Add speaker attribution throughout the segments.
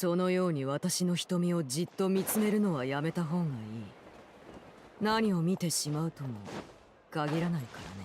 Speaker 1: そのように私の瞳をじっと見つめるのはやめた方がいい。何を見てしまうとも限らないからね。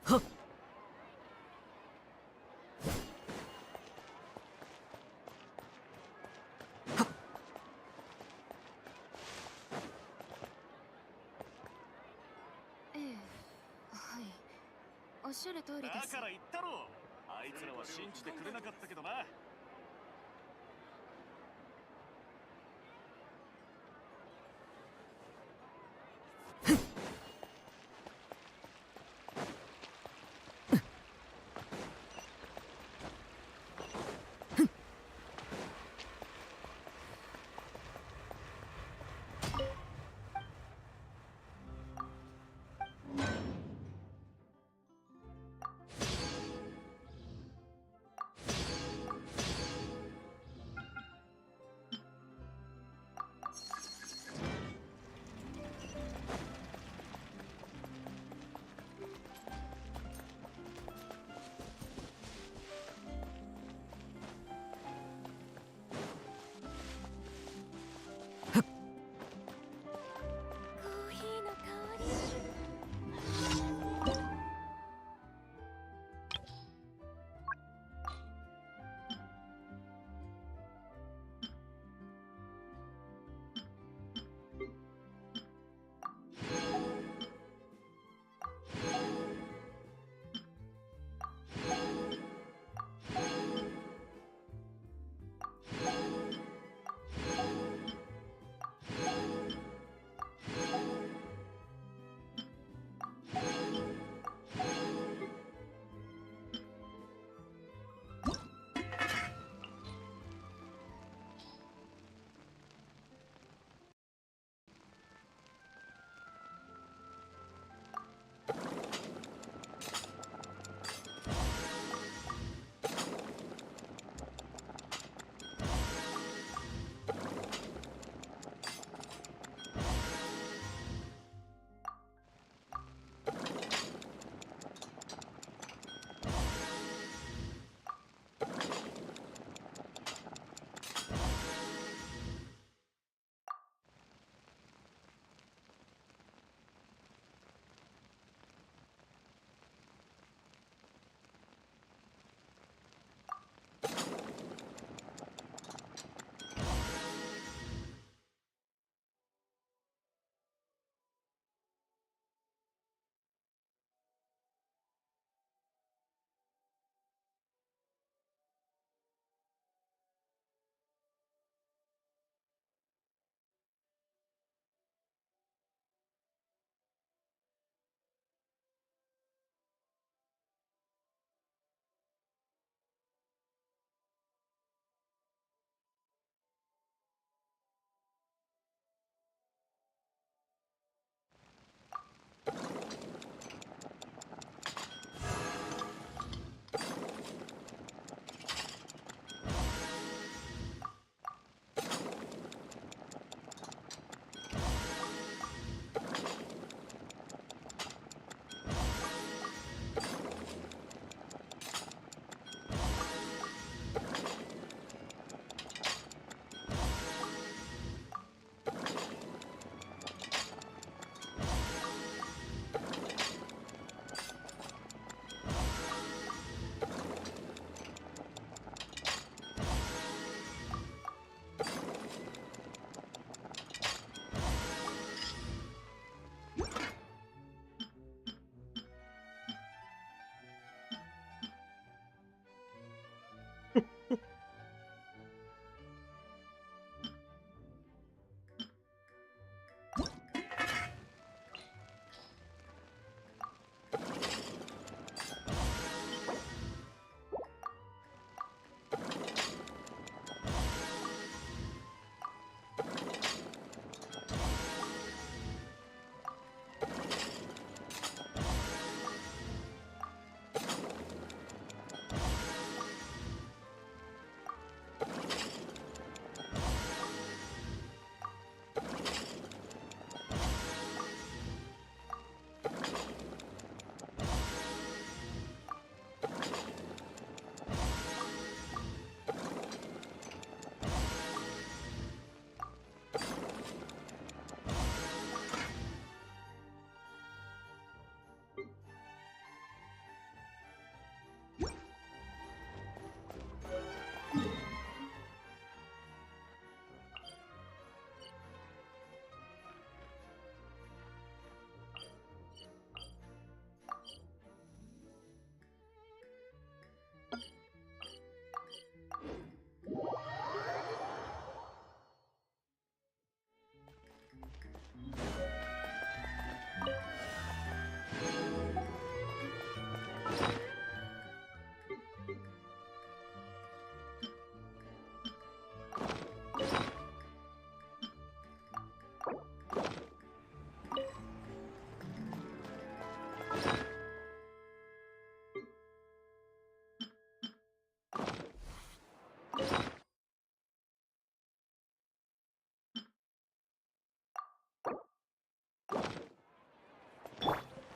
Speaker 1: はっ。
Speaker 2: ええ、はい。おっしゃる通りです。
Speaker 3: だから言ったろ。あいつらは信じてくれなかったけどな。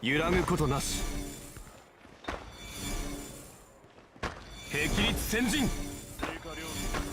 Speaker 4: 揺らぐことなし。霹靂先陣。
Speaker 3: 追加料金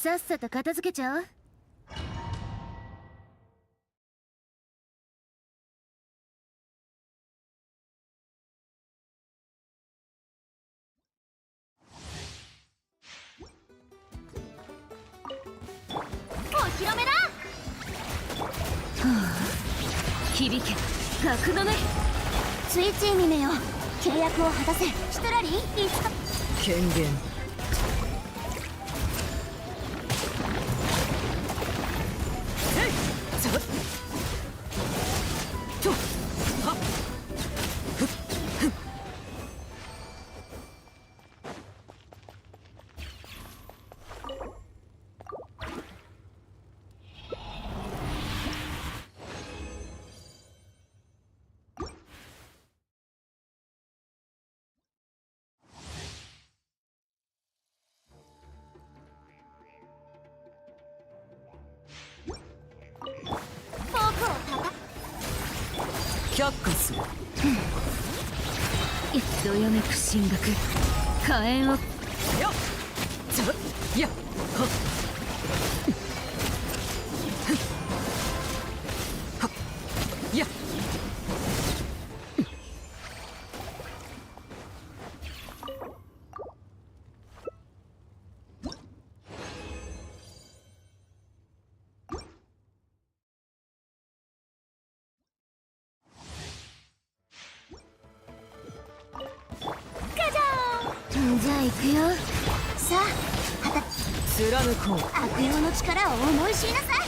Speaker 2: さっさと片付けちゃう。お披露目だ。
Speaker 5: 響け楽の目。
Speaker 2: スイッチミネよ、契約を果たせ。シュトラリーいつか。
Speaker 1: 権限。却下する。
Speaker 5: どよめく神学火炎を
Speaker 1: やっやっはっはっやっ
Speaker 2: じゃあ行くよ。さあ、
Speaker 1: 貫こう。
Speaker 2: 悪用の力を思い知りなさい。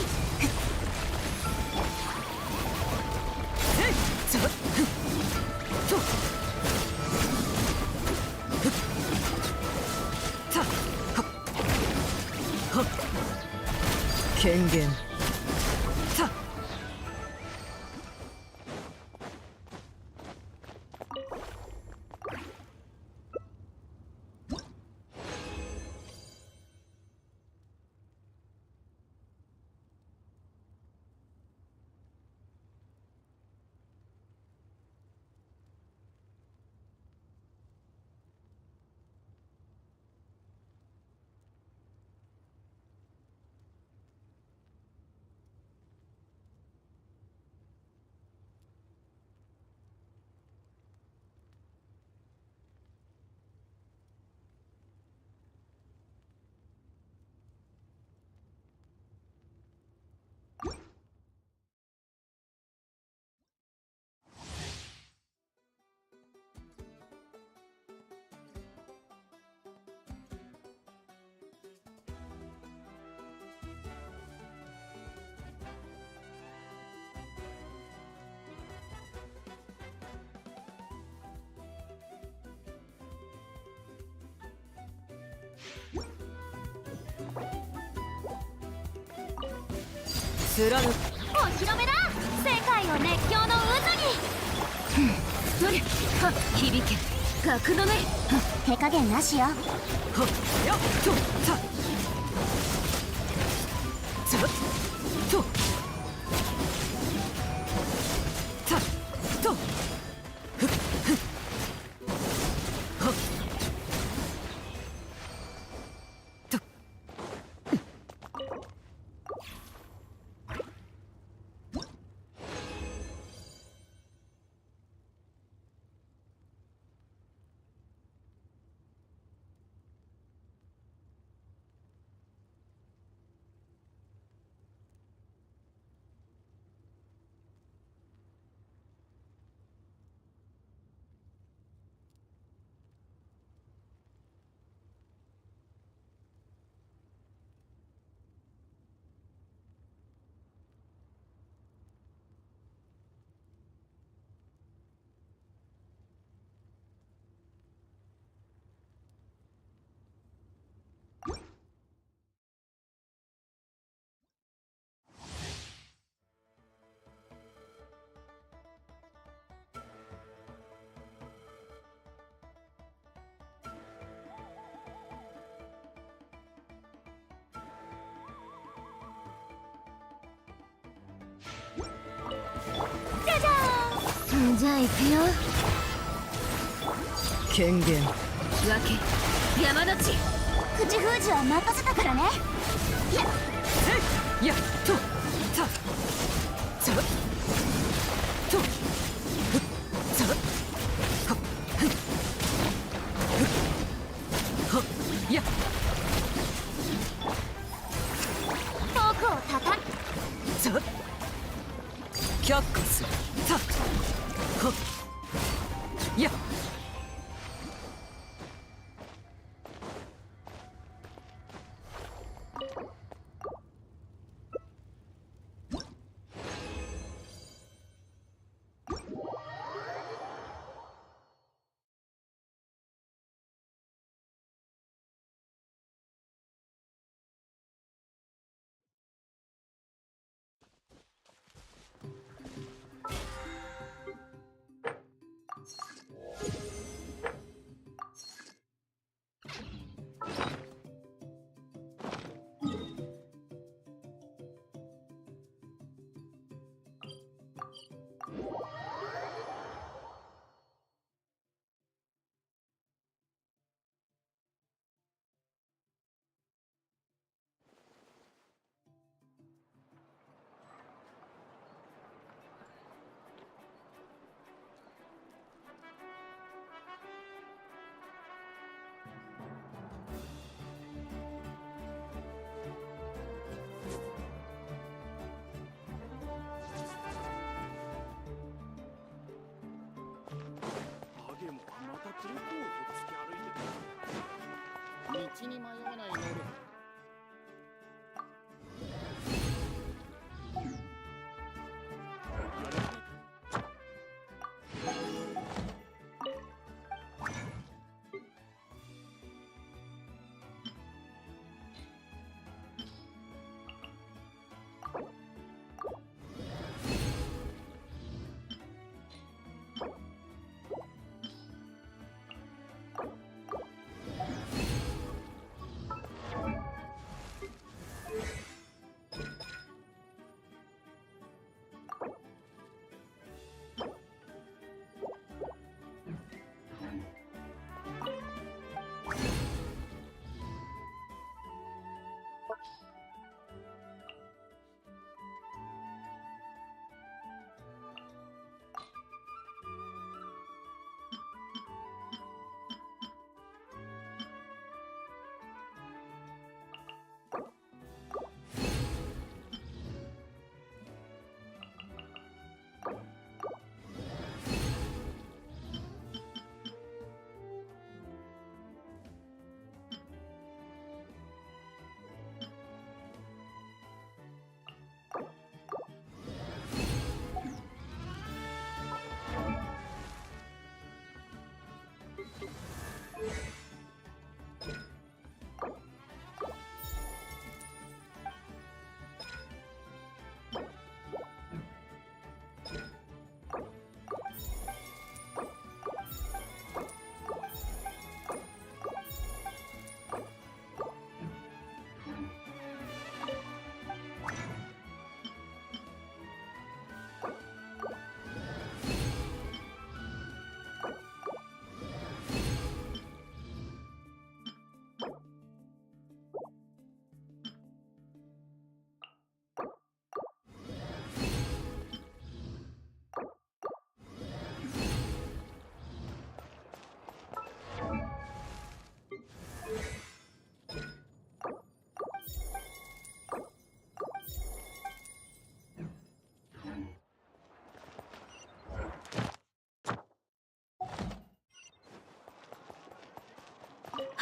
Speaker 1: 権限。貫く。
Speaker 2: お披露目だ。世界を熱狂の渦に。
Speaker 5: どれは響け学の目。
Speaker 2: 手加減なしよ。
Speaker 1: はっやっとささっとさっとふっふっはっと
Speaker 2: じゃじゃーん。
Speaker 5: じゃあ行くよ。
Speaker 1: 権限
Speaker 5: 分け山の地。
Speaker 2: 口封じは任せたからね。やっ
Speaker 1: せいやっとささっとふっさっはっふっふっはっやっ
Speaker 2: 遠くをたた
Speaker 1: さっ却下するさっはっやっ
Speaker 3: ハゲモはまたどこをほっつき歩いてる。道に迷わない能力。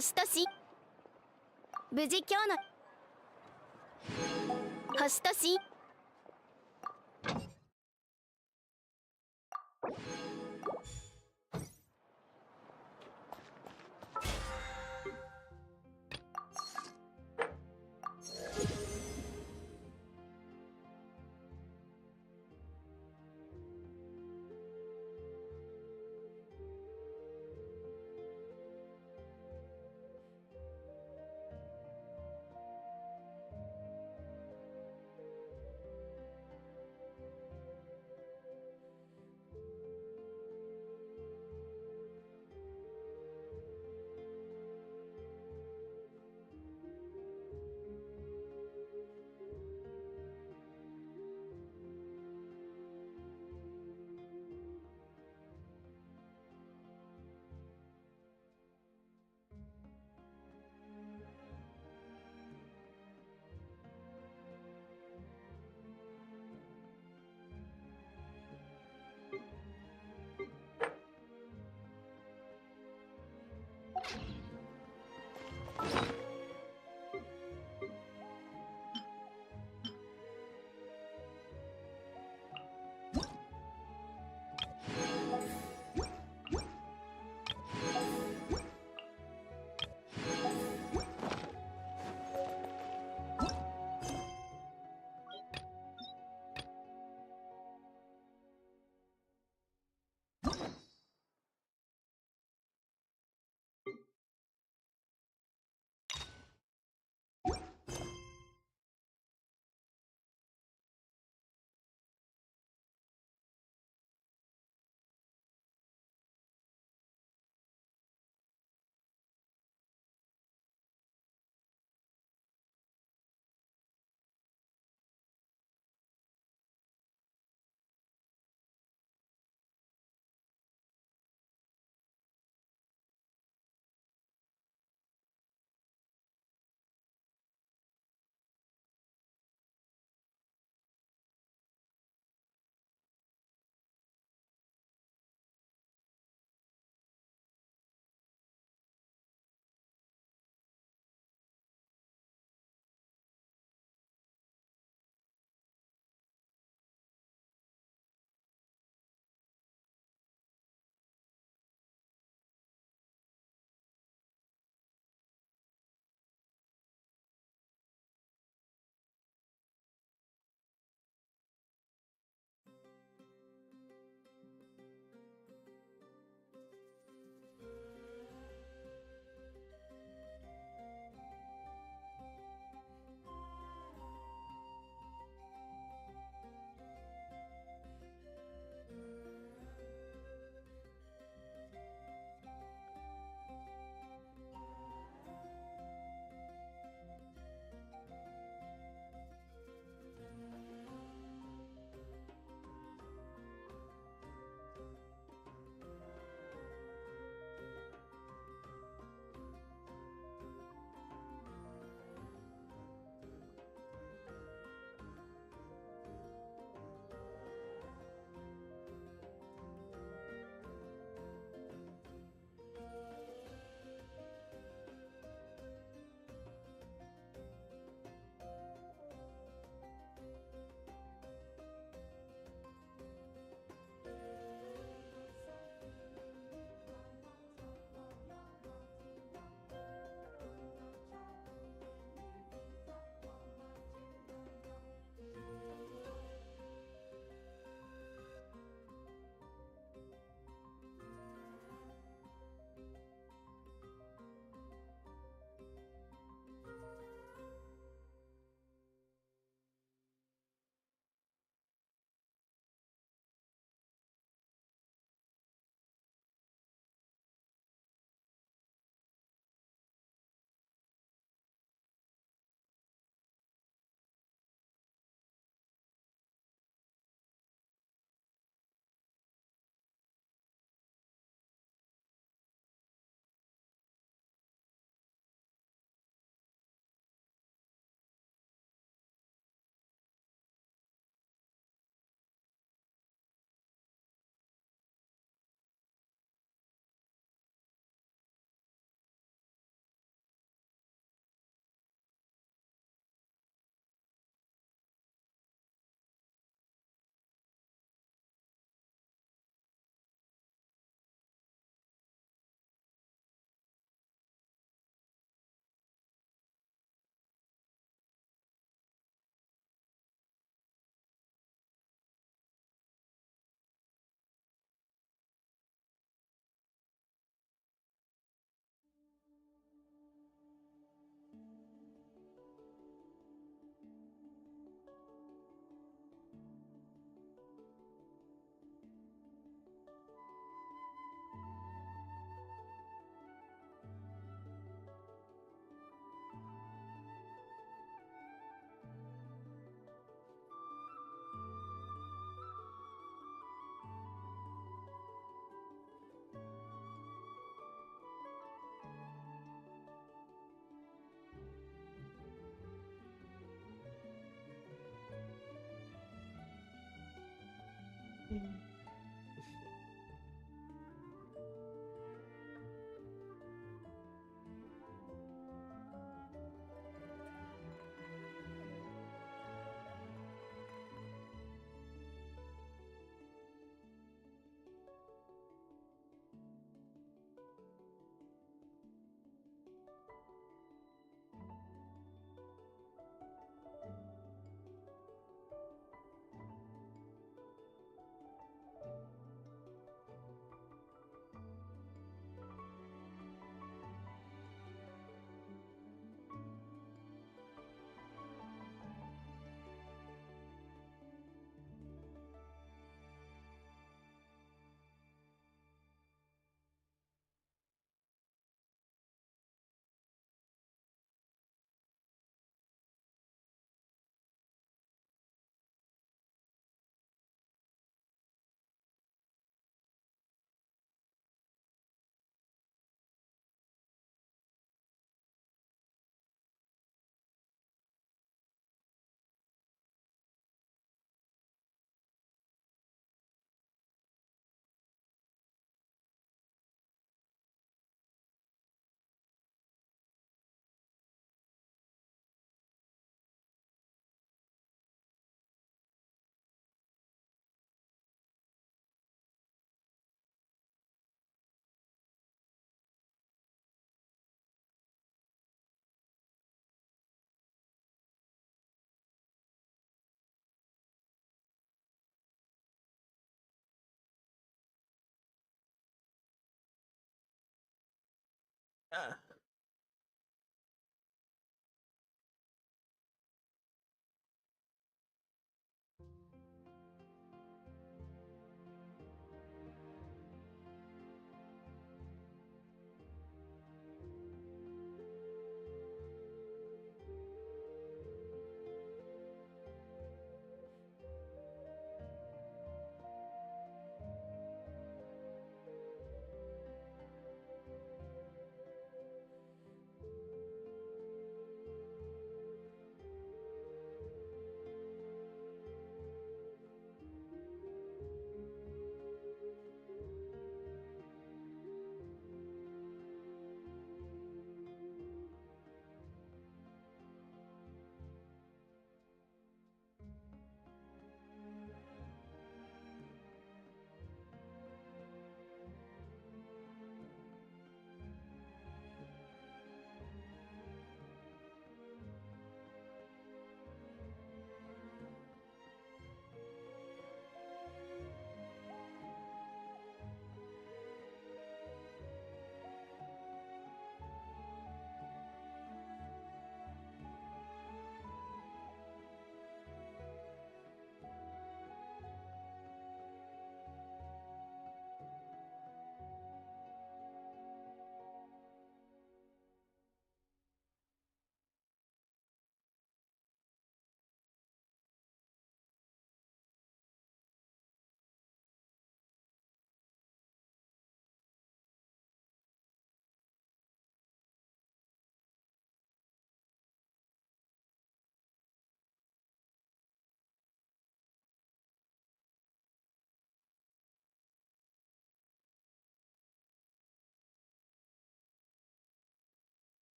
Speaker 2: 星とし無事今日の星とし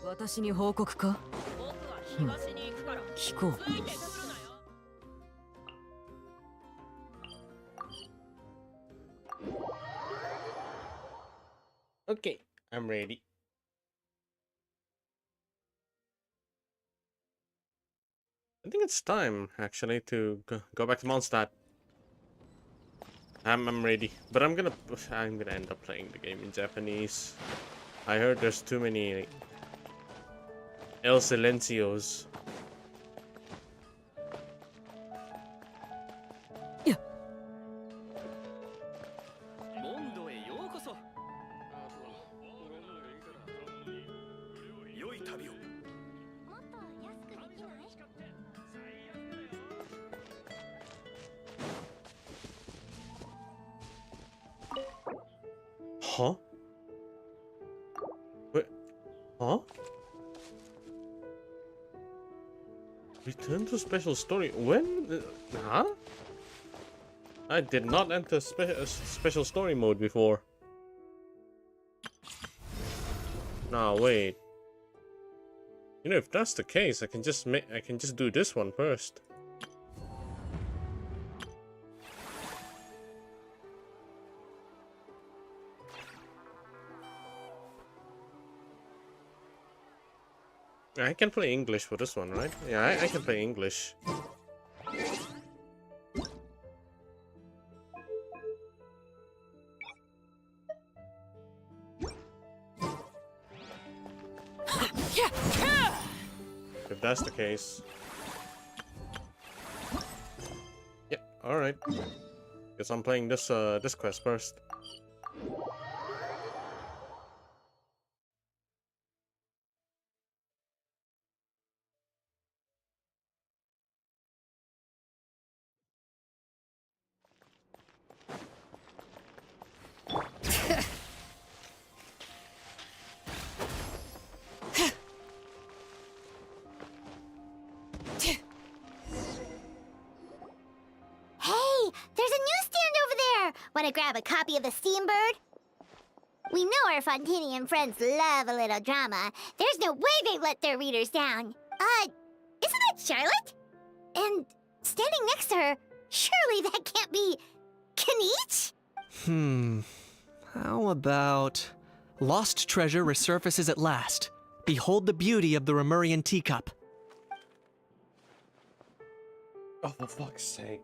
Speaker 1: 私に報告か？聞こう。
Speaker 6: Okay, I'm ready. I think it's time actually to go back to Mondstadt. I'm ready, but I'm gonna end up playing the game in Japanese. I heard there's too many El Silencios.
Speaker 1: Yeah.
Speaker 4: モンドへようこそ。良い旅を。
Speaker 2: もっと安くできない？
Speaker 6: Huh? Wait. Huh? Return to special story. When? Huh? I did not enter special story mode before. Nah, wait. You know, if that's the case, I can just do this one first. I can play English for this one, right? Yeah, I can play English. If that's the case. Yeah, alright. Guess I'm playing this this quest first.
Speaker 2: Hey, there's a newsstand over there! Wanna grab a copy of the Steambird? We know our Fontanian friends love a little drama. There's no way they let their readers down. Isn't that Charlotte? And standing next to her, surely that can't be Kaniche?
Speaker 7: How about... Lost treasure resurfaces at last. Behold the beauty of the Remurian teacup.
Speaker 6: Oh, for fuck's sake.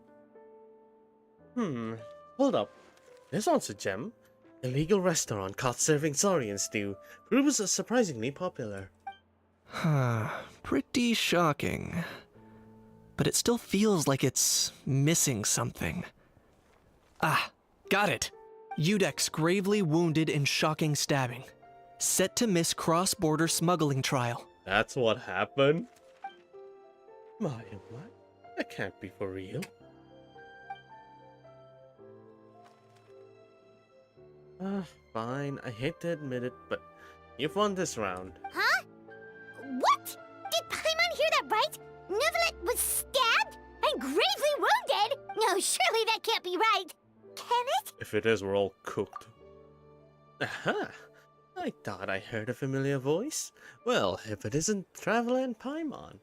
Speaker 6: Hold up. This one's a gem. A legal restaurant caught serving saurian stew proves surprisingly popular.
Speaker 7: Pretty shocking. But it still feels like it's missing something. Ah, got it. Udex gravely wounded in shocking stabbing. Set to miss cross-border smuggling trial.
Speaker 6: That's what happened? My, what? That can't be for real. Fine. I hate to admit it, but you've won this round.
Speaker 2: Huh? What? Did Paimon hear that right? Neuvillette was stabbed and gravely wounded? No, surely that can't be right. Can it?
Speaker 6: If it is, we're all cooked. Aha! I thought I heard a familiar voice. Well, if it isn't Traveler and Paimon.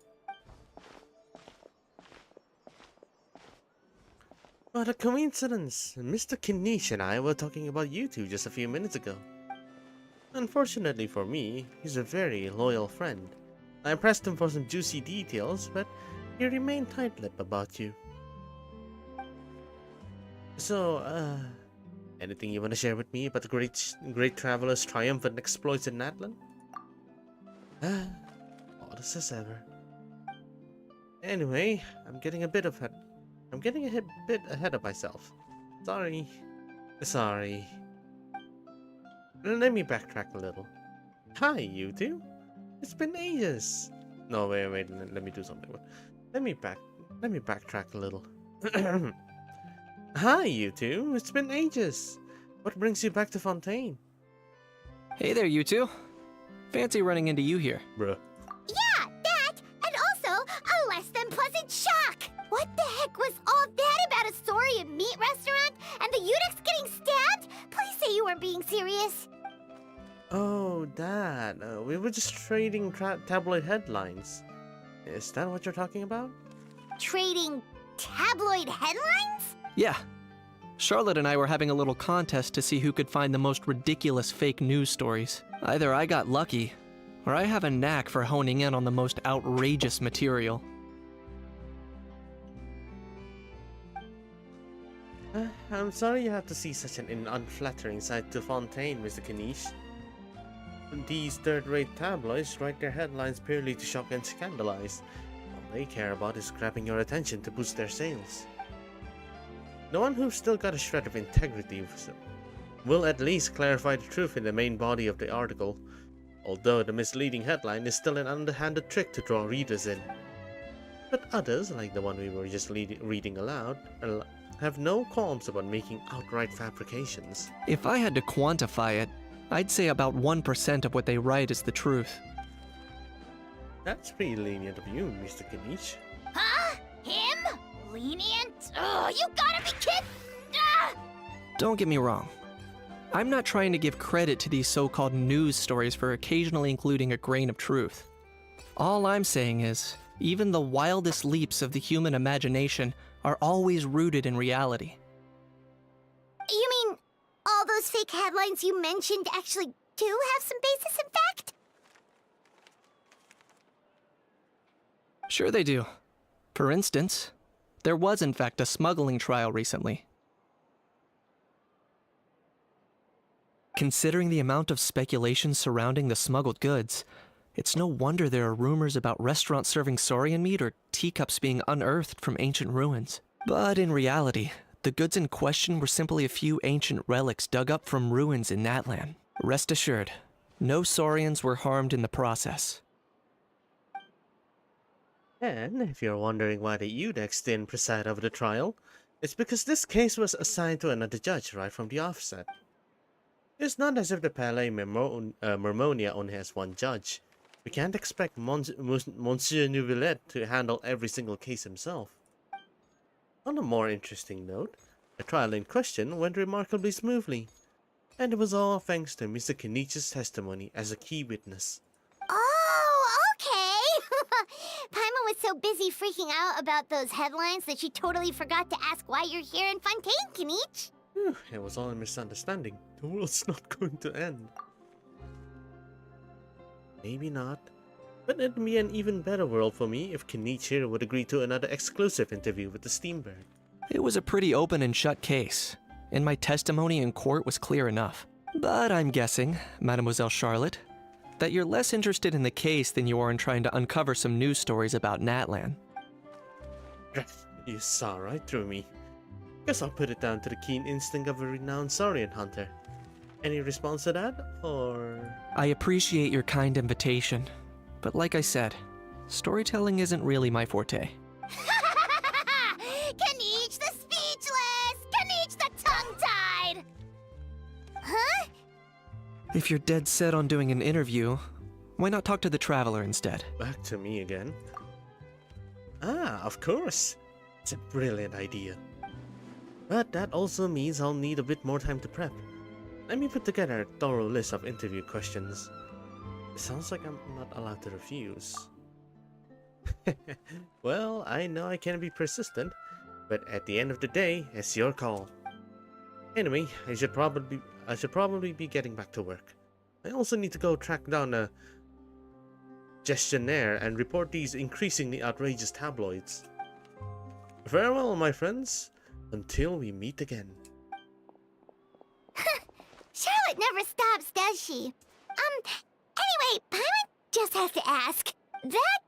Speaker 6: What a coincidence! Mr. Kaniche and I were talking about you two just a few minutes ago. Unfortunately for me, he's a very loyal friend. I pressed him for some juicy details, but he remained tight-lipped about you. So, anything you want to share with me about the great traveler's triumphant exploits in Natlan? Modest as ever. Anyway, I'm getting a bit ahead of myself. Sorry. Let me backtrack a little. Hi, you two. It's been ages. No, wait. Let me do something. Let me backtrack a little. Hi, you two. It's been ages. What brings you back to Fontaine?
Speaker 7: Hey there, you two. Fancy running into you here.
Speaker 6: Bruh.
Speaker 2: Yeah, that, and also a less than pleasant shock. What the heck was all that about a saurian meat restaurant and the Udex getting stabbed? Please say you weren't being serious.
Speaker 6: Oh, that. We were just trading tabloid headlines. Is that what you're talking about?
Speaker 2: Trading tabloid headlines?
Speaker 7: Yeah. Charlotte and I were having a little contest to see who could find the most ridiculous fake news stories. Either I got lucky, or I have a knack for honing in on the most outrageous material.
Speaker 6: I'm sorry you have to see such an unflattering side to Fontaine, Mr. Kanish. These third-rate tabloids write their headlines purely to shock and scandalize. All they care about is grabbing your attention to boost their sales. The one who's still got a shred of integrity will at least clarify the truth in the main body of the article, although the misleading headline is still an underhanded trick to draw readers in. But others, like the one we were just reading aloud, have no qualms about making outright fabrications.
Speaker 7: If I had to quantify it, I'd say about 1% of what they write is the truth.
Speaker 6: That's pretty lenient of you, Mr. Kanish.
Speaker 2: Huh? Him? Lenient? Ugh, you gotta be kidding! Ah!
Speaker 7: Don't get me wrong. I'm not trying to give credit to these so-called news stories for occasionally including a grain of truth. All I'm saying is, even the wildest leaps of the human imagination are always rooted in reality.
Speaker 2: You mean all those fake headlines you mentioned actually do have some basis in fact?
Speaker 7: Sure they do. For instance, there was in fact a smuggling trial recently. Considering the amount of speculation surrounding the smuggled goods, it's no wonder there are rumors about restaurants serving saurian meat or teacups being unearthed from ancient ruins. But in reality, the goods in question were simply a few ancient relics dug up from ruins in Natlan. Rest assured, no saurians were harmed in the process.
Speaker 6: And if you're wondering why the Udex didn't preside over the trial, it's because this case was assigned to another judge right from the offset. It's not as if the Palais Mermonia only has one judge. We can't expect Monsieur Neuvillette to handle every single case himself. On a more interesting note, the trial in question went remarkably smoothly, and it was all thanks to Mr. Kinish's testimony as a key witness.
Speaker 2: Oh, okay! Paimon was so busy freaking out about those headlines that she totally forgot to ask why you're here in Fontaine, Kinich.
Speaker 6: Phew, it was all a misunderstanding. The world's not going to end. Maybe not. But it'd be an even better world for me if Kinich here would agree to another exclusive interview with the Steambird.
Speaker 7: It was a pretty open and shut case, and my testimony in court was clear enough. But I'm guessing, Mademoiselle Charlotte, that you're less interested in the case than you are in trying to uncover some news stories about Natlan.
Speaker 6: You saw right through me. Guess I'll put it down to the keen instinct of a renowned saurian hunter. Any response to that, or...?
Speaker 7: I appreciate your kind invitation, but like I said, storytelling isn't really my forte.
Speaker 2: Kinich the speechless! Kinich the tongue-tied! Huh?
Speaker 7: If you're dead set on doing an interview, why not talk to the Traveler instead?
Speaker 6: Back to me again. Ah, of course. It's a brilliant idea. But that also means I'll need a bit more time to prep. Let me put together a thorough list of interview questions. It sounds like I'm not allowed to refuse. Well, I know I can be persistent, but at the end of the day, it's your call. Anyway, I should probably be getting back to work. I also need to go track down a gestionnaire and report these increasingly outrageous tabloids. Farewell, my friends, until we meet again.
Speaker 2: Charlotte never stops, does she? Anyway, Paimon just has to ask. That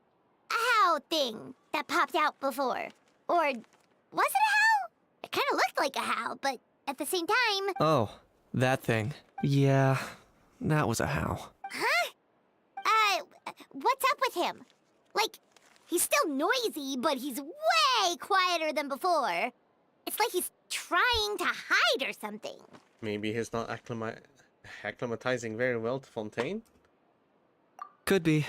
Speaker 2: how thing that popped out before, or was it a how? It kind of looked like a how, but at the same time...
Speaker 7: Oh, that thing. Yeah, that was a how.
Speaker 2: Huh? What's up with him? Like, he's still noisy, but he's way quieter than before. It's like he's trying to hide or something.
Speaker 6: Maybe he's not acclimatizing very well to Fontaine?
Speaker 7: Could be.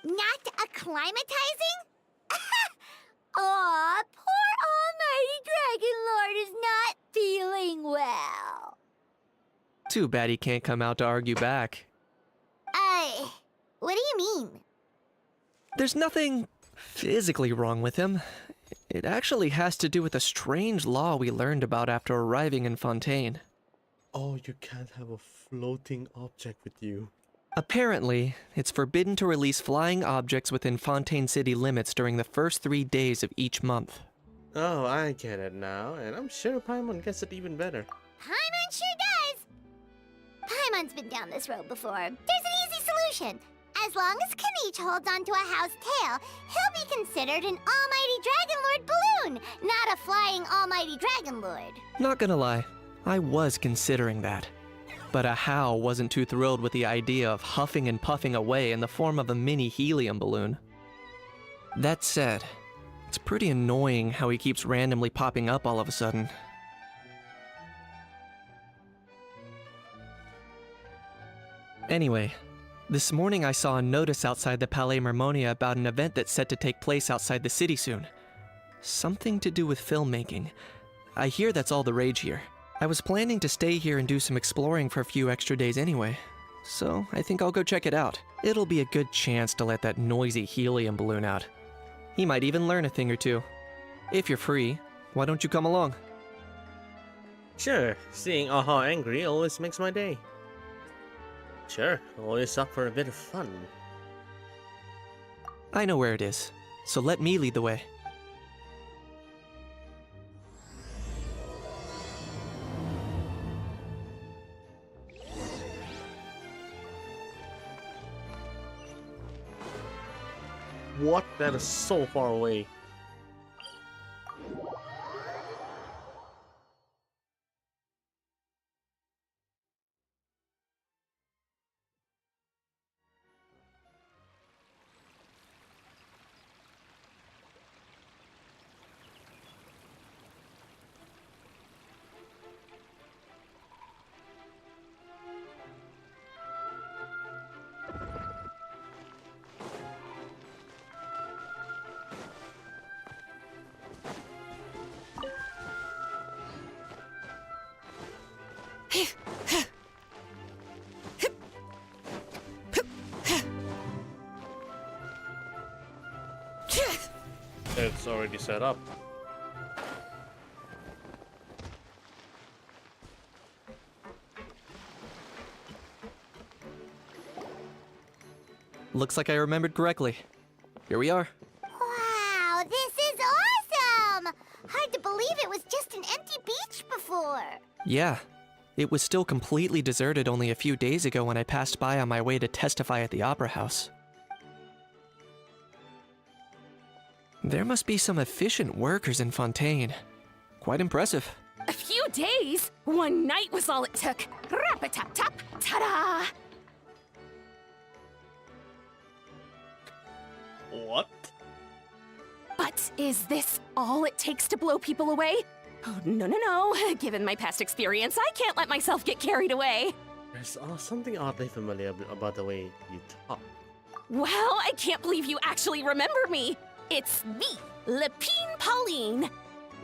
Speaker 2: Not acclimatizing? Aw, poor Almighty Dragon Lord is not feeling well.
Speaker 7: Too bad he can't come out to argue back.
Speaker 2: What do you mean?
Speaker 7: There's nothing physically wrong with him. It actually has to do with a strange law we learned about after arriving in Fontaine.
Speaker 6: Oh, you can't have a floating object with you.
Speaker 7: Apparently, it's forbidden to release flying objects within Fontaine City limits during the first 3 days of each month.
Speaker 6: Oh, I get it now, and I'm sure Paimon gets it even better.
Speaker 2: Paimon sure does! Paimon's been down this road before. There's an easy solution. As long as Kaniche holds onto a house tail, he'll be considered an almighty Dragon Lord balloon, not a flying almighty Dragon Lord.
Speaker 7: Not gonna lie, I was considering that. But Ahau wasn't too thrilled with the idea of huffing and puffing away in the form of a mini helium balloon. That said, it's pretty annoying how he keeps randomly popping up all of a sudden. Anyway, this morning I saw a notice outside the Palais Mermonia about an event that's set to take place outside the city soon. Something to do with filmmaking. I hear that's all the rage here. I was planning to stay here and do some exploring for a few extra days anyway, so I think I'll go check it out. It'll be a good chance to let that noisy helium balloon out. He might even learn a thing or two. If you're free, why don't you come along?
Speaker 6: Sure, seeing Aha angry always makes my day. Sure, always up for a bit of fun.
Speaker 7: I know where it is, so let me lead the way.
Speaker 6: What? That is so far away. It's already set up.
Speaker 7: Looks like I remembered correctly. Here we are.
Speaker 2: Wow, this is awesome! Hard to believe it was just an empty beach before.
Speaker 7: Yeah, it was still completely deserted only a few days ago when I passed by on my way to testify at the Opera House. There must be some efficient workers in Fontaine. Quite impressive.
Speaker 1: A few days? One night was all it took. Rap-a-tap-tap, ta-da!
Speaker 6: What?
Speaker 1: But is this all it takes to blow people away? Oh, no. Given my past experience, I can't let myself get carried away.
Speaker 6: There's something oddly familiar about the way you talk.
Speaker 1: Well, I can't believe you actually remember me. It's me, Lepine Pauline.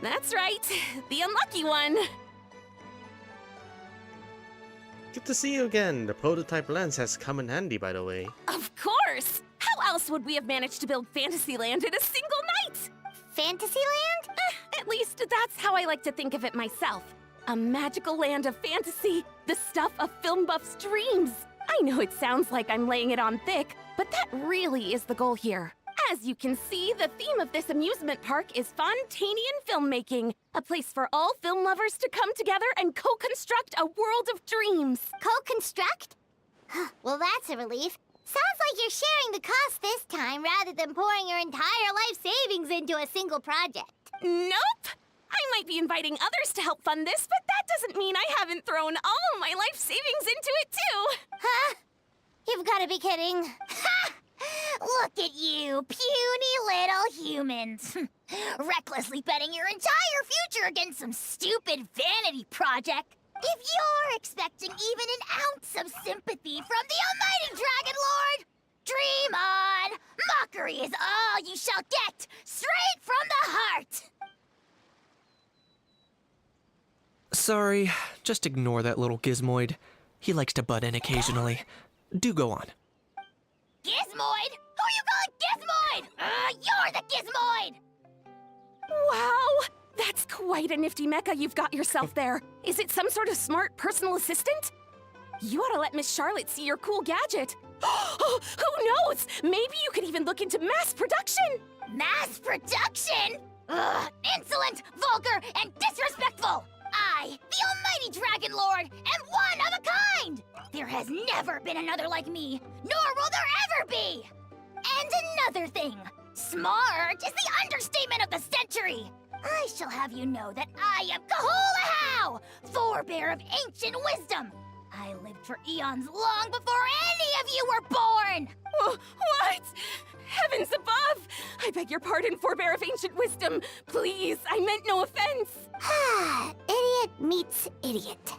Speaker 1: That's right, the unlucky one.
Speaker 6: Good to see you again. The prototype lens has come in handy, by the way.
Speaker 1: Of course! How else would we have managed to build Fantasyland in a single night?
Speaker 2: Fantasyland?
Speaker 1: At least that's how I like to think of it myself. A magical land of fantasy, the stuff of film buffs' dreams. I know it sounds like I'm laying it on thick, but that really is the goal here. As you can see, the theme of this amusement park is Fontainian filmmaking, a place for all film lovers to come together and co-construct a world of dreams.
Speaker 2: Co-construct? Well, that's a relief. Sounds like you're sharing the cost this time rather than pouring your entire life savings into a single project.
Speaker 1: Nope! I might be inviting others to help fund this, but that doesn't mean I haven't thrown all my life savings into it too!
Speaker 2: Huh? You've got to be kidding. Ha! Look at you, puny little humans. Recklessly betting your entire future against some stupid vanity project. If you're expecting even an ounce of sympathy from the almighty Dragon Lord, dream on! Mockery is all you shall get, straight from the heart!
Speaker 7: Sorry, just ignore that little gizmoid. He likes to butt in occasionally. Do go on.
Speaker 2: Gizmoid? Who you calling Gizmoid? You're the Gizmoid!
Speaker 1: Wow! That's quite a nifty mecha you've got yourself there. Is it some sort of smart personal assistant? You ought to let Miss Charlotte see your cool gadget. Who knows? Maybe you could even look into mass production.
Speaker 2: Mass production? Ugh, insolent, vulgar, and disrespectful! I, the almighty Dragon Lord, am one of a kind! There has never been another like me, nor will there ever be! And another thing, smart is the understatement of the century! I shall have you know that I am Kahulahau, forebear of ancient wisdom! I lived for eons long before any of you were born!
Speaker 1: What? Heavens above! I beg your pardon, forebear of ancient wisdom. Please, I meant no offense.
Speaker 2: Idiot meets idiot.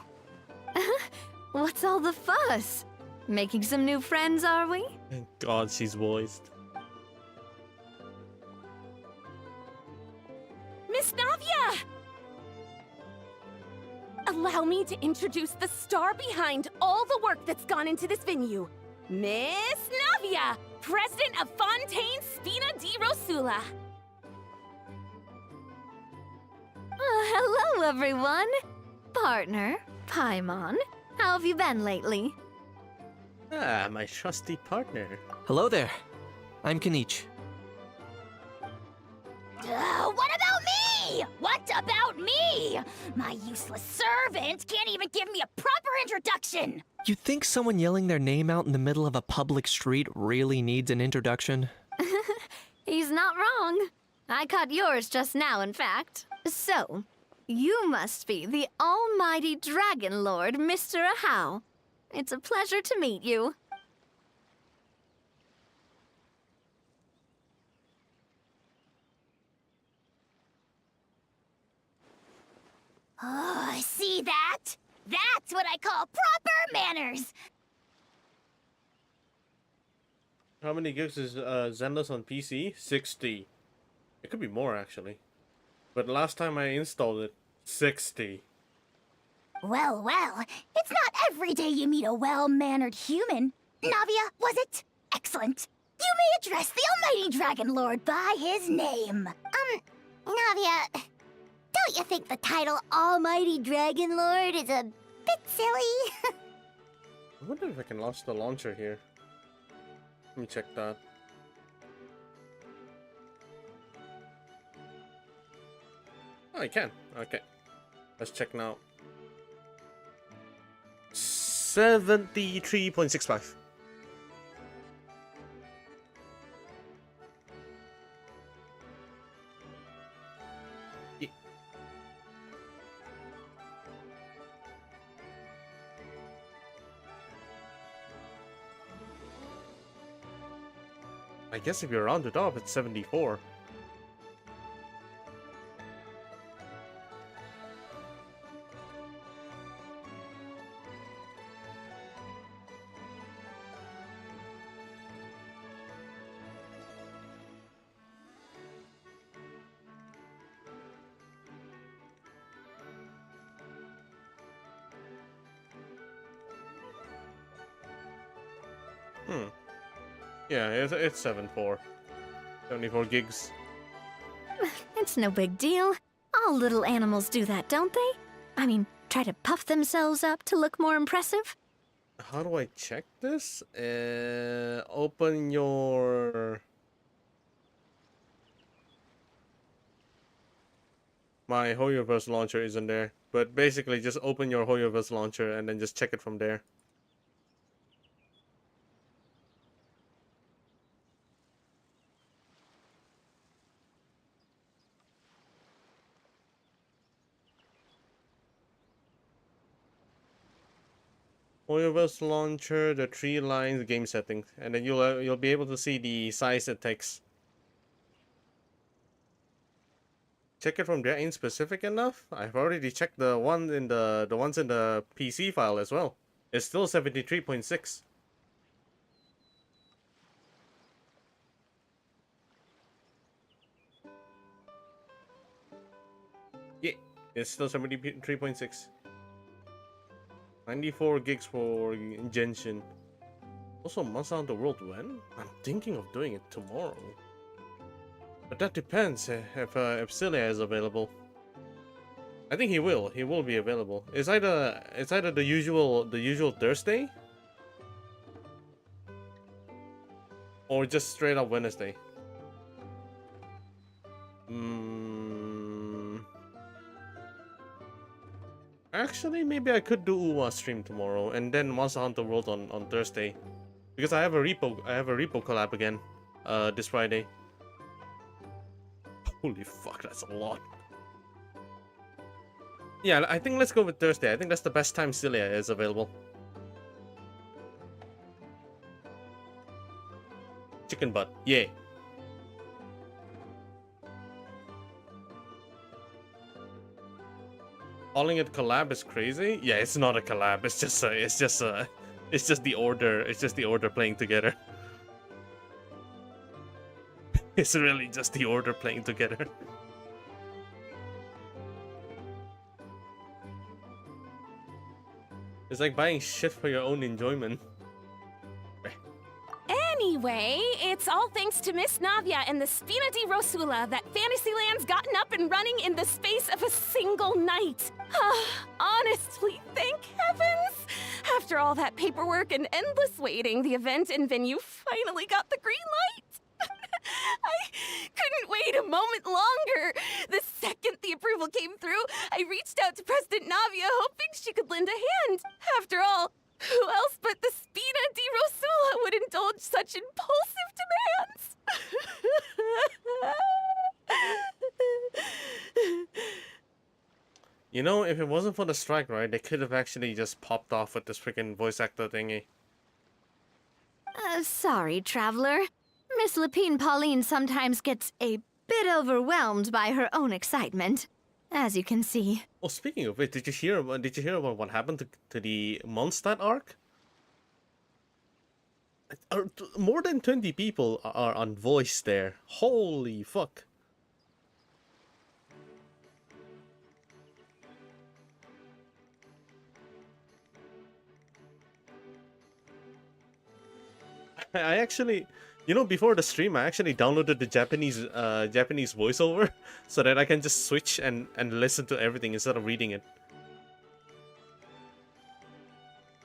Speaker 5: What's all the fuss? Making some new friends, are we?
Speaker 6: Thank God she's voiced.
Speaker 1: Miss Navia! Allow me to introduce the star behind all the work that's gone into this venue. Miss Navia, president of Fontaine Spina di Rosula.
Speaker 5: Hello, everyone. Partner, Paimon, how have you been lately?
Speaker 6: Ah, my trusty partner.
Speaker 7: Hello there. I'm Kanich.
Speaker 2: What about me? What about me? My useless servant can't even give me a proper introduction.
Speaker 7: You think someone yelling their name out in the middle of a public street really needs an introduction?
Speaker 5: He's not wrong. I caught yours just now, in fact. So, you must be the almighty Dragon Lord, Mr. Ahau. It's a pleasure to meet you.
Speaker 2: Oh, see that? That's what I call proper manners.
Speaker 6: How many gigs is Zenless on PC? 60. It could be more actually. But last time I installed it, 60.
Speaker 2: Well, it's not every day you meet a well-mannered human. Navia, was it? Excellent. You may address the almighty Dragon Lord by his name. Navia, don't you think the title Almighty Dragon Lord is a bit silly?
Speaker 6: I wonder if I can launch the launcher here. Let me check that. Oh, I can. Okay. Let's check now. 73.65. I guess if you round it up, it's 74. Yeah, it's 74. 74 gigs.
Speaker 5: It's no big deal. All little animals do that, don't they? I mean, try to puff themselves up to look more impressive.
Speaker 6: How do I check this? Open your... My Hoyoverse launcher isn't there. But basically, just open your Hoyoverse launcher and then just check it from there. Hoyoverse launcher, the 3 lines, game settings, and then you'll be able to see the size it takes. Check it from there. Ain't specific enough. I've already checked the ones in the PC file as well. It's still 73.6. Yeah, it's still 73.6. 94 gigs for Genshin. Also, Monster Hunter World when? I'm thinking of doing it tomorrow. But that depends if Celia is available. I think he will. He will be available. It's either the usual Thursday, or just straight up Wednesday. Actually, maybe I could do Uwa stream tomorrow and then Monster Hunter World on Thursday, because I have a repo collab again, this Friday. Holy fuck, that's a lot. Yeah, I think let's go with Thursday. I think that's the best time Celia is available. Chicken butt, yeah. Calling it collab is crazy. Yeah, it's not a collab. It's just the order. It's just the order playing together. It's really just the order playing together. It's like buying shit for your own enjoyment.
Speaker 8: Anyway, it's all thanks to Miss Navia and the Spina di Rosula that Fantasyland's gotten up and running in the space of a single night. Honestly, thank heavens! After all that paperwork and endless waiting, the event and venue finally got the green light. I couldn't wait a moment longer. The second the approval came through, I reached out to President Navia hoping she could lend a hand. After all, who else but the Spina di Rosula would indulge such impulsive demands?
Speaker 6: You know, if it wasn't for the strike, right, they could have actually just popped off with this freaking voice actor thingy.
Speaker 5: Sorry, traveler. Miss Lapine Pauline sometimes gets a bit overwhelmed by her own excitement, as you can see.
Speaker 6: Oh, speaking of it, did you hear about what happened to the Mondstadt arc? More than 20 people are on voice there. Holy fuck. I actually, you know, before the stream, I actually downloaded the Japanese voiceover so that I can just switch and listen to everything instead of reading it.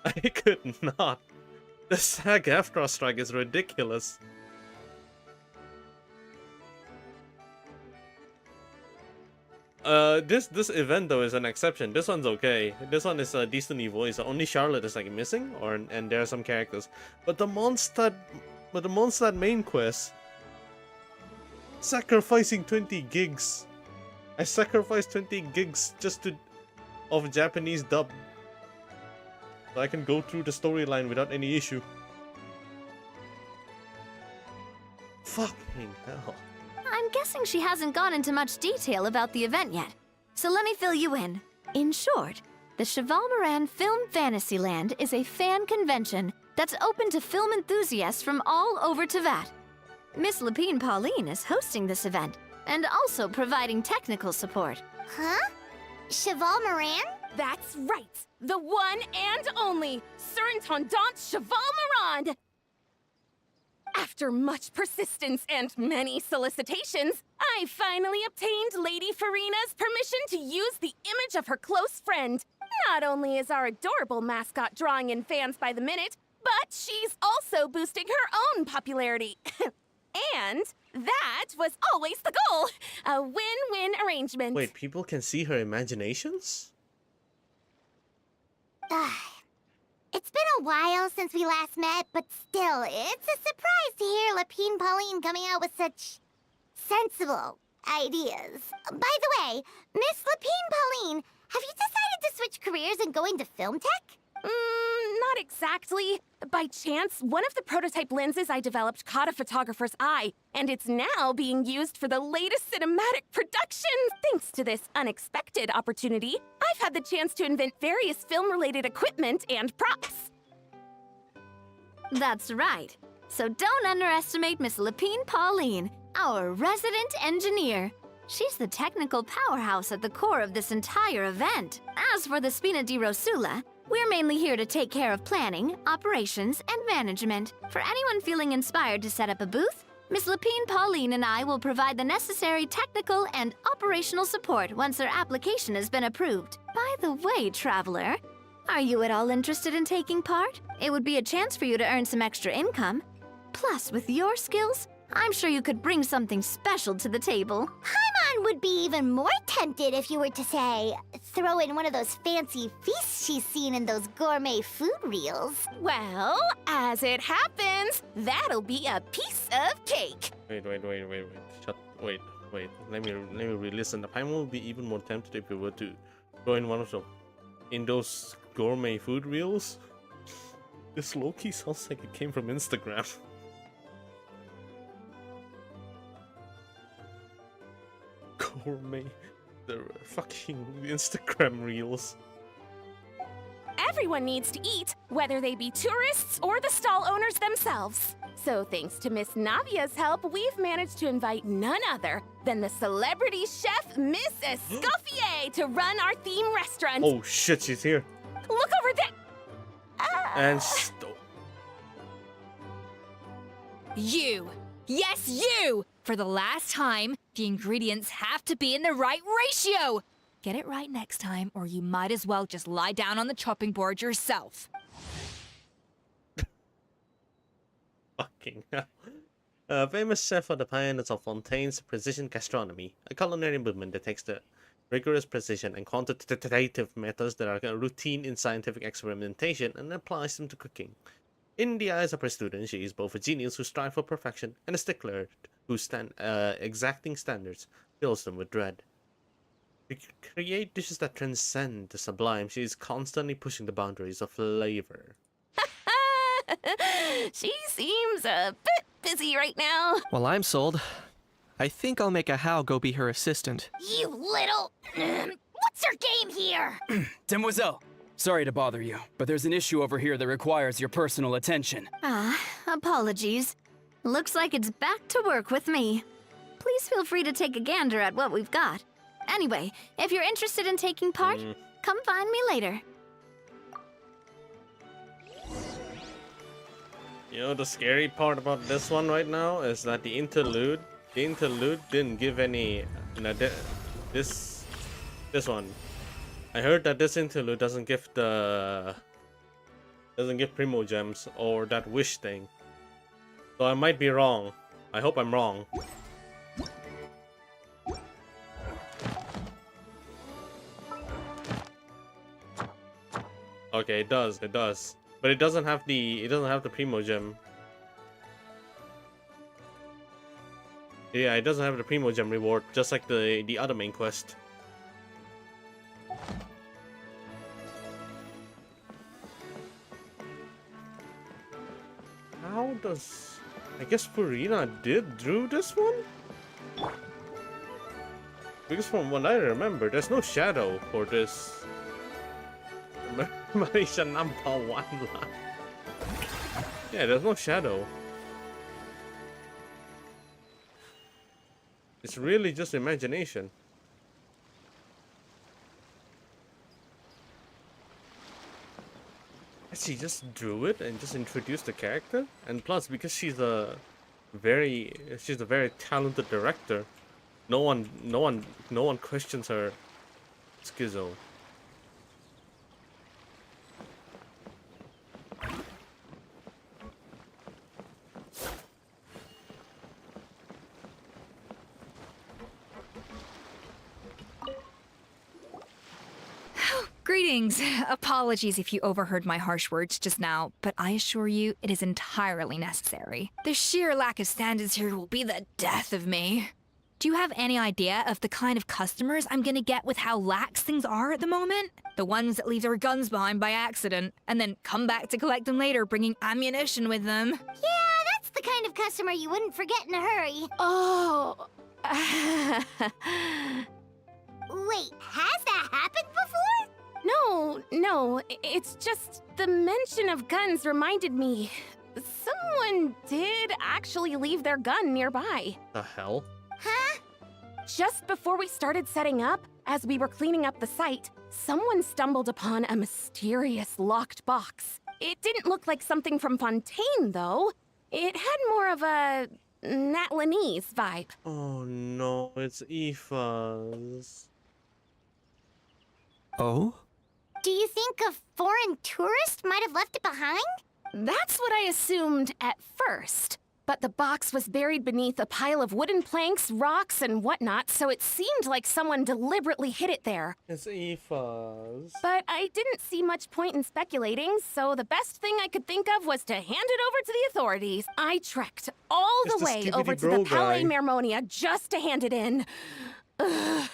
Speaker 6: I could not. The SAG-AFTRA strike is ridiculous. This event though is an exception. This one's okay. This one is a decently voiced. Only Charlotte is like missing, and there are some characters. But the Mondstadt main quest, sacrificing 20 gigs. I sacrificed 20 gigs just of Japanese dub, so I can go through the storyline without any issue. Fucking hell.
Speaker 5: I'm guessing she hasn't gone into much detail about the event yet. So let me fill you in. In short, the Cheval Moran Film Fantasyland is a fan convention that's open to film enthusiasts from all over Teyvat. Miss Lapine Pauline is hosting this event and also providing technical support.
Speaker 2: Huh? Cheval Moran?
Speaker 8: That's right! The one and only Surintendant Cheval Moran! After much persistence and many solicitations, I finally obtained Lady Farina's permission to use the image of her close friend. Not only is our adorable mascot drawing in fans by the minute, but she's also boosting her own popularity. And that was always the goal. A win-win arrangement.
Speaker 6: Wait, people can see her imaginations?
Speaker 2: It's been a while since we last met, but still, it's a surprise to hear Lapine Pauline coming out with such sensible ideas. By the way, Miss Lapine Pauline, have you decided to switch careers and go into film tech?
Speaker 8: Not exactly. By chance, one of the prototype lenses I developed caught a photographer's eye, and it's now being used for the latest cinematic production. Thanks to this unexpected opportunity, I've had the chance to invent various film-related equipment and props.
Speaker 5: That's right. So don't underestimate Miss Lapine Pauline, our resident engineer. She's the technical powerhouse at the core of this entire event. As for the Spina di Rosula, We're mainly here to take care of planning, operations, and management. For anyone feeling inspired to set up a booth, Miss Lapine Pauline and I will provide the necessary technical and operational support once their application has been approved. By the way, traveler, are you at all interested in taking part? It would be a chance for you to earn some extra income. Plus, with your skills, I'm sure you could bring something special to the table.
Speaker 2: Paimon would be even more tempted if you were to, say, throw in one of those fancy feasts she's seen in those gourmet food reels.
Speaker 8: Well, as it happens, that'll be a piece of cake.
Speaker 6: Wait. Let me re-listen. The Paimon will be even more tempted if we were to throw in one of them in those gourmet food reels. This low-key sounds like it came from Instagram. Gourmet, the fucking Instagram reels.
Speaker 8: Everyone needs to eat, whether they be tourists or the stall owners themselves. So thanks to Miss Navia's help, we've managed to invite none other than the celebrity chef, Miss Escoffier, to run our theme restaurant.
Speaker 6: Oh shit, she's here.
Speaker 8: Look over there!
Speaker 6: And
Speaker 1: You! Yes, you! For the last time, the ingredients have to be in the right ratio! Get it right next time, or you might as well just lie down on the chopping board yourself.
Speaker 6: fucking hell. Famous chef are the pioneers of Fontaine's precision gastronomy, a culinary movement that takes the rigorous precision and quantitative methods that are routine in scientific experimentation and applies them to cooking. In the eyes of her students, she is both a genius who strives for perfection and a stickler whose exacting standards fills them with dread. To create dishes that transcend the sublime, she is constantly pushing the boundaries of flavor.
Speaker 8: She seems a bit busy right now.
Speaker 7: Well, I'm sold. I think I'll make a How go be her assistant.
Speaker 2: You little... What's your game here?
Speaker 9: Demoiselle, sorry to bother you, but there's an issue over here that requires your personal attention.
Speaker 5: Apologies. Looks like it's back to work with me. Please feel free to take a gander at what we've got. Anyway, if you're interested in taking part, come find me later.
Speaker 6: You know, the scary part about this one right now is that the interlude didn't give any, you know, this one. I heard that this interlude doesn't give Primo Gems or that wish thing. So I might be wrong. I hope I'm wrong. Okay, it does. But it doesn't have the Primo Gem. Yeah, it doesn't have the Primo Gem reward, just like the other main quest. How does... I guess Furina drew this one? Because from what I remember, there's no shadow for this. Malaysia number 1 line. Yeah, there's no shadow. It's really just imagination. She just drew it and just introduced the character, and plus because she's a very talented director, no one questions her schizo.
Speaker 1: Greetings. Apologies if you overheard my harsh words just now, but I assure you it is entirely necessary. The sheer lack of standards here will be the death of me. Do you have any idea of the kind of customers I'm gonna get with how lax things are at the moment? The ones that leave their guns behind by accident, and then come back to collect them later bringing ammunition with them.
Speaker 2: Yeah, that's the kind of customer you wouldn't forget in a hurry.
Speaker 8: Oh.
Speaker 2: Wait, has that happened before?
Speaker 8: No, it's just the mention of guns reminded me. Someone did actually leave their gun nearby.
Speaker 6: The hell?
Speaker 2: Huh?
Speaker 8: Just before we started setting up, as we were cleaning up the site, someone stumbled upon a mysterious locked box. It didn't look like something from Fontaine, though. It had more of a Natlanese vibe.
Speaker 6: Oh no, it's Aoife's.
Speaker 7: Oh?
Speaker 2: Do you think a foreign tourist might have left it behind?
Speaker 8: That's what I assumed at first. But the box was buried beneath a pile of wooden planks, rocks, and whatnot, so it seemed like someone deliberately hid it there.
Speaker 6: It's Aoife's.
Speaker 8: But I didn't see much point in speculating, so the best thing I could think of was to hand it over to the authorities. I trekked all
Speaker 6: It's
Speaker 8: the
Speaker 6: the
Speaker 8: way
Speaker 6: Skibbity
Speaker 8: over to
Speaker 6: Bro
Speaker 8: the Palais
Speaker 6: guy.
Speaker 8: Mermonia just to hand it in. Ugh,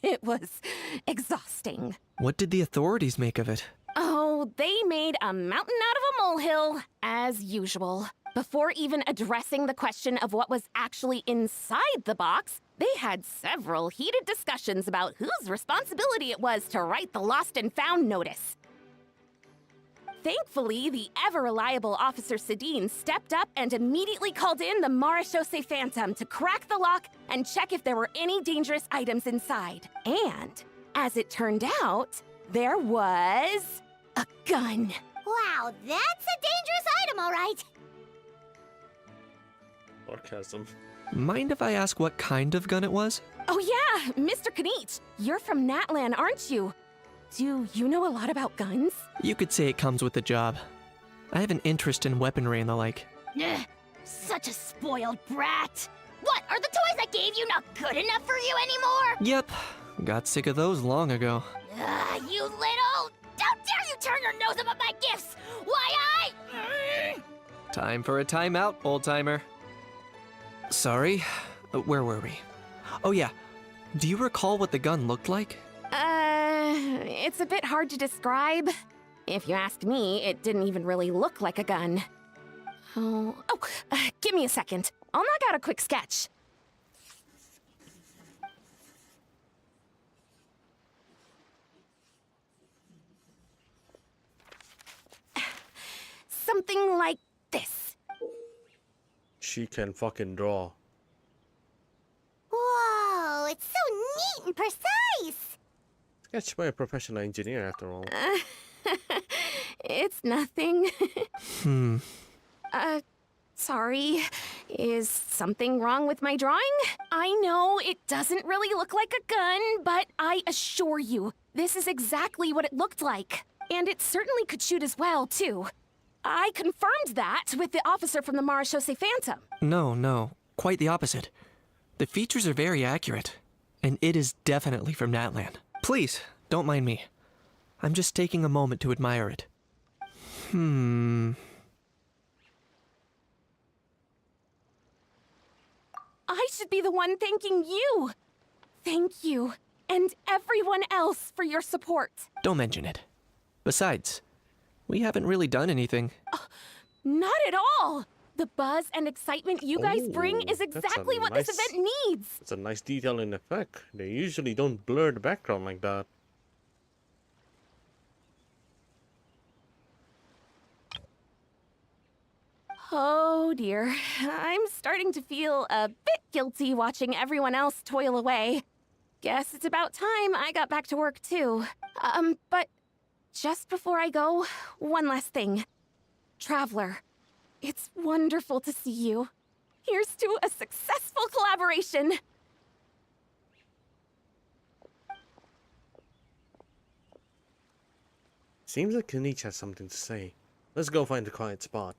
Speaker 8: it was exhausting.
Speaker 7: What did the authorities make of it?
Speaker 8: Oh, they made a mountain out of a molehill, as usual. Before even addressing the question of what was actually inside the box, they had several heated discussions about whose responsibility it was to write the lost and found notice. Thankfully, the ever-reliable Officer Sedine stepped up and immediately called in the Marechaussee Phantom to crack the lock and check if there were any dangerous items inside. And, as it turned out, there was a gun.
Speaker 2: Wow, that's a dangerous item, all right.
Speaker 6: Sarcasm.
Speaker 7: Mind if I ask what kind of gun it was?
Speaker 8: Oh yeah, Mr. Kanich, you're from Natlan, aren't you? Do you know a lot about guns?
Speaker 7: You could say it comes with the job. I have an interest in weaponry and the like.
Speaker 2: Ugh, such a spoiled brat. What, are the toys I gave you not good enough for you anymore?
Speaker 7: Yep, got sick of those long ago.
Speaker 2: You little... How dare you turn your nose up at my gifts? Why,
Speaker 7: Time for a timeout, old-timer. Sorry, where were we? Oh yeah, do you recall what the gun looked like?
Speaker 8: It's a bit hard to describe. If you ask me, it didn't even really look like a gun. Give me a second. I'll knock out a quick sketch. Something like this.
Speaker 6: She can fucking draw.
Speaker 2: Whoa, it's so neat and precise.
Speaker 6: Sketched by a professional engineer, after all.
Speaker 8: It's nothing.
Speaker 7: Hmm.
Speaker 8: Sorry. Is something wrong with my drawing? I know it doesn't really look like a gun, but I assure you, this is exactly what it looked like. And it certainly could shoot as well, too. I confirmed that with the officer from the Marechaussee Phantom.
Speaker 7: No, quite the opposite. The features are very accurate, and it is definitely from Natlan. Please, don't mind me. I'm just taking a moment to admire it.
Speaker 8: I should be the one thanking you. Thank you, and everyone else for your support.
Speaker 7: Don't mention it. Besides, we haven't really done anything.
Speaker 8: Not at all. The buzz and excitement you guys bring
Speaker 6: Oh,
Speaker 8: is
Speaker 6: that's a
Speaker 8: exactly what this
Speaker 6: nice-
Speaker 8: event needs.
Speaker 6: It's a nice detail in effect. They usually don't blur the background like that.
Speaker 8: Oh dear, I'm starting to feel a bit guilty watching everyone else toil away. Guess it's about time I got back to work too. But just before I go, one last thing. Traveler, it's wonderful to see you. Here's to a successful collaboration.
Speaker 6: Seems like Kanich has something to say. Let's go find a quiet spot.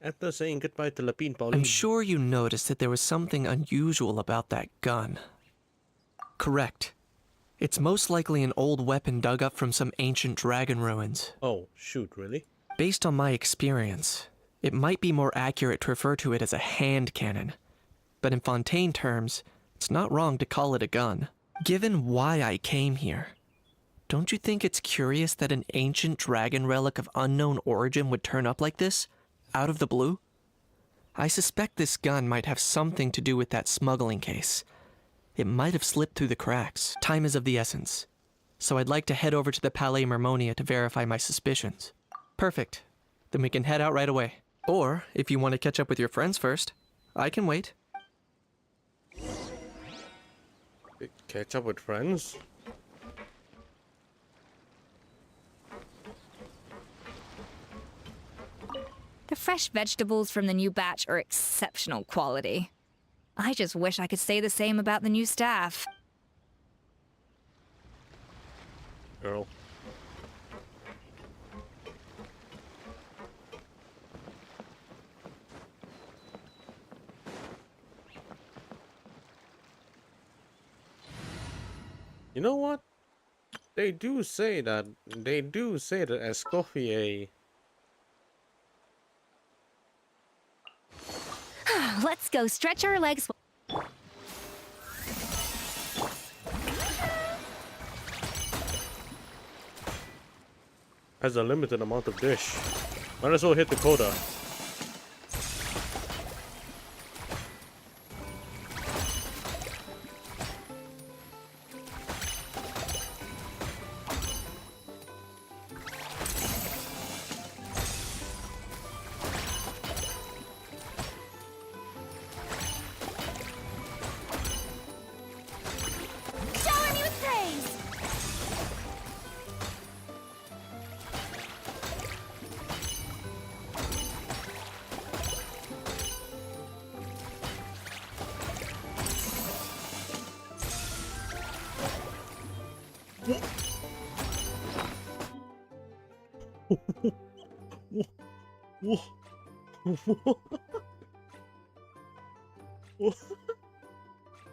Speaker 6: After saying goodbye to Lapine Pauline.
Speaker 7: I'm sure you noticed that there was something unusual about that gun. Correct. It's most likely an old weapon dug up from some ancient dragon ruins.
Speaker 6: Oh, shoot, really?
Speaker 7: Based on my experience, it might be more accurate to refer to it as a hand cannon. But in Fontaine terms, it's not wrong to call it a gun. Given why I came here, don't you think it's curious that an ancient dragon relic of unknown origin would turn up like this? Out of the blue? I suspect this gun might have something to do with that smuggling case. It might have slipped through the cracks. Time is of the essence, so I'd like to head over to the Palais Mermonia to verify my suspicions. Perfect. Then we can head out right away. Or, if you want to catch up with your friends first, I can wait.
Speaker 6: Catch up with friends?
Speaker 1: The fresh vegetables from the new batch are exceptional quality. I just wish I could say the same about the new staff.
Speaker 6: Girl. You know what? They do say that Escoffier
Speaker 1: Let's go stretch our legs.
Speaker 6: has a limited amount of dish. Might as well hit the quota.
Speaker 2: Shower me with praise!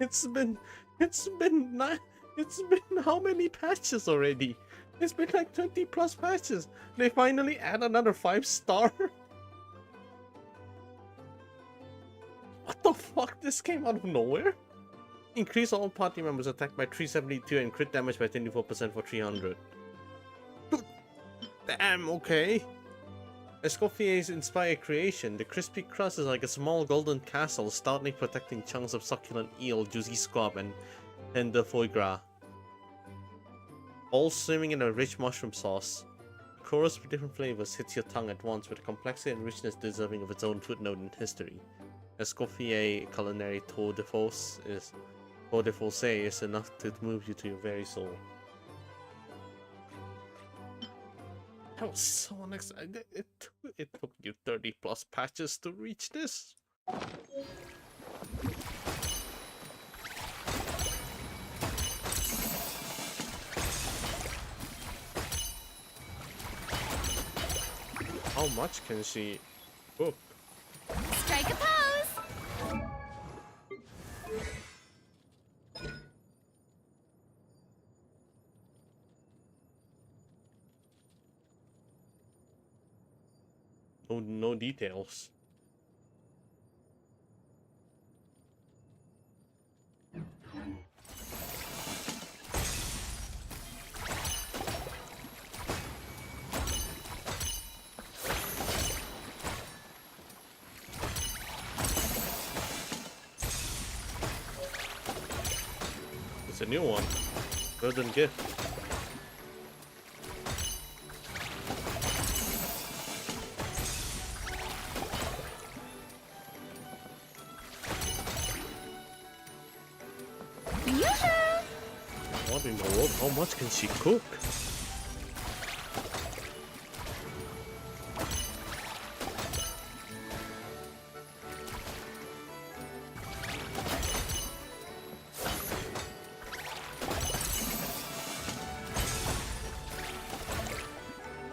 Speaker 6: It's been how many patches already? It's been like 20 plus patches. They finally add another 5-star. What the fuck? This came out of nowhere? Increase all party members attack by 372 and crit damage by 24% for 300. Damn, okay. Escoffier's inspired creation, the crispy crust is like a small golden castle stoutly protecting chunks of succulent eel, juicy squab, and tender foie gras. All swimming in a rich mushroom sauce. A chorus of different flavors hits your tongue at once with a complexity and richness deserving of its own footnote in history. Escoffier culinary tour de force is enough to move you to your very soul. I was so unexcited. It took you 30 plus patches to reach this. How much can she cook?
Speaker 2: Strike a pose!
Speaker 6: No details. It's a new one. Golden gift. What in the world? How much can she cook?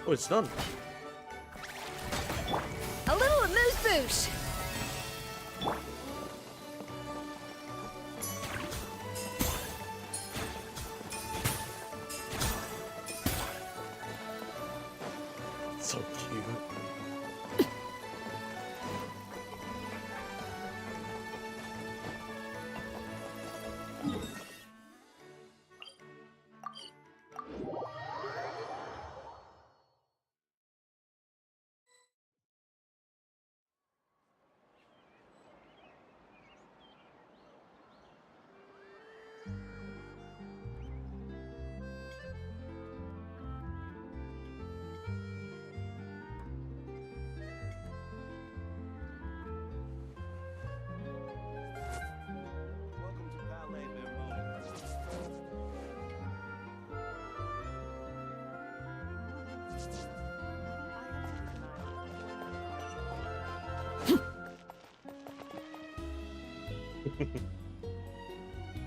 Speaker 6: Oh, it's done.
Speaker 1: A little amuse-bouche.
Speaker 6: So cute.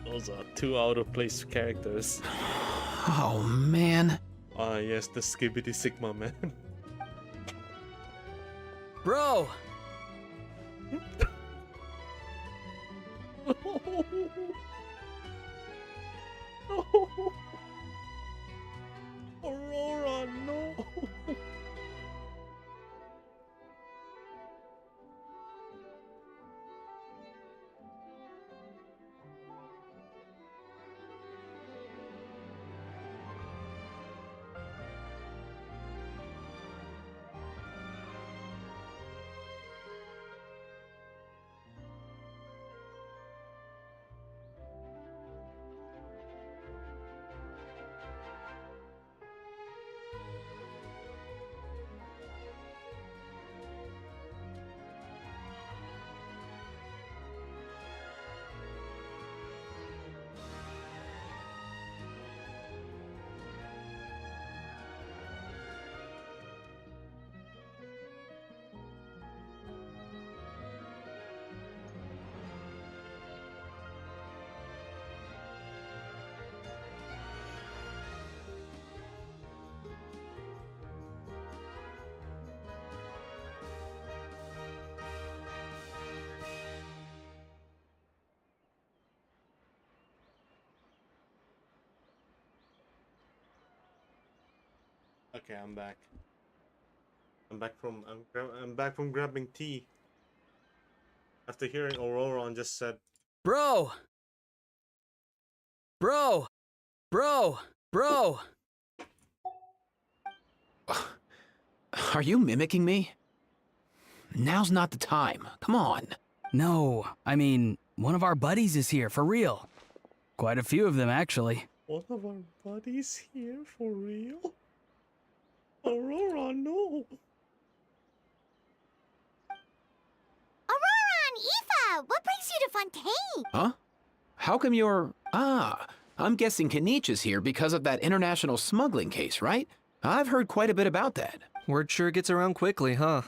Speaker 6: Those are two out of place characters.
Speaker 10: Oh man.
Speaker 6: Ah, yes, the Skibbity Sigma man.
Speaker 9: Bro!
Speaker 6: Aurora, no! Okay, I'm back. I'm back from grabbing tea. After hearing Aurora just said,
Speaker 9: Bro! Bro! Bro! Bro!
Speaker 10: Are you mimicking me? Now's not the time. Come on.
Speaker 11: No, I mean, one of our buddies is here, for real. Quite a few of them, actually.
Speaker 6: one of our buddies here for real? Aurora, no!
Speaker 2: Aurora and Aoife, what brings you to Fontaine?
Speaker 10: Huh? How come you're... Ah, I'm guessing Kanich is here because of that international smuggling case, right? I've heard quite a bit about that.
Speaker 7: Word sure gets around quickly, huh?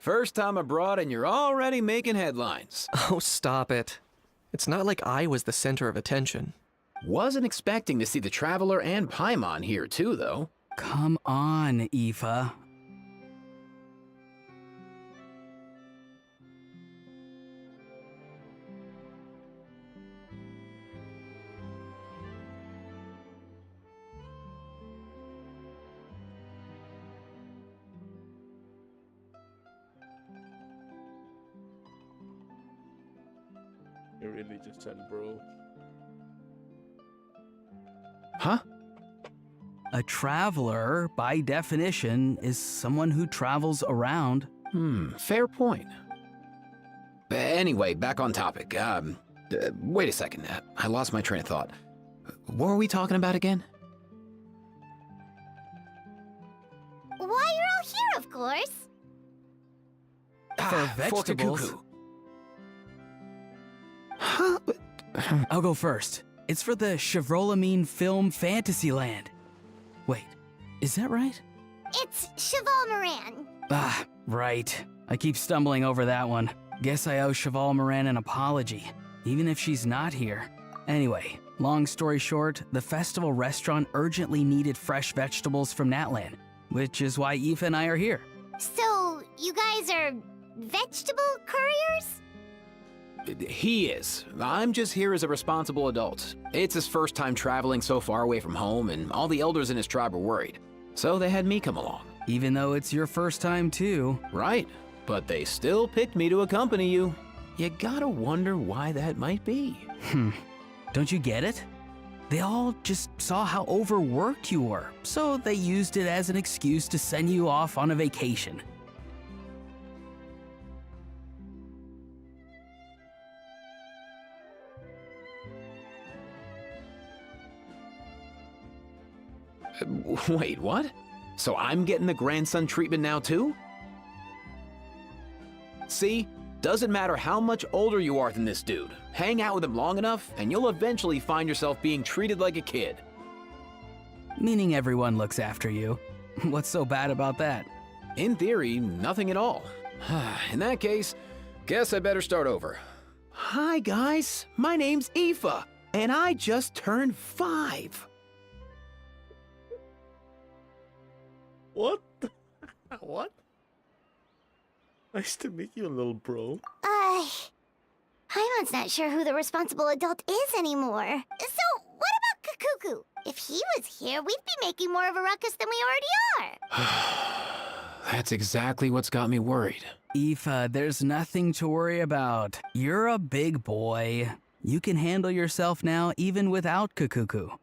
Speaker 10: First time abroad and you're already making headlines.
Speaker 7: Oh, stop it. It's not like I was the center of attention.
Speaker 10: Wasn't expecting to see the Traveler and Paimon here too, though.
Speaker 11: Come on, Aoife.
Speaker 6: You really just said, bro.
Speaker 10: Huh?
Speaker 11: A traveler, by definition, is someone who travels around.
Speaker 10: Fair point. Anyway, back on topic. Wait a second. I lost my train of thought. What were we talking about again?
Speaker 2: Why, you're all here, of course.
Speaker 11: For vegetables.
Speaker 10: Fork-a-cuckoo.
Speaker 11: I'll go first. It's for the Chevrolamine Film Fantasyland. Wait, is that right?
Speaker 2: It's Cheval Moran.
Speaker 11: Ah, right. I keep stumbling over that one. Guess I owe Cheval Moran an apology, even if she's not here. Anyway, long story short, the festival restaurant urgently needed fresh vegetables from Natlan, which is why Aoife and I are here.
Speaker 2: So, you guys are vegetable couriers?
Speaker 10: He is. I'm just here as a responsible adult. It's his first time traveling so far away from home, and all the elders in his tribe were worried. So they had me come along.
Speaker 11: Even though it's your first time too.
Speaker 10: Right. But they still picked me to accompany you. You gotta wonder why that might be.
Speaker 11: Don't you get it? They all just saw how overworked you were, so they used it as an excuse to send you off on a vacation.
Speaker 10: Wait, what? So I'm getting the grandson treatment now too? See? Doesn't matter how much older you are than this dude. Hang out with him long enough, and you'll eventually find yourself being treated like a kid.
Speaker 11: Meaning everyone looks after you. What's so bad about that?
Speaker 10: In theory, nothing at all. In that case, guess I better start over. Hi guys, my name's Aoife, and I just turned 5.
Speaker 6: What? What? Nice to meet you, little bro.
Speaker 2: Paimon's not sure who the responsible adult is anymore. So, what about Kakuku? If he was here, we'd be making more of a ruckus than we already are.
Speaker 10: That's exactly what's got me worried.
Speaker 11: Aoife, there's nothing to worry about. You're a big boy. You can handle yourself now even without Kakuku.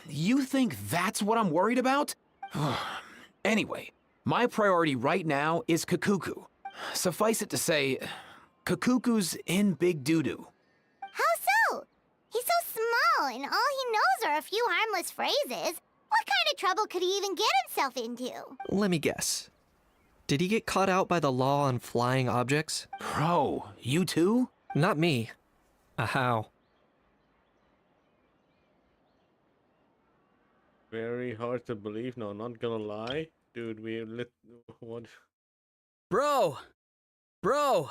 Speaker 10: You think that's what I'm worried about? Anyway, my priority right now is Kakuku. Suffice it to say, Kakuku's in big doo-doo.
Speaker 2: How so? He's so small, and all he knows are a few harmless phrases. What kind of trouble could he even get himself into?
Speaker 7: Let me guess. Did he get caught out by the law on flying objects?
Speaker 10: Bro, you too?
Speaker 7: Not me. How?
Speaker 6: Very hard to believe. No, not gonna lie. Dude, what?
Speaker 11: Bro! Bro!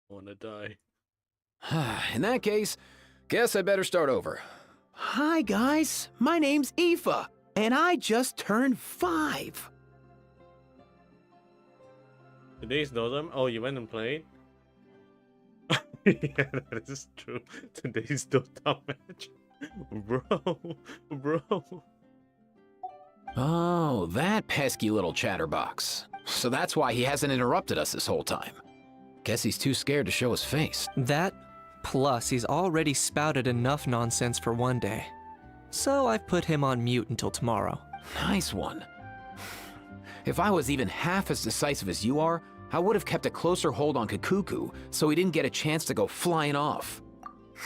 Speaker 6: Wanna die.
Speaker 10: In that case, guess I better start over. Hi guys, my name's Aoife, and I just turned 5.
Speaker 6: Today's Dodom? Oh, you went and played? Yeah, that is true. Today's Dota match. Bro.
Speaker 10: Oh, that pesky little chatterbox. So that's why he hasn't interrupted us this whole time. Guess he's too scared to show his face.
Speaker 7: That, plus he's already spouted enough nonsense for one day. So I've put him on mute until tomorrow.
Speaker 10: Nice one. If I was even half as decisive as you are, I would have kept a closer hold on Kakuku so he didn't get a chance to go flying off.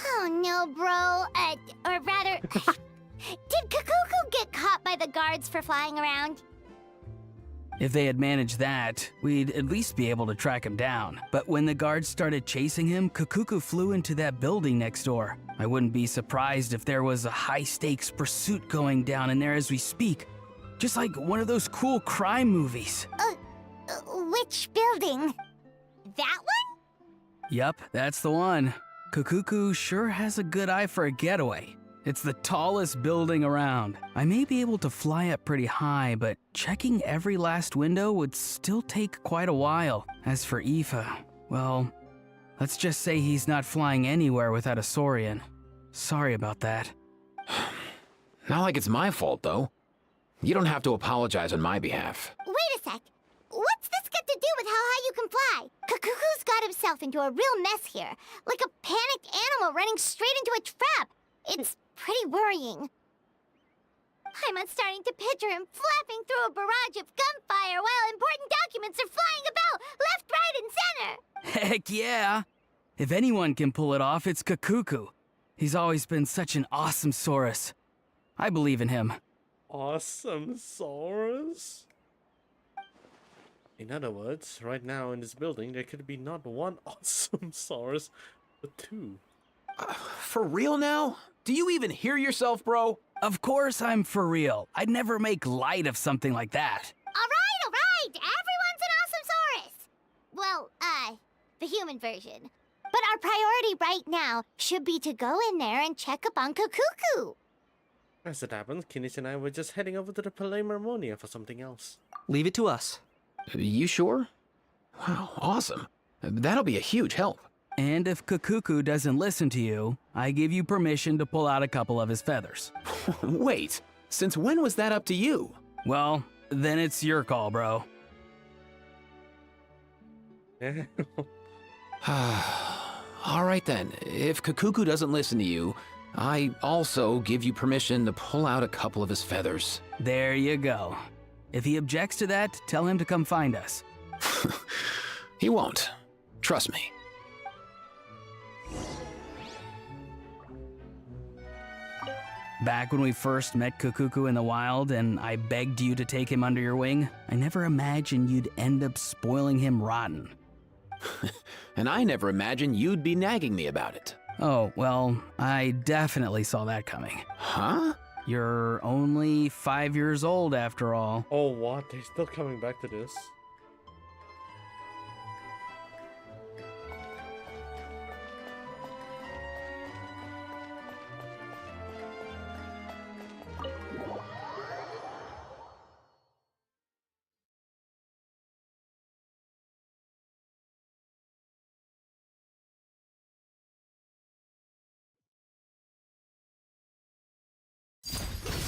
Speaker 2: Oh no, bro. Or rather, did Kakuku get caught by the guards for flying around?
Speaker 11: If they had managed that, we'd at least be able to track him down. But when the guards started chasing him, Kakuku flew into that building next door. I wouldn't be surprised if there was a high-stakes pursuit going down in there as we speak. Just like one of those cool crime movies.
Speaker 2: Which building? That one?
Speaker 11: Yup, that's the one. Kakuku sure has a good eye for a getaway. It's the tallest building around. I may be able to fly up pretty high, but checking every last window would still take quite a while. As for Aoife, well, let's just say he's not flying anywhere without a Saurian. Sorry about that.
Speaker 10: Not like it's my fault, though. You don't have to apologize on my behalf.
Speaker 2: Wait a sec. What's this got to do with how high you can fly? Kakuku's got himself into a real mess here. Like a panicked animal running straight into a trap. It's pretty worrying. I'm starting to picture him flapping through a barrage of gunfire while important documents are flying about left, right, and center.
Speaker 11: Heck yeah! If anyone can pull it off, it's Kakuku. He's always been such an awesome Saurus. I believe in him.
Speaker 6: Awesome Saurus? In other words, right now in this building, there could be not one awesome Saurus, but 2.
Speaker 10: For real now? Do you even hear yourself, bro?
Speaker 11: Of course I'm for real. I'd never make light of something like that.
Speaker 2: All right. Everyone's an awesome Saurus. Well, the human version. But our priority right now should be to go in there and check up on Kakuku.
Speaker 6: As it happens, Kinish and I were just heading over to the Palais Marmonia for something else.
Speaker 7: Leave it to us.
Speaker 10: You sure? Wow, awesome. That'll be a huge help.
Speaker 11: And if Kakuku doesn't listen to you, I give you permission to pull out a couple of his feathers.
Speaker 10: Wait, since when was that up to you?
Speaker 11: Well, then it's your call, bro.
Speaker 10: All right then, if Kakuku doesn't listen to you, I also give you permission to pull out a couple of his feathers.
Speaker 11: There you go. If he objects to that, tell him to come find us.
Speaker 10: He won't. Trust me.
Speaker 11: Back when we first met Kakuku in the wild and I begged you to take him under your wing, I never imagined you'd end up spoiling him rotten.
Speaker 10: And I never imagined you'd be nagging me about it.
Speaker 11: Oh, well, I definitely saw that coming.
Speaker 10: Huh?
Speaker 11: You're only 5 years old after all.
Speaker 6: Oh, what? They're still coming back to this?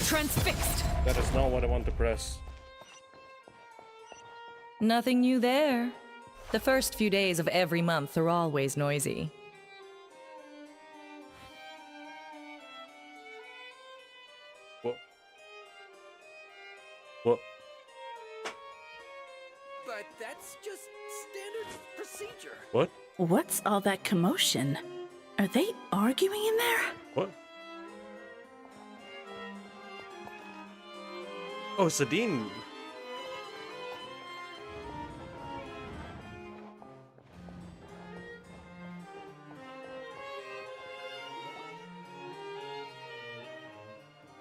Speaker 1: Transfixed.
Speaker 6: That is not what I want to press.
Speaker 1: Nothing new there. The first few days of every month are always noisy.
Speaker 6: What? What?
Speaker 11: But that's just standard procedure.
Speaker 6: What?
Speaker 12: What's all that commotion? Are they arguing in there?
Speaker 6: What? Oh, Sadine.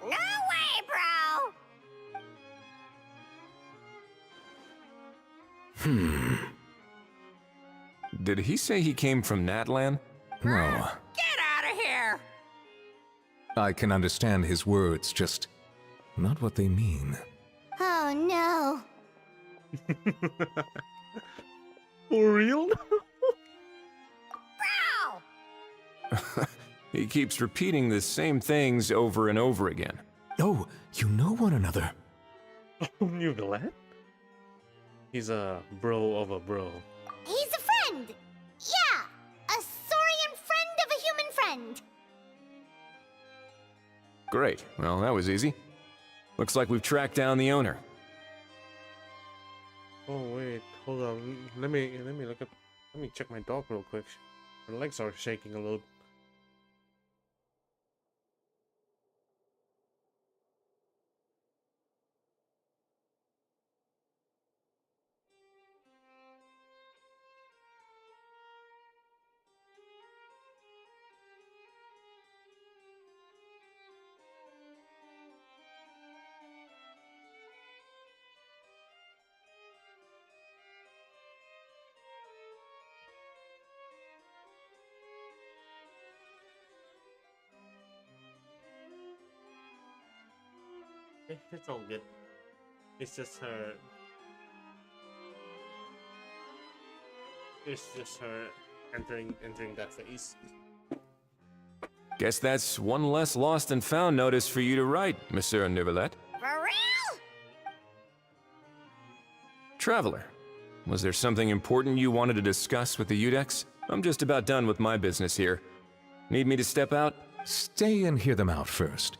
Speaker 2: No way, bro!
Speaker 13: Did he say he came from Natlan?
Speaker 14: No.
Speaker 2: Get out of here!
Speaker 14: I can understand his words, just not what they mean.
Speaker 2: Oh no.
Speaker 6: For real?
Speaker 2: Bro!
Speaker 13: He keeps repeating the same things over and over again.
Speaker 14: Oh, you know one another.
Speaker 6: You glad? He's a bro of a bro.
Speaker 2: He's a friend! Yeah! A Saurian friend of a human friend!
Speaker 13: Great. Well, that was easy. Looks like we've tracked down the owner.
Speaker 6: Oh wait, hold on. Let me look at. Let me check my dog real quick. Her legs are shaking a little. It's all good. It's just her. It's just her entering that phase.
Speaker 13: Guess that's one less lost and found notice for you to write, Monsieur Neuvillette.
Speaker 2: For real?
Speaker 13: Traveler, was there something important you wanted to discuss with the Udex? I'm just about done with my business here. Need me to step out?
Speaker 14: Stay and hear them out first.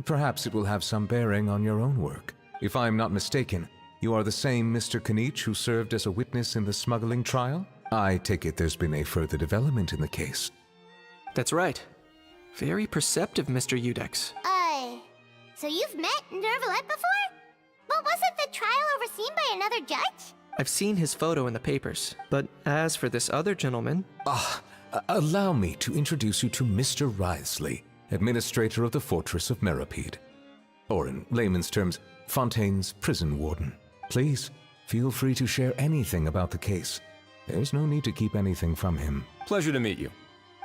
Speaker 14: Perhaps it will have some bearing on your own work. If I am not mistaken, you are the same Mr. Kanich who served as a witness in the smuggling trial? I take it there's been a further development in the case.
Speaker 7: That's right. Very perceptive, Mr. Udex.
Speaker 2: So you've met Neuvillette before? But wasn't the trial overseen by another judge?
Speaker 7: I've seen his photo in the papers, but as for this other gentleman...
Speaker 14: Allow me to introduce you to Mr. Wriothesley, administrator of the Fortress of Meripede. Or in layman's terms, Fontaine's prison warden. Please, feel free to share anything about the case. There's no need to keep anything from him.
Speaker 13: Pleasure to meet you.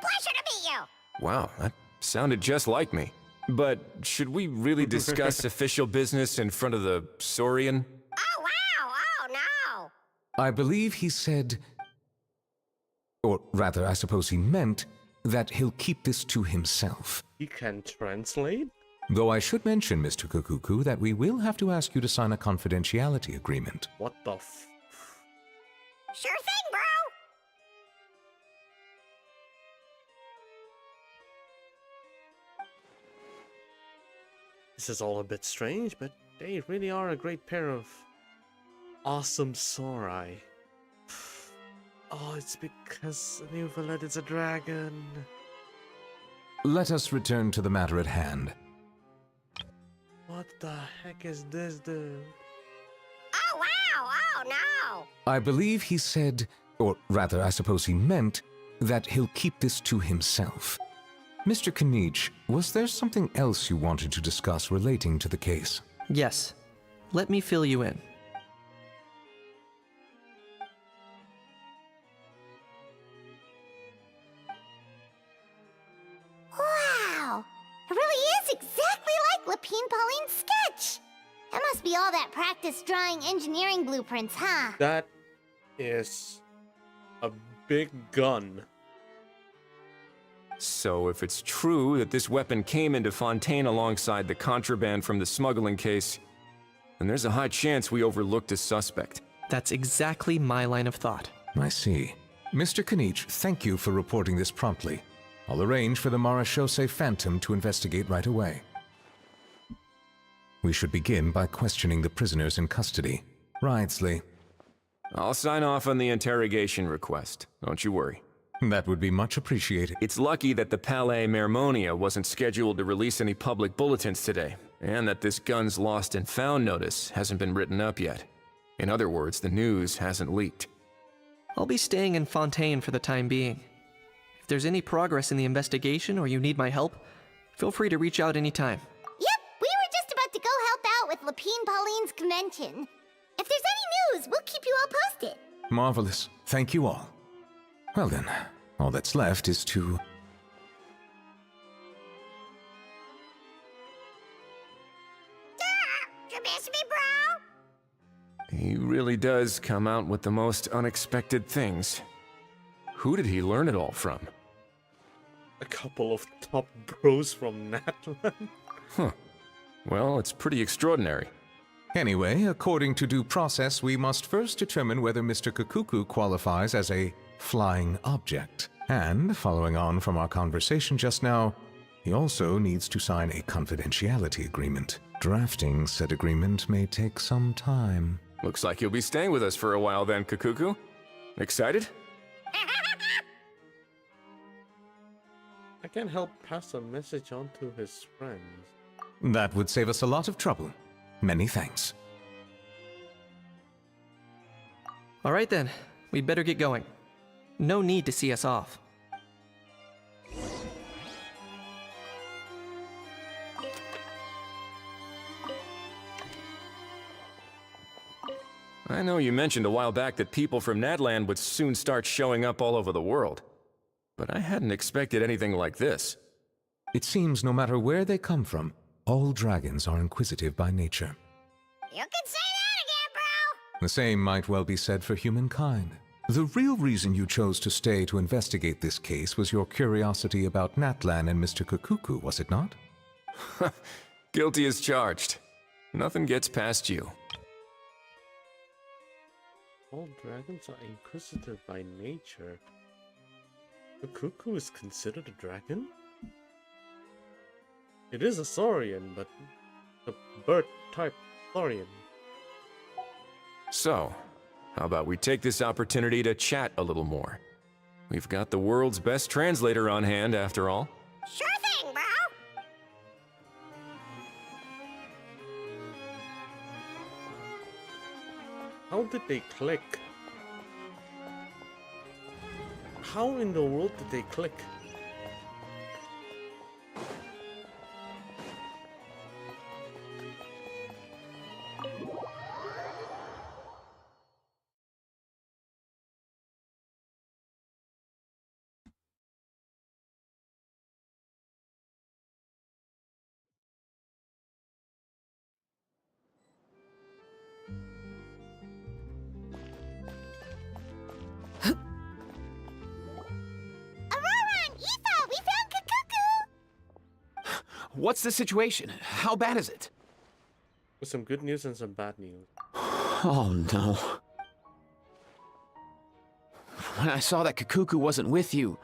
Speaker 2: Pleasure to meet you!
Speaker 13: Wow, that sounded just like me. But should we really discuss official business in front of the Saurian?
Speaker 2: Oh, wow! Oh, no!
Speaker 14: I believe he said, or rather, I suppose he meant, that he'll keep this to himself.
Speaker 6: He can translate?
Speaker 14: Though I should mention, Mr. Kukuku, that we will have to ask you to sign a confidentiality agreement.
Speaker 6: What the f...
Speaker 2: Sure thing, bro!
Speaker 6: This is all a bit strange, but they really are a great pair of awesome Sauri. Oh, it's because Neuvillette is a dragon.
Speaker 14: Let us return to the matter at hand.
Speaker 6: What the heck is this, dude?
Speaker 2: Oh, wow! Oh, no!
Speaker 14: I believe he said, or rather, I suppose he meant, that he'll keep this to himself. Mr. Kanich, was there something else you wanted to discuss relating to the case?
Speaker 7: Yes. Let me fill you in.
Speaker 2: Wow! It really is exactly like Lapine Pauline's sketch! That must be all that practice drawing engineering blueprints, huh?
Speaker 6: That is a big gun.
Speaker 13: So if it's true that this weapon came into Fontaine alongside the contraband from the smuggling case, then there's a high chance we overlooked a suspect.
Speaker 7: That's exactly my line of thought.
Speaker 14: I see. Mr. Kanich, thank you for reporting this promptly. I'll arrange for the Marechaussee Phantom to investigate right away. We should begin by questioning the prisoners in custody. Ridesley.
Speaker 13: I'll sign off on the interrogation request. Don't you worry.
Speaker 14: That would be much appreciated.
Speaker 13: It's lucky that the Palais Mermonia wasn't scheduled to release any public bulletins today, and that this guns lost and found notice hasn't been written up yet. In other words, the news hasn't leaked.
Speaker 7: I'll be staying in Fontaine for the time being. If there's any progress in the investigation or you need my help, feel free to reach out anytime.
Speaker 2: Yep, we were just about to go help out with Lapine Pauline's convention. If there's any news, we'll keep you all posted.
Speaker 14: Marvelous. Thank you all. Well then, all that's left is to...
Speaker 2: You miss me, bro?
Speaker 13: He really does come out with the most unexpected things. Who did he learn it all from?
Speaker 6: A couple of top bros from Natlan.
Speaker 13: Huh. Well, it's pretty extraordinary.
Speaker 14: Anyway, according to due process, we must first determine whether Mr. Kakuku qualifies as a flying object. And, following on from our conversation just now, he also needs to sign a confidentiality agreement. Drafting said agreement may take some time.
Speaker 13: Looks like you'll be staying with us for a while then, Kakuku. Excited?
Speaker 6: I can help pass a message on to his friends.
Speaker 14: That would save us a lot of trouble. Many thanks.
Speaker 7: All right then, we'd better get going. No need to see us off.
Speaker 13: I know you mentioned a while back that people from Nadland would soon start showing up all over the world, but I hadn't expected anything like this.
Speaker 14: It seems no matter where they come from, all dragons are inquisitive by nature.
Speaker 2: You can say that again, bro!
Speaker 14: The same might well be said for humankind. The real reason you chose to stay to investigate this case was your curiosity about Natlan and Mr. Kakuku, was it not?
Speaker 13: Guilty as charged. Nothing gets past you.
Speaker 6: All dragons are inquisitive by nature. The cuckoo is considered a dragon? It is a saurian, but a bird-type saurian.
Speaker 13: So, how about we take this opportunity to chat a little more? We've got the world's best translator on hand, after all.
Speaker 2: Sure thing, bro!
Speaker 6: How did they click? How in the world did they click?
Speaker 10: What's the situation? How bad is it?
Speaker 6: With some good news and some bad news.
Speaker 10: Oh no. When I saw that Kakuku wasn't with you,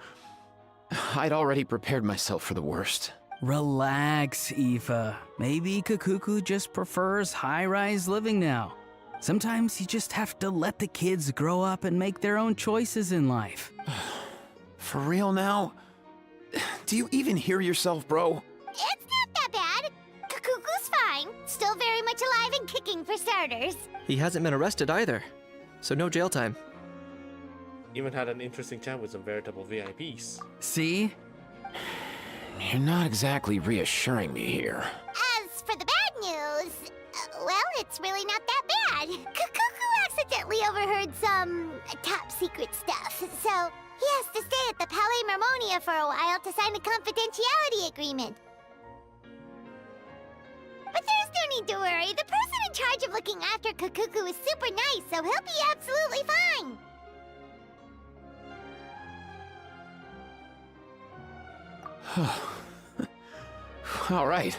Speaker 10: I'd already prepared myself for the worst.
Speaker 11: Relax, Aoife. Maybe Kakuku just prefers high-rise living now. Sometimes you just have to let the kids grow up and make their own choices in life.
Speaker 10: For real now? Do you even hear yourself, bro?
Speaker 2: It's not that bad. Kakuku's fine. Still very much alive and kicking for starters.
Speaker 7: He hasn't been arrested either, so no jail time.
Speaker 6: Even had an interesting chat with some veritable VIPs.
Speaker 11: See?
Speaker 10: You're not exactly reassuring me here.
Speaker 2: As for the bad news, well, it's really not that bad. Kakuku accidentally overheard some top secret stuff, so he has to stay at the Palais Mermonia for a while to sign a confidentiality agreement. But there's no need to worry. The person in charge of looking after Kakuku is super nice, so he'll be absolutely fine.
Speaker 10: All right.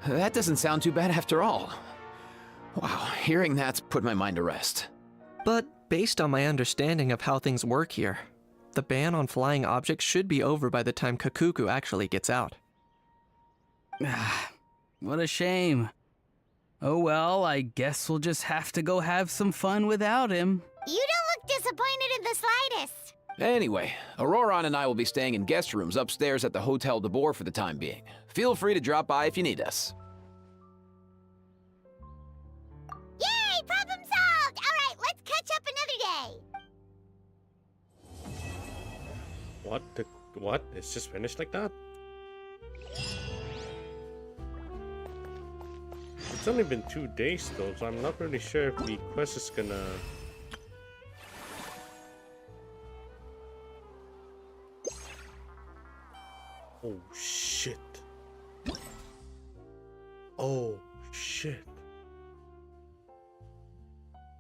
Speaker 10: That doesn't sound too bad after all. Wow, hearing that's put my mind to rest.
Speaker 7: But based on my understanding of how things work here, the ban on flying objects should be over by the time Kakuku actually gets out.
Speaker 11: What a shame. Oh well, I guess we'll just have to go have some fun without him.
Speaker 2: You don't look disappointed in the slightest.
Speaker 10: Anyway, Auroron and I will be staying in guest rooms upstairs at the Hotel de Boer for the time being. Feel free to drop by if you need us.
Speaker 2: Yay! Problem solved! Alright, let's catch up another day.
Speaker 6: What? It's just finished like that? It's only been 2 days though, so I'm not really sure if the quest is gonna... Oh shit. Oh shit.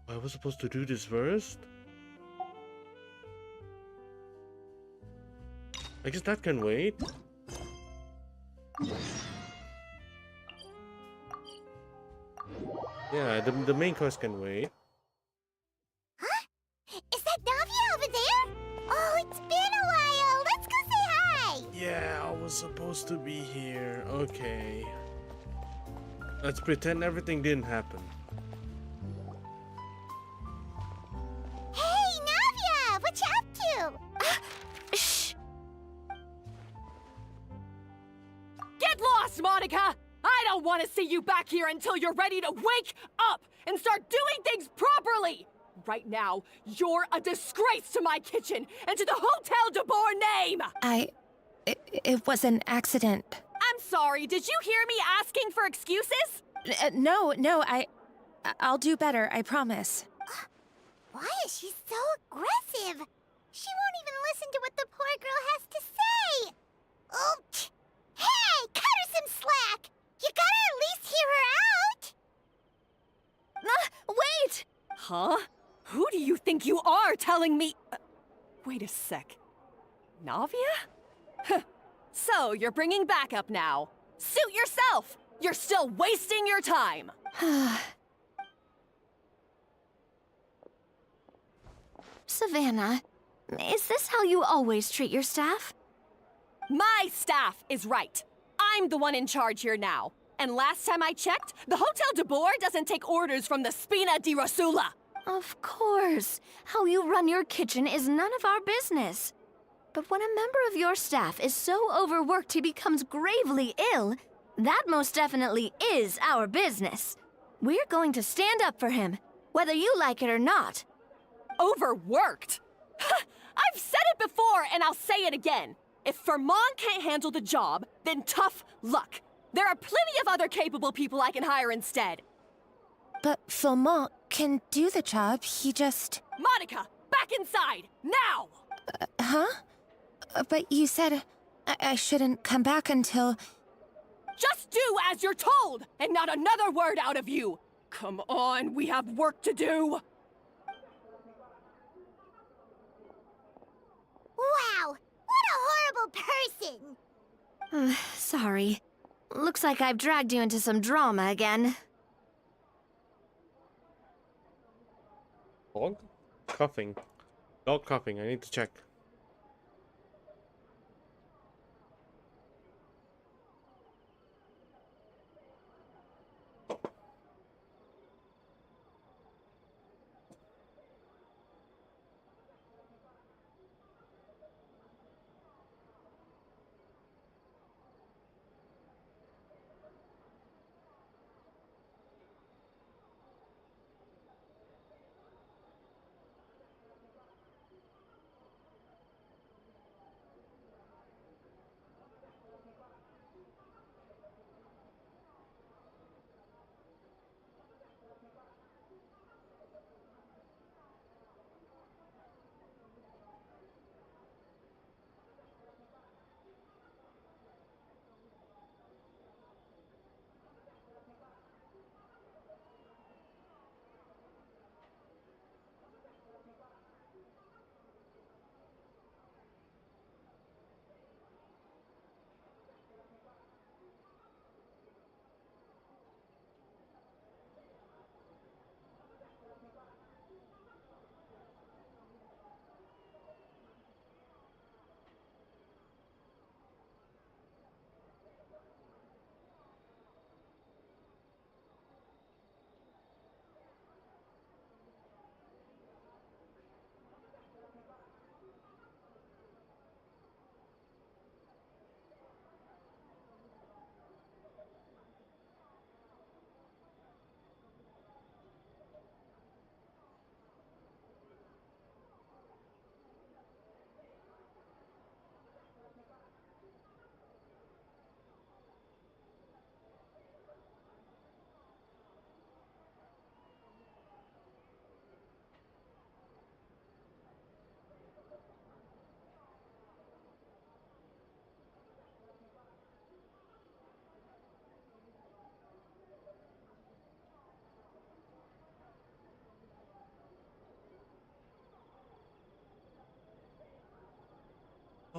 Speaker 6: I was supposed to do this first? I guess that can wait. Yeah, the main quest can wait.
Speaker 2: Huh? Is that Navia over there? Oh, it's been a while. Let's go say hi.
Speaker 6: Yeah, I was supposed to be here. Okay. Let's pretend everything didn't happen.
Speaker 2: Hey, Navia! What you up to?
Speaker 5: Shh!
Speaker 8: Get lost, Monica! I don't want to see you back here until you're ready to wake up and start doing things properly! Right now, you're a disgrace to my kitchen and to the Hotel de Boer name!
Speaker 15: It was an accident.
Speaker 8: I'm sorry, did you hear me asking for excuses?
Speaker 15: No, I'll do better, I promise.
Speaker 2: Why is she so aggressive? She won't even listen to what the poor girl has to say. Oh, hey, cut her some slack. You gotta at least hear her out.
Speaker 8: Wait! Huh? Who do you think you are telling me? Wait a sec. Navia? Huh. So, you're bringing backup now. Suit yourself! You're still wasting your time!
Speaker 5: Savannah, is this how you always treat your staff?
Speaker 8: My staff is right. I'm the one in charge here now. And last time I checked, the Hotel de Boer doesn't take orders from the Spina di Rosula.
Speaker 5: Of course. How you run your kitchen is none of our business. But when a member of your staff is so overworked he becomes gravely ill, that most definitely is our business. We're going to stand up for him, whether you like it or not.
Speaker 8: Overworked? I've said it before and I'll say it again. If Fermon can't handle the job, then tough luck. There are plenty of other capable people I can hire instead.
Speaker 15: But Philmont can do the job, he just...
Speaker 8: Monica, back inside, now!
Speaker 15: Huh? But you said I shouldn't come back until...
Speaker 8: Just do as you're told, and not another word out of you! Come on, we have work to do!
Speaker 2: Wow, what a horrible person!
Speaker 5: Sorry. Looks like I've dragged you into some drama again.
Speaker 6: Dog? Coughing. Dog coughing, I need to check.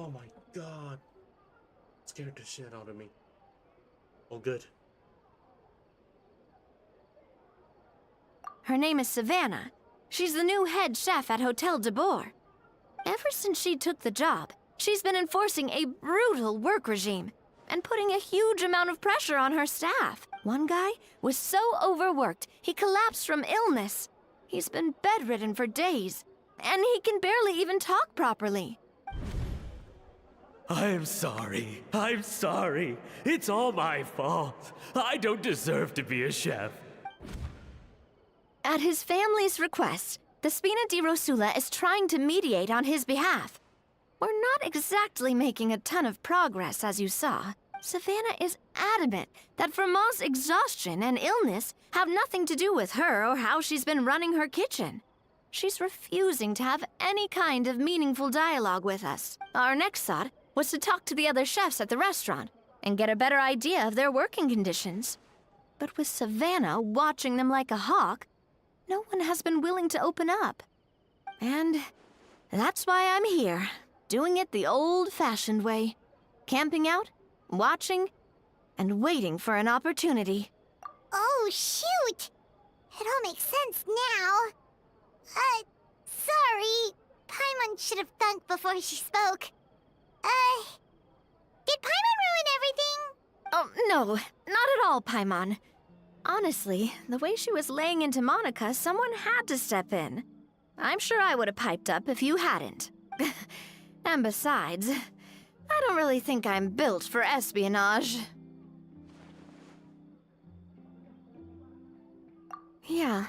Speaker 6: Oh my god. Scared the shit out of me. Oh, good.
Speaker 5: Her name is Savannah. She's the new head chef at Hotel de Boer. Ever since she took the job, she's been enforcing a brutal work regime and putting a huge amount of pressure on her staff. One guy was so overworked, he collapsed from illness. He's been bedridden for days, and he can barely even talk properly.
Speaker 4: I'm sorry. I'm sorry. It's all my fault. I don't deserve to be a chef.
Speaker 5: At his family's request, the Spina di Rosula is trying to mediate on his behalf. We're not exactly making a ton of progress, as you saw. Savannah is adamant that Vermont's exhaustion and illness have nothing to do with her or how she's been running her kitchen. She's refusing to have any kind of meaningful dialogue with us. Our next thought was to talk to the other chefs at the restaurant and get a better idea of their working conditions. But with Savannah watching them like a hawk, no one has been willing to open up. And that's why I'm here, doing it the old-fashioned way. Camping out, watching, and waiting for an opportunity.
Speaker 2: Oh, shoot! It all makes sense now. Sorry. Paimon should have thunk before she spoke. Did Paimon ruin everything?
Speaker 5: Oh, no, not at all, Paimon. Honestly, the way she was laying into Monica, someone had to step in. I'm sure I would have piped up if you hadn't. And besides, I don't really think I'm built for espionage. Yeah,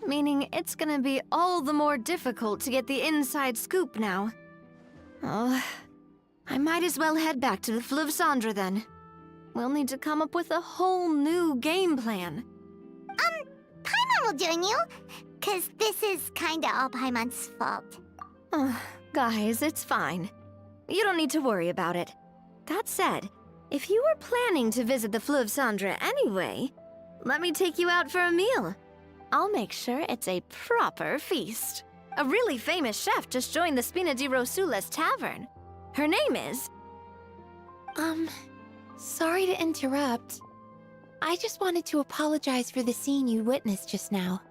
Speaker 5: meaning it's gonna be all the more difficult to get the inside scoop now. Oh, I might as well head back to the Fleuve Cendre then. We'll need to come up with a whole new game plan.
Speaker 2: Paimon will join you, 'cause this is kinda all Paimon's fault.
Speaker 5: Guys, it's fine. You don't need to worry about it. That said, if you were planning to visit the Fleuve Cendre anyway, let me take you out for a meal. I'll make sure it's a proper feast. A really famous chef just joined the Spina di Rosula's tavern. Her name is...
Speaker 15: Sorry to interrupt. I just wanted to apologize for the scene you witnessed just now.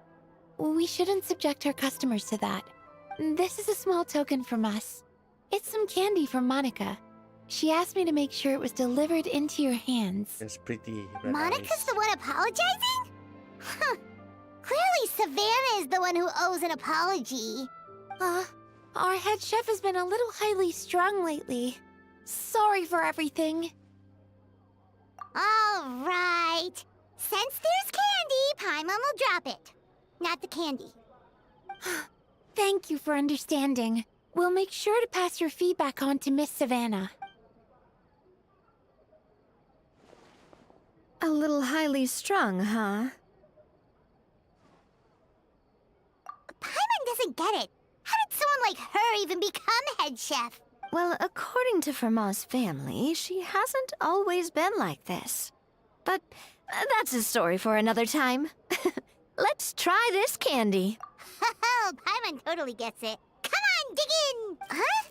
Speaker 15: We shouldn't subject our customers to that. This is a small token from us. It's some candy from Monica. She asked me to make sure it was delivered into your hands.
Speaker 6: It's pretty red
Speaker 2: Monica's
Speaker 6: eyes.
Speaker 2: the one apologizing? Huh. Clearly Savannah is the one who owes an apology.
Speaker 15: Our head chef has been a little highly strung lately. Sorry for everything.
Speaker 2: All right. Since there's candy, Paimon will drop it. Not the candy.
Speaker 15: Thank you for understanding. We'll make sure to pass your feedback on to Miss Savannah.
Speaker 5: A little highly strung, huh?
Speaker 2: Paimon doesn't get it. How did someone like her even become head chef?
Speaker 5: Well, according to Fermat's family, she hasn't always been like this. But that's a story for another time. Let's try this candy.
Speaker 2: Oh, Paimon totally gets it. Come on, dig in! Huh?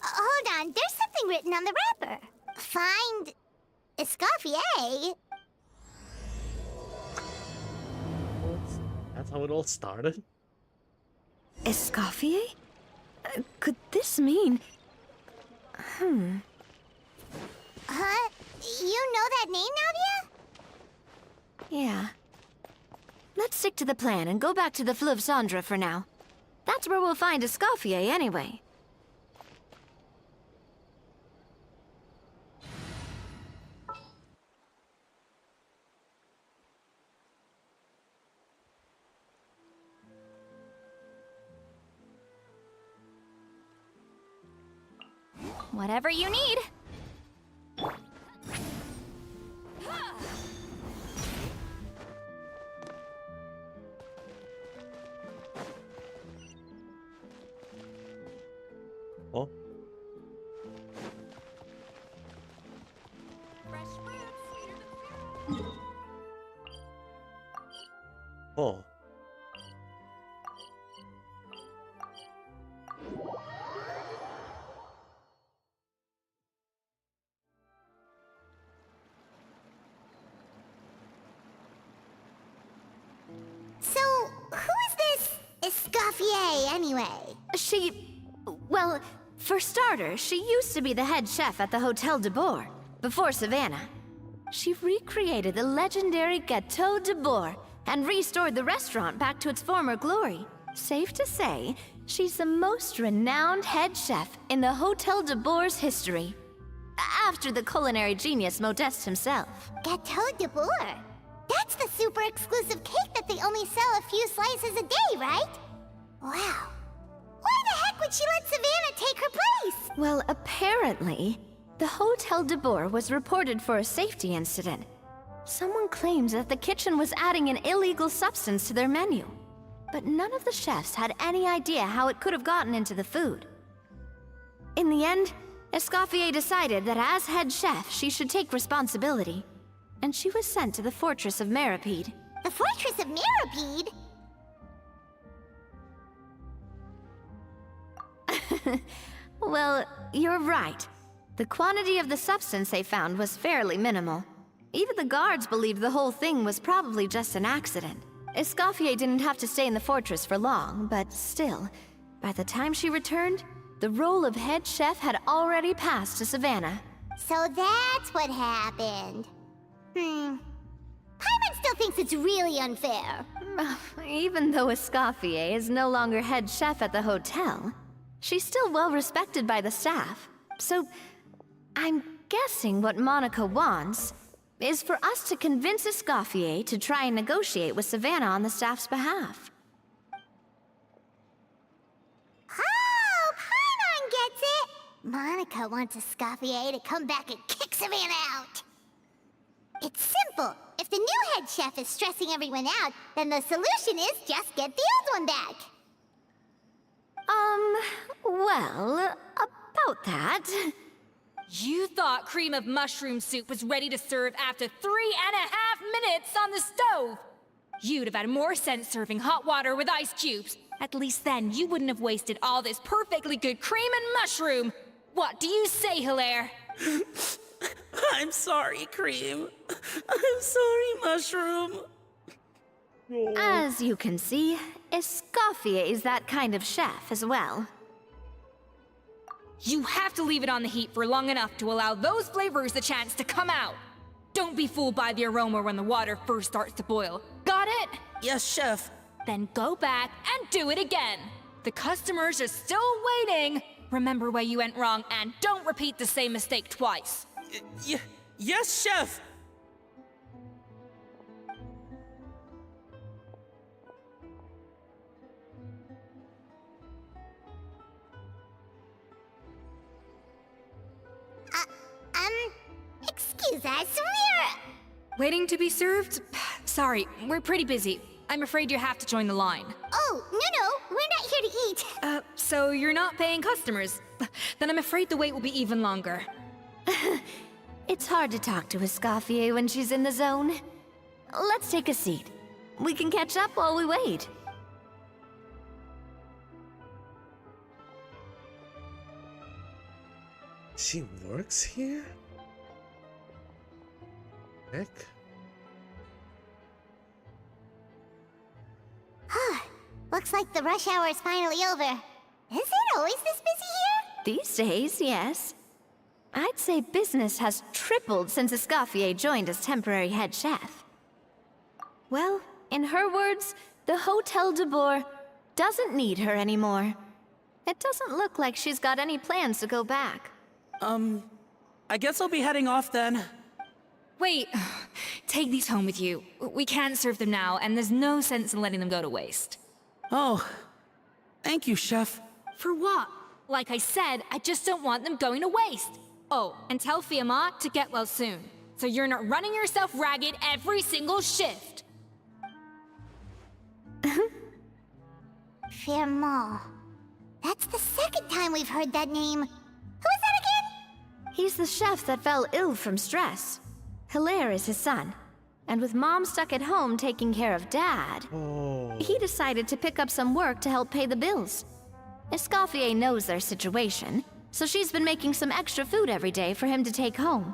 Speaker 2: Hold on, there's something written on the wrapper. Find... Escoffier?
Speaker 6: That's how it all started?
Speaker 5: Escoffier? Could this mean...
Speaker 2: Huh? You know that name, Navia?
Speaker 5: Yeah. Let's stick to the plan and go back to the Fleuve Cendre for now. That's where we'll find Escoffier anyway. Whatever you need.
Speaker 6: Oh. Oh.
Speaker 2: Escoffier, anyway?
Speaker 5: Well, for starters, she used to be the head chef at the Hotel de Boer, before Savannah. She recreated the legendary Gâteau de Boer and restored the restaurant back to its former glory. Safe to say, she's the most renowned head chef in the Hotel de Boer's history. After the culinary genius Modeste himself.
Speaker 2: Gâteau de Boer? That's the super exclusive cake that they only sell a few slices a day, right? Wow. Why the heck would she let Savannah take her place?
Speaker 5: Well, apparently, the Hotel de Boer was reported for a safety incident. Someone claims that the kitchen was adding an illegal substance to their menu. But none of the chefs had any idea how it could have gotten into the food. In the end, Escoffier decided that as head chef, she should take responsibility. And she was sent to the Fortress of Meripede.
Speaker 2: The Fortress of Meripede?
Speaker 5: Well, you're right. The quantity of the substance they found was fairly minimal. Even the guards believed the whole thing was probably just an accident. Escoffier didn't have to stay in the fortress for long, but still, by the time she returned, the role of head chef had already passed to Savannah.
Speaker 2: So that's what happened. Paimon still thinks it's really unfair.
Speaker 5: Even though Escoffier is no longer head chef at the hotel, she's still well respected by the staff. So, I'm guessing what Monica wants is for us to convince Escoffier to try and negotiate with Savannah on the staff's behalf.
Speaker 2: Oh, Paimon gets it! Monica wants Escoffier to come back and kick Savannah out. It's simple. If the new head chef is stressing everyone out, then the solution is just get the old one back.
Speaker 5: Well, about that...
Speaker 16: You thought cream of mushroom soup was ready to serve after 3.5 minutes on the stove! You'd have had more sense serving hot water with ice cubes. At least then you wouldn't have wasted all this perfectly good cream and mushroom. What do you say, Hilaire?
Speaker 12: I'm sorry, Cream. I'm sorry, Mushroom.
Speaker 5: As you can see, Escoffier is that kind of chef as well.
Speaker 16: You have to leave it on the heat for long enough to allow those flavors the chance to come out. Don't be fooled by the aroma when the water first starts to boil. Got it?
Speaker 12: Yes, Chef.
Speaker 16: Then go back and do it again. The customers are still waiting. Remember where you went wrong and don't repeat the same mistake twice.
Speaker 12: Yes, Chef!
Speaker 2: Excuse us,
Speaker 16: Waiting to be served? Sorry, we're pretty busy. I'm afraid you have to join the line.
Speaker 2: Oh, no, we're not here to eat.
Speaker 16: So you're not paying customers? Then I'm afraid the wait will be even longer.
Speaker 5: It's hard to talk to Escoffier when she's in the zone. Let's take a seat. We can catch up while we wait.
Speaker 6: She works here? Heck.
Speaker 2: Looks like the rush hour is finally over. Is it always this busy here?
Speaker 5: These days, yes. I'd say business has tripled since Escoffier joined as temporary head chef. Well, in her words, the Hotel de Boer doesn't need her anymore. It doesn't look like she's got any plans to go back.
Speaker 12: I guess I'll be heading off then.
Speaker 16: Wait, take these home with you. We can't serve them now, and there's no sense in letting them go to waste.
Speaker 12: Oh, thank you, Chef.
Speaker 16: For what? Like I said, I just don't want them going to waste. Oh, and tell Fiamma to get well soon, so you're not running yourself ragged every single shift.
Speaker 2: Fiamma. That's the second time we've heard that name. Who is that again?
Speaker 5: He's the chef that fell ill from stress. Hilaire is his son. And with Mom stuck at home taking care of Dad, he decided to pick up some work to help pay the bills. Escoffier knows their situation, so she's been making some extra food every day for him to take home.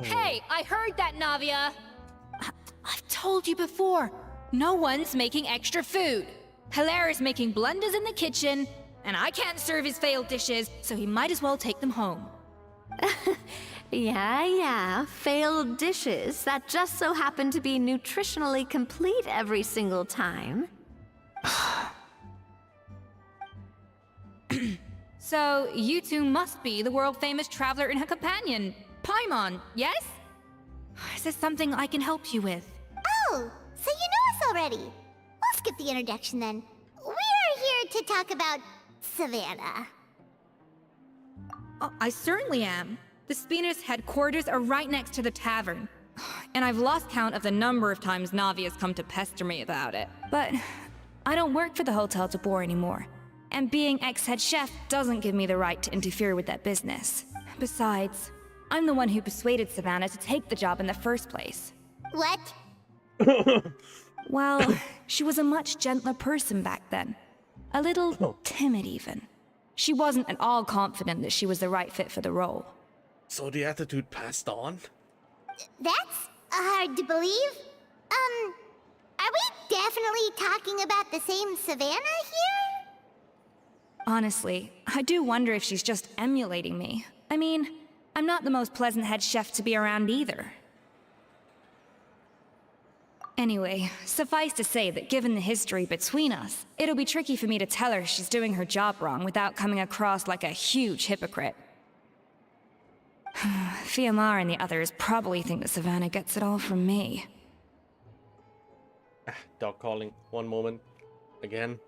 Speaker 16: Hey, I heard that, Navia! I've told you before, no one's making extra food. Hilaire's making blunders in the kitchen, and I can't serve his failed dishes, so he might as well take them home.
Speaker 5: Yeah, failed dishes that just so happen to be nutritionally complete every single time.
Speaker 16: So, you two must be the world-famous traveler and her companion, Paimon, yes? Is there something I can help you with?
Speaker 2: Oh, so you know us already. I'll skip the introduction then. We are here to talk about Savannah.
Speaker 16: Oh, I certainly am. The Spina's headquarters are right next to the tavern. And I've lost count of the number of times Navi has come to pester me about it. But I don't work for the Hotel de Boer anymore. And being ex-head chef doesn't give me the right to interfere with that business. Besides, I'm the one who persuaded Savannah to take the job in the first place.
Speaker 2: What?
Speaker 16: Well, she was a much gentler person back then. A little timid even. She wasn't at all confident that she was the right fit for the role.
Speaker 6: So the attitude passed on?
Speaker 2: That's hard to believe. Are we definitely talking about the same Savannah here?
Speaker 16: Honestly, I do wonder if she's just emulating me. I mean, I'm not the most pleasant head chef to be around either. Anyway, suffice to say that given the history between us, it'll be tricky for me to tell her she's doing her job wrong without coming across like a huge hypocrite. Fiamar and the others probably think that Savannah gets it all from me.
Speaker 6: Dog calling. One moment. Again.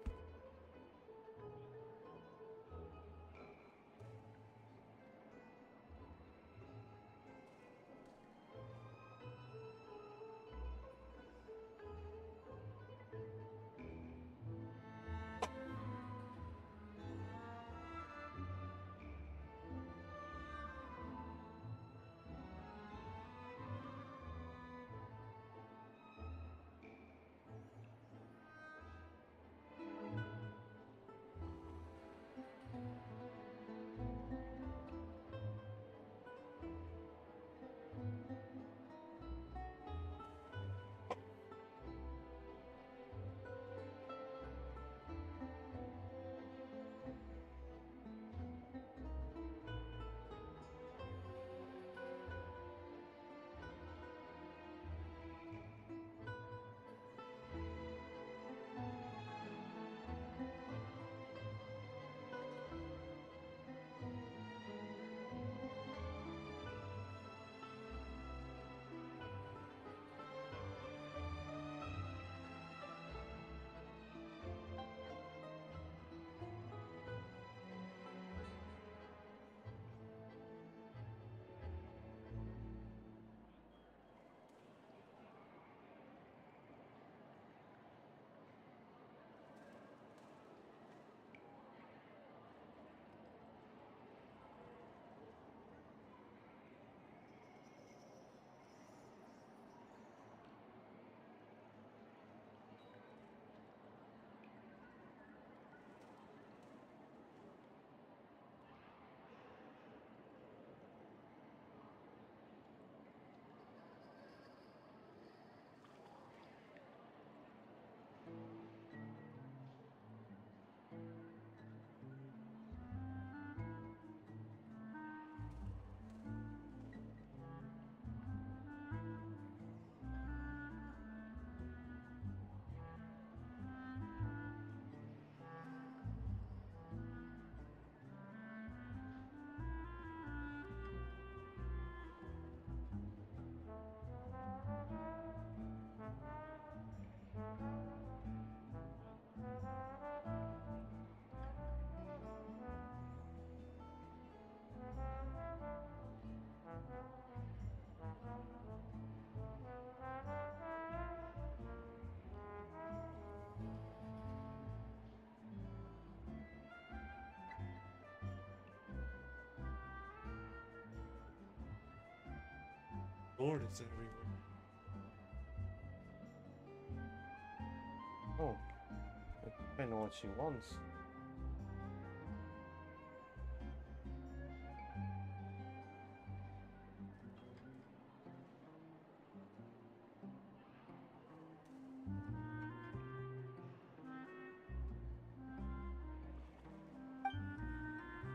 Speaker 6: Lord is everywhere. Oh, I think I know what she wants.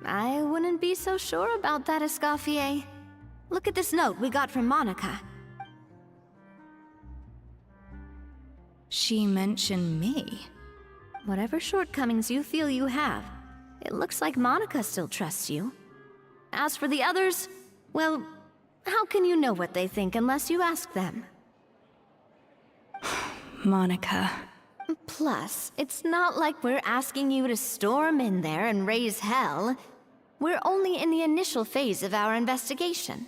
Speaker 5: I wouldn't be so sure about that, Escoffier. Look at this note we got from Monica.
Speaker 16: She mentioned me.
Speaker 5: Whatever shortcomings you feel you have, it looks like Monica still trusts you. As for the others, well, how can you know what they think unless you ask them?
Speaker 16: Monica.
Speaker 5: Plus, it's not like we're asking you to storm in there and raise hell. We're only in the initial phase of our investigation.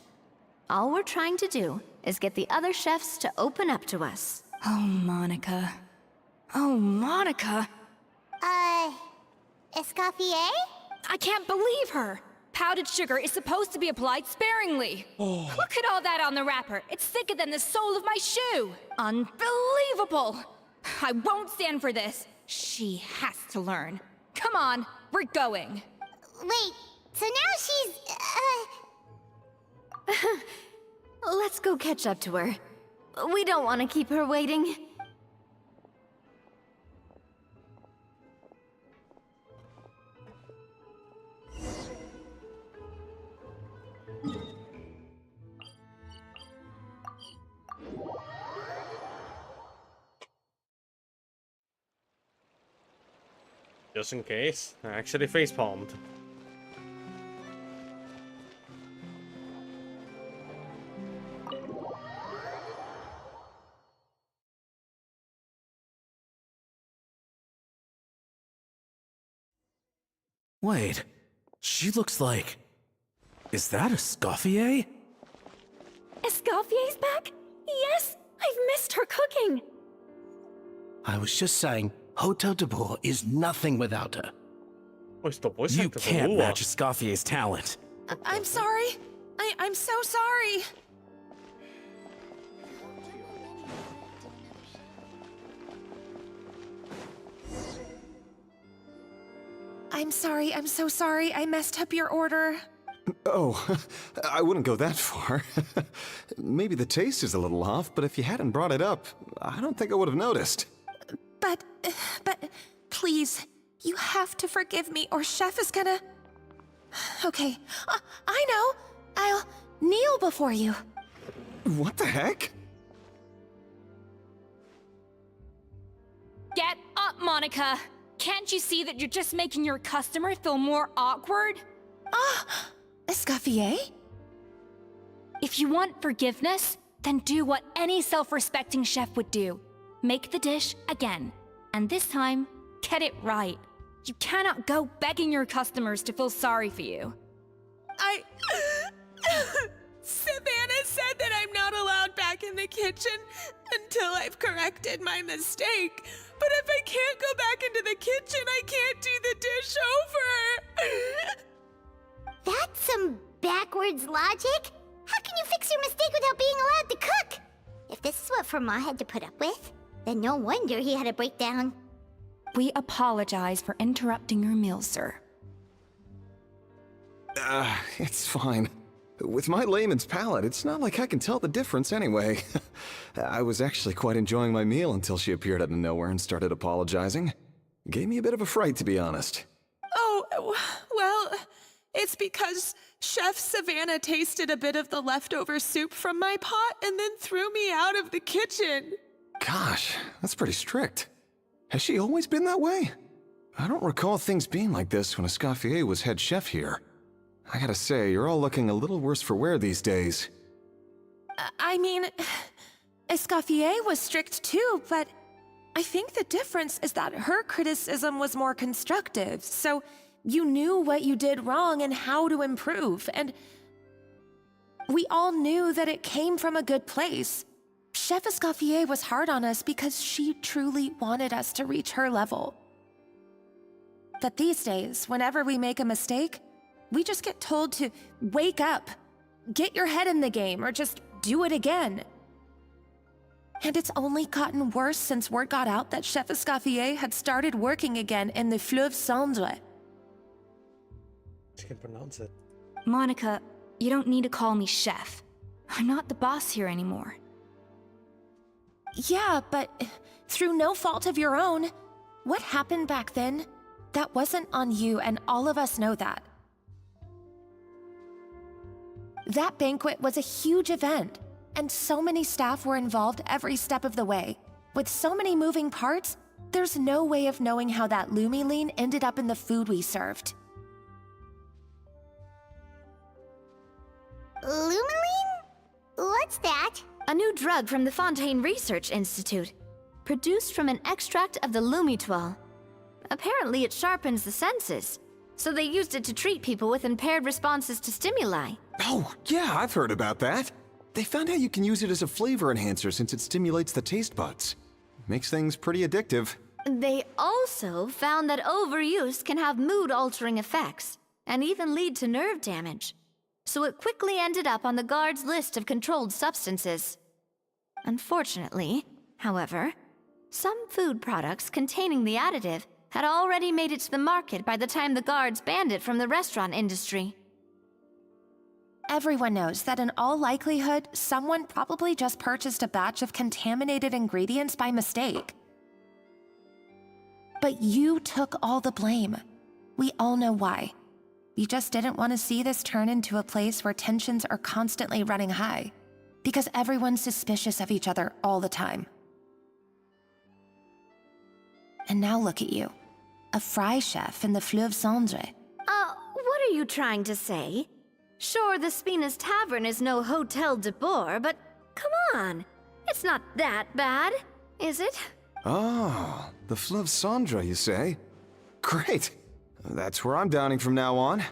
Speaker 5: All we're trying to do is get the other chefs to open up to us.
Speaker 16: Oh, Monica. Oh, Monica.
Speaker 2: Escoffier?
Speaker 16: I can't believe her. Powdered sugar is supposed to be applied sparingly.
Speaker 11: Oh.
Speaker 16: Look at all that on the wrapper. It's thicker than the sole of my shoe. Unbelievable. I won't stand for this. She has to learn. Come on, we're going.
Speaker 2: Wait, so now she's,
Speaker 5: Let's go catch up to her. We don't want to keep her waiting.
Speaker 6: Just in case, I actually facepalmed.
Speaker 4: Wait, she looks like... Is that a Escoffier?
Speaker 8: Escoffier's back? Yes! I've missed her cooking!
Speaker 17: I was just saying, Hotel de Boer is nothing without her.
Speaker 4: You can't match Escoffier's talent.
Speaker 1: I'm sorry. I'm so sorry. I'm sorry, I'm so sorry. I messed up your order.
Speaker 18: Oh, I wouldn't go that far. Maybe the taste is a little off, but if you hadn't brought it up, I don't think I would have noticed.
Speaker 1: But, please, you have to forgive me or Chef is gonna... Okay, I know. I'll kneel before you.
Speaker 18: What the heck?
Speaker 16: Get up, Monica! Can't you see that you're just making your customer feel more awkward?
Speaker 1: Escoffier?
Speaker 16: If you want forgiveness, then do what any self-respecting chef would do. Make the dish again. And this time, get it right. You cannot go begging your customers to feel sorry for you.
Speaker 1: Savannah said that I'm not allowed back in the kitchen until I've corrected my mistake. But if I can't go back into the kitchen, I can't do the dish over.
Speaker 2: That's some backwards logic. How can you fix your mistake without being allowed to cook? If this is what Fermat had to put up with, then no wonder he had a breakdown.
Speaker 16: We apologize for interrupting your meal, sir.
Speaker 18: It's fine. With my layman's palate, it's not like I can tell the difference anyway. I was actually quite enjoying my meal until she appeared out of nowhere and started apologizing. Gave me a bit of a fright, to be honest.
Speaker 1: Oh, well, it's because Chef Savannah tasted a bit of the leftover soup from my pot and then threw me out of the kitchen.
Speaker 18: Gosh, that's pretty strict. Has she always been that way? I don't recall things being like this when Escoffier was head chef here. I gotta say, you're all looking a little worse for wear these days.
Speaker 1: I mean, Escoffier was strict too, but I think the difference is that her criticism was more constructive, so you knew what you did wrong and how to improve, and we all knew that it came from a good place. Chef Escoffier was hard on us because she truly wanted us to reach her level. But these days, whenever we make a mistake, we just get told to wake up, get your head in the game, or just do it again. And it's only gotten worse since word got out that Chef Escoffier had started working again in the Fleuve Cendre.
Speaker 6: She can pronounce it.
Speaker 16: Monica, you don't need to call me chef. I'm not the boss here anymore.
Speaker 1: Yeah, but through no fault of your own, what happened back then, that wasn't on you, and all of us know that.
Speaker 19: That banquet was a huge event, and so many staff were involved every step of the way. With so many moving parts, there's no way of knowing how that Lumiline ended up in the food we served.
Speaker 2: Lumiline? What's that?
Speaker 5: A new drug from the Fontaine Research Institute, produced from an extract of the Lumitwell. Apparently it sharpens the senses, so they used it to treat people with impaired responses to stimuli.
Speaker 18: Oh, yeah, I've heard about that. They found out you can use it as a flavor enhancer since it stimulates the taste buds. Makes things pretty addictive.
Speaker 5: They also found that overuse can have mood-altering effects, and even lead to nerve damage. So it quickly ended up on the guard's list of controlled substances. Unfortunately, however, some food products containing the additive had already made it to the market by the time the guards banned it from the restaurant industry.
Speaker 19: Everyone knows that in all likelihood, someone probably just purchased a batch of contaminated ingredients by mistake. But you took all the blame. We all know why. You just didn't want to see this turn into a place where tensions are constantly running high, because everyone's suspicious of each other all the time. And now look at you, a fry chef in the Fleuve Cendre.
Speaker 5: What are you trying to say? Sure, the Spina's Tavern is no Hotel de Boer, but come on, it's not that bad, is it?
Speaker 18: Oh, the Fleuve Cendre, you say? Great. That's where I'm dining from now on.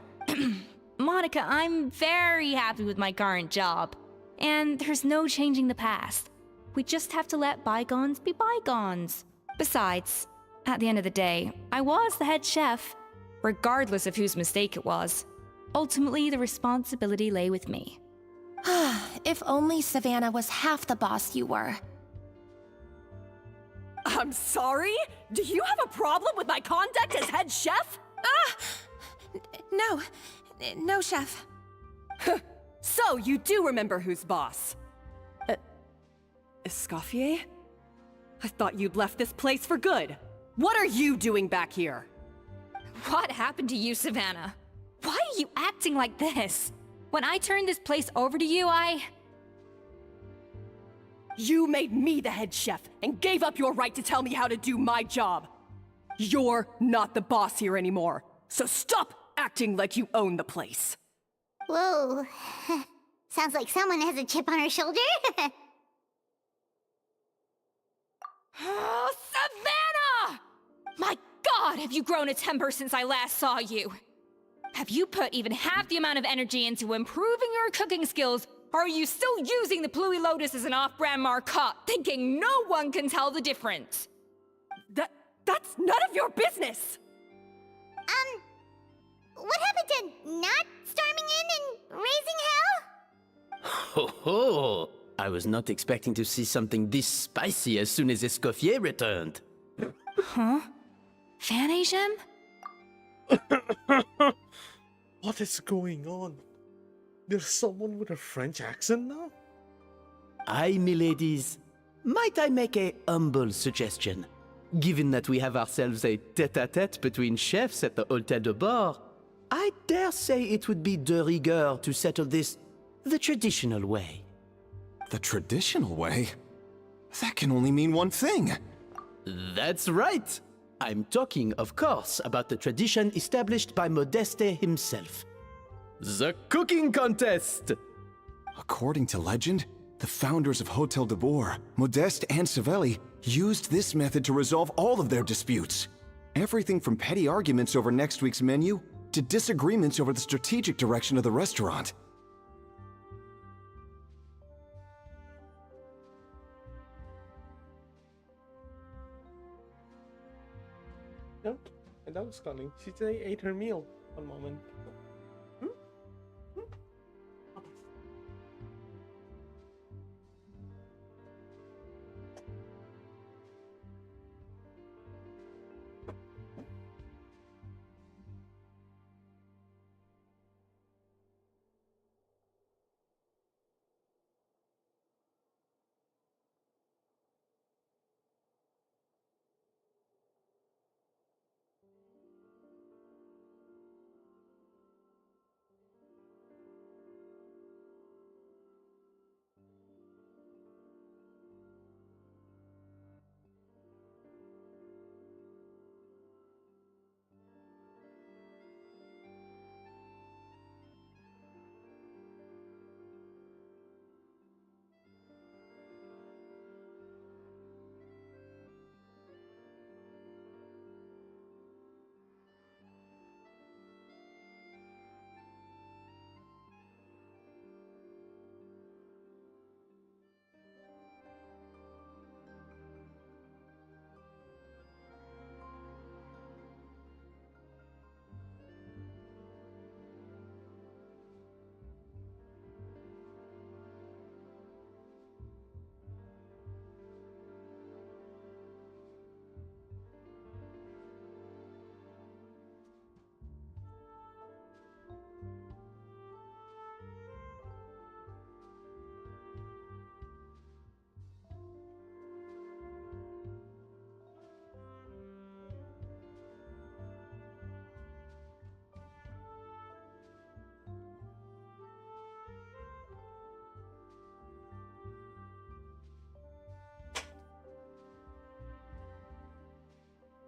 Speaker 8: Monica, I'm very happy with my current job. And there's no changing the past. We just have to let bygones be bygones. Besides, at the end of the day, I was the head chef, regardless of whose mistake it was. Ultimately, the responsibility lay with me.
Speaker 19: If only Savannah was half the boss you were.
Speaker 1: I'm sorry? Do you have a problem with my conduct as head chef?
Speaker 19: No, chef.
Speaker 1: So, you do remember who's boss? Escoffier? I thought you'd left this place for good. What are you doing back here?
Speaker 16: What happened to you, Savannah? Why are you acting like this? When I turned this place over to you,
Speaker 1: You made me the head chef and gave up your right to tell me how to do my job. You're not the boss here anymore, so stop acting like you own the place.
Speaker 2: Whoa. Sounds like someone has a chip on her shoulder.
Speaker 16: Oh, Savannah! My God, have you grown a temper since I last saw you? Have you put even half the amount of energy into improving your cooking skills, or are you still using the Pluie Lotus as an off-brand marcotte, thinking no one can tell the difference?
Speaker 1: That's none of your business!
Speaker 2: What happened to not storming in and raising hell?
Speaker 17: Ho ho! I was not expecting to see something this spicy as soon as Escoffier returned.
Speaker 16: Huh? Fan Asian?
Speaker 6: What is going on? There's someone with a French accent now?
Speaker 17: Aye, miladies. Might I make a humble suggestion? Given that we have ourselves a tête-à-tête between chefs at the Hôtel de Bord, I dare say it would be de rigueur to settle this the traditional way.
Speaker 18: The traditional way? That can only mean one thing.
Speaker 17: That's right. I'm talking, of course, about the tradition established by Modeste himself. The cooking contest!
Speaker 18: According to legend, the founders of Hotel de Boer, Modeste and Savelli, used this method to resolve all of their disputes. Everything from petty arguments over next week's menu to disagreements over the strategic direction of the restaurant.
Speaker 6: Yep, and that was stunning. She ate her meal. One moment.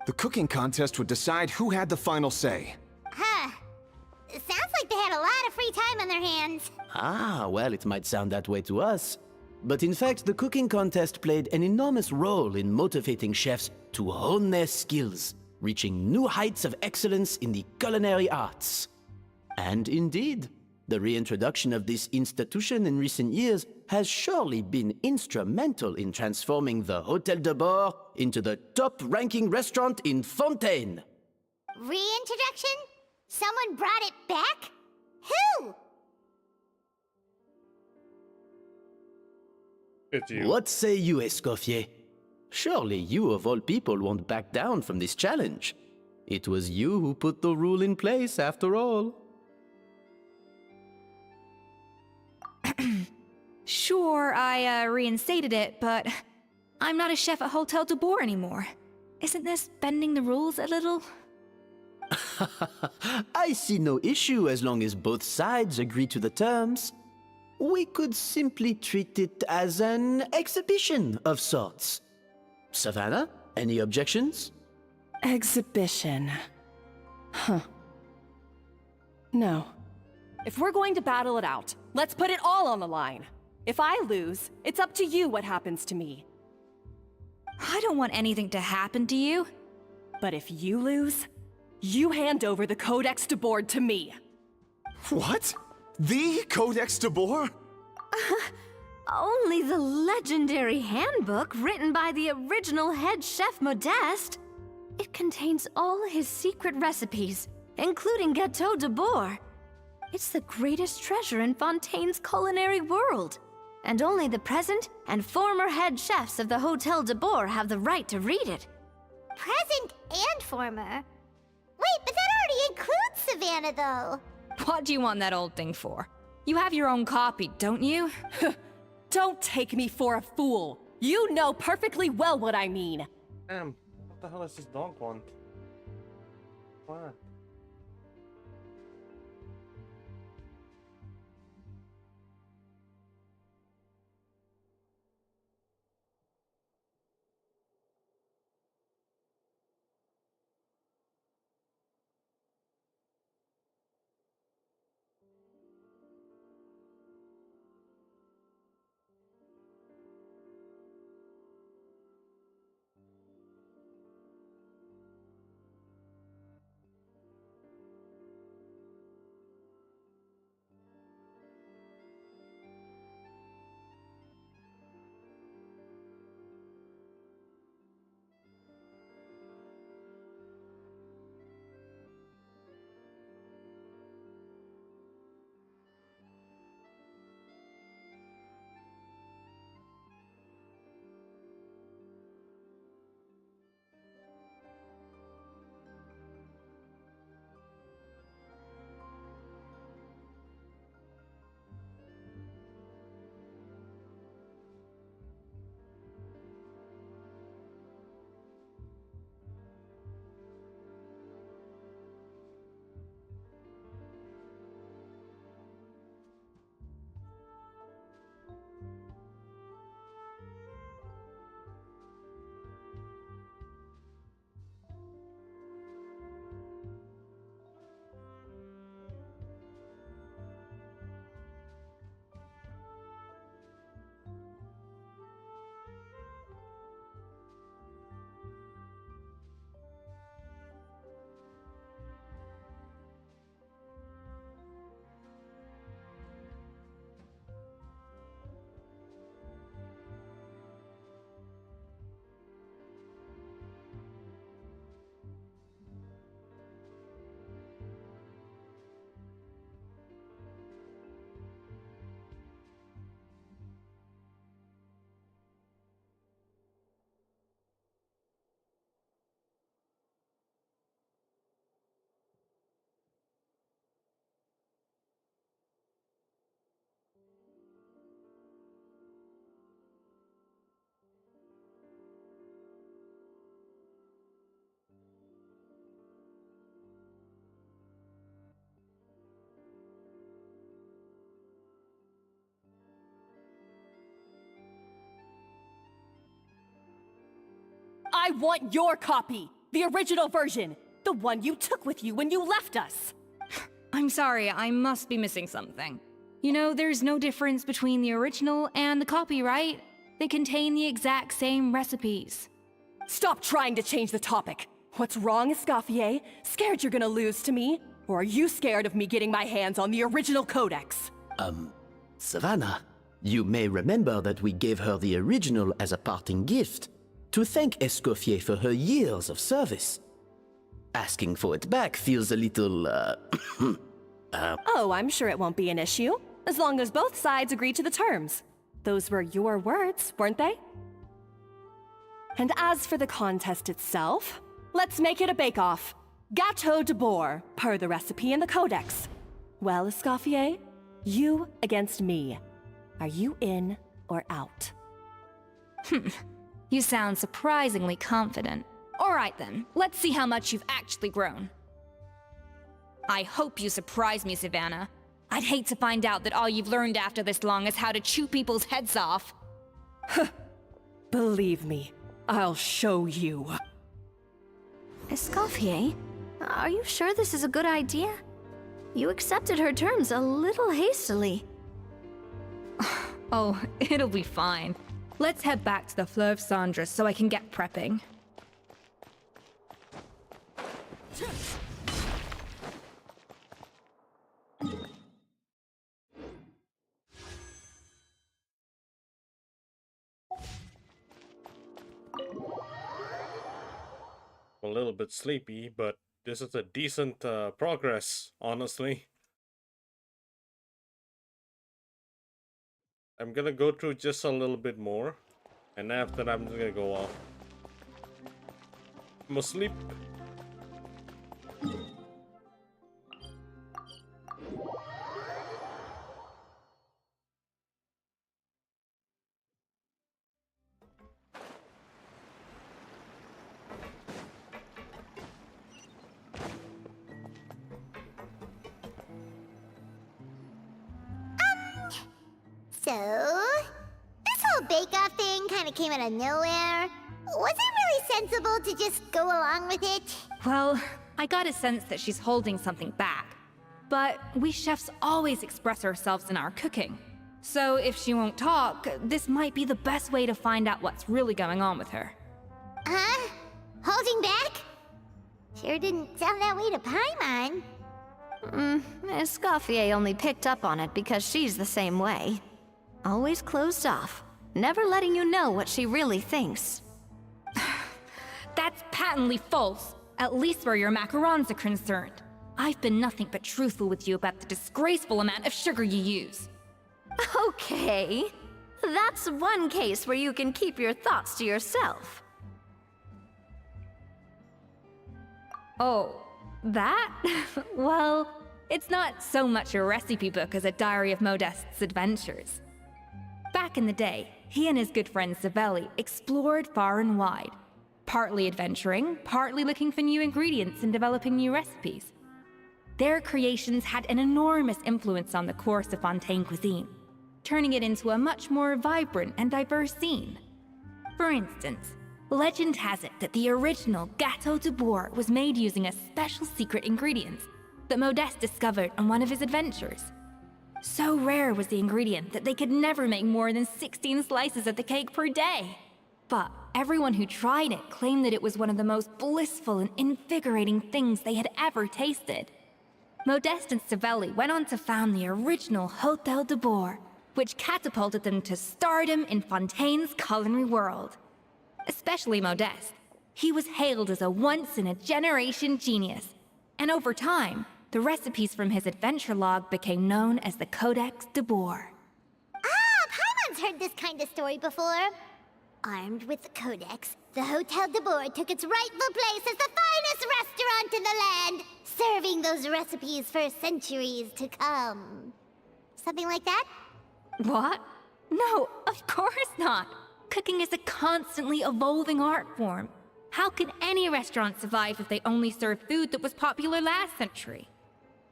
Speaker 18: The cooking contest would decide who had the final say.
Speaker 2: Huh. Sounds like they had a lot of free time on their hands.
Speaker 17: Ah, well, it might sound that way to us. But in fact, the cooking contest played an enormous role in motivating chefs to hone their skills, reaching new heights of excellence in the culinary arts. And indeed, the reintroduction of this institution in recent years has surely been instrumental in transforming the Hôtel de Bord into the top-ranking restaurant in Fontaine.
Speaker 2: Reintroduction? Someone brought it back? Who?
Speaker 6: It's you.
Speaker 17: What say you, Escoffier? Surely you of all people won't back down from this challenge. It was you who put the rule in place, after all.
Speaker 16: Sure, I reinstated it, but I'm not a chef at Hotel de Boer anymore. Isn't this bending the rules a little?
Speaker 17: I see no issue as long as both sides agree to the terms. We could simply treat it as an exhibition of sorts. Savannah, any objections?
Speaker 8: Exhibition. Huh. No.
Speaker 20: If we're going to battle it out, let's put it all on the line. If I lose, it's up to you what happens to me.
Speaker 16: I don't want anything to happen to you.
Speaker 20: But if you lose, you hand over the Codex de Boer to me.
Speaker 18: What? The Codex de Boer?
Speaker 5: Only the legendary handbook written by the original head chef Modeste. It contains all his secret recipes, including Gâteau de Boer. It's the greatest treasure in Fontaine's culinary world. And only the present and former head chefs of the Hôtel de Boer have the right to read it.
Speaker 2: Present and former? Wait, but that already includes Savannah, though.
Speaker 16: What do you want that old thing for? You have your own copy, don't you?
Speaker 20: Don't take me for a fool. You know perfectly well what I mean.
Speaker 6: Damn, what the hell does this dog want? What?
Speaker 20: I want your copy! The original version! The one you took with you when you left us!
Speaker 16: I'm sorry, I must be missing something. You know, there's no difference between the original and the copy, right? They contain the exact same recipes.
Speaker 20: Stop trying to change the topic! What's wrong, Escoffier? Scared you're gonna lose to me? Or are you scared of me getting my hands on the original codex?
Speaker 17: Savannah, you may remember that we gave her the original as a parting gift, to thank Escoffier for her years of service. Asking for it back feels a little,
Speaker 20: Oh, I'm sure it won't be an issue, as long as both sides agree to the terms. Those were your words, weren't they? And as for the contest itself, let's make it a bake-off. Gâteau de Bourg, per the recipe in the codex. Well, Escoffier, you against me. Are you in or out?
Speaker 16: You sound surprisingly confident. Alright then, let's see how much you've actually grown. I hope you surprise me, Savannah. I'd hate to find out that all you've learned after this long is how to chew people's heads off.
Speaker 20: Believe me, I'll show you.
Speaker 5: Escoffier, are you sure this is a good idea? You accepted her terms a little hastily.
Speaker 16: Oh, it'll be fine. Let's head back to the Fleuve Cendres so I can get prepping.
Speaker 6: A little bit sleepy, but this is a decent progress, honestly. I'm gonna go through just a little bit more, and after that I'm just gonna go off. I'm asleep.
Speaker 2: So, this whole bake-off thing kind of came out of nowhere. Was it really sensible to just go along with it?
Speaker 16: Well, I got a sense that she's holding something back. But we chefs always express ourselves in our cooking. So if she won't talk, this might be the best way to find out what's really going on with her.
Speaker 2: Huh? Holding back? Sure didn't sound that way to Paimon.
Speaker 5: Escoffier only picked up on it because she's the same way. Always closed off, never letting you know what she really thinks.
Speaker 16: That's patently false, at least where your macarons are concerned. I've been nothing but truthful with you about the disgraceful amount of sugar you use.
Speaker 5: Okay, that's one case where you can keep your thoughts to yourself.
Speaker 16: Oh, that? Well, it's not so much a recipe book as a diary of Modeste's adventures. Back in the day, he and his good friend Savelli explored far and wide, partly adventuring, partly looking for new ingredients and developing new recipes. Their creations had an enormous influence on the course of Fontaine cuisine, turning it into a much more vibrant and diverse scene. For instance, legend has it that the original Gâteau de Bourg was made using a special secret ingredient that Modeste discovered on one of his adventures. So rare was the ingredient that they could never make more than 16 slices of the cake per day. But everyone who tried it claimed that it was one of the most blissful and invigorating things they had ever tasted. Modeste and Savelli went on to found the original Hôtel de Bourg, which catapulted them to stardom in Fontaine's culinary world. Especially Modeste. He was hailed as a once-in-a-generation genius, and over time, the recipes from his adventure log became known as the Codex de Bourg.
Speaker 2: Ah, Paimon's heard this kind of story before. Armed with the Codex, the Hôtel de Bourg took its rightful place as the finest restaurant in the land, serving those recipes for centuries to come. Something like that?
Speaker 16: What? No, of course not. Cooking is a constantly evolving art form. How could any restaurant survive if they only served food that was popular last century?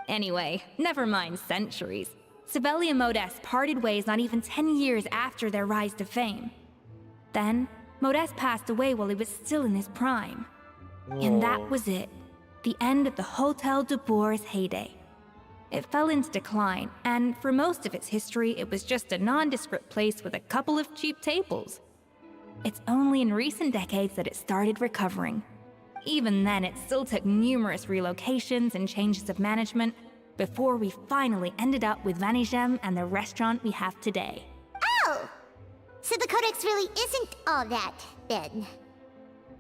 Speaker 16: Anyway, never mind centuries. Savelli and Modeste parted ways not even 10 years after their rise to fame. Then, Modeste passed away while he was still in his prime. And that was it. The end of the Hotel de Boer's heyday. It fell into decline, and for most of its history, it was just a nondescript place with a couple of cheap tables. It's only in recent decades that it started recovering. Even then, it still took numerous relocations and changes of management before we finally ended up with Vanigem and the restaurant we have today.
Speaker 2: Oh! So the Codex really isn't all that, then.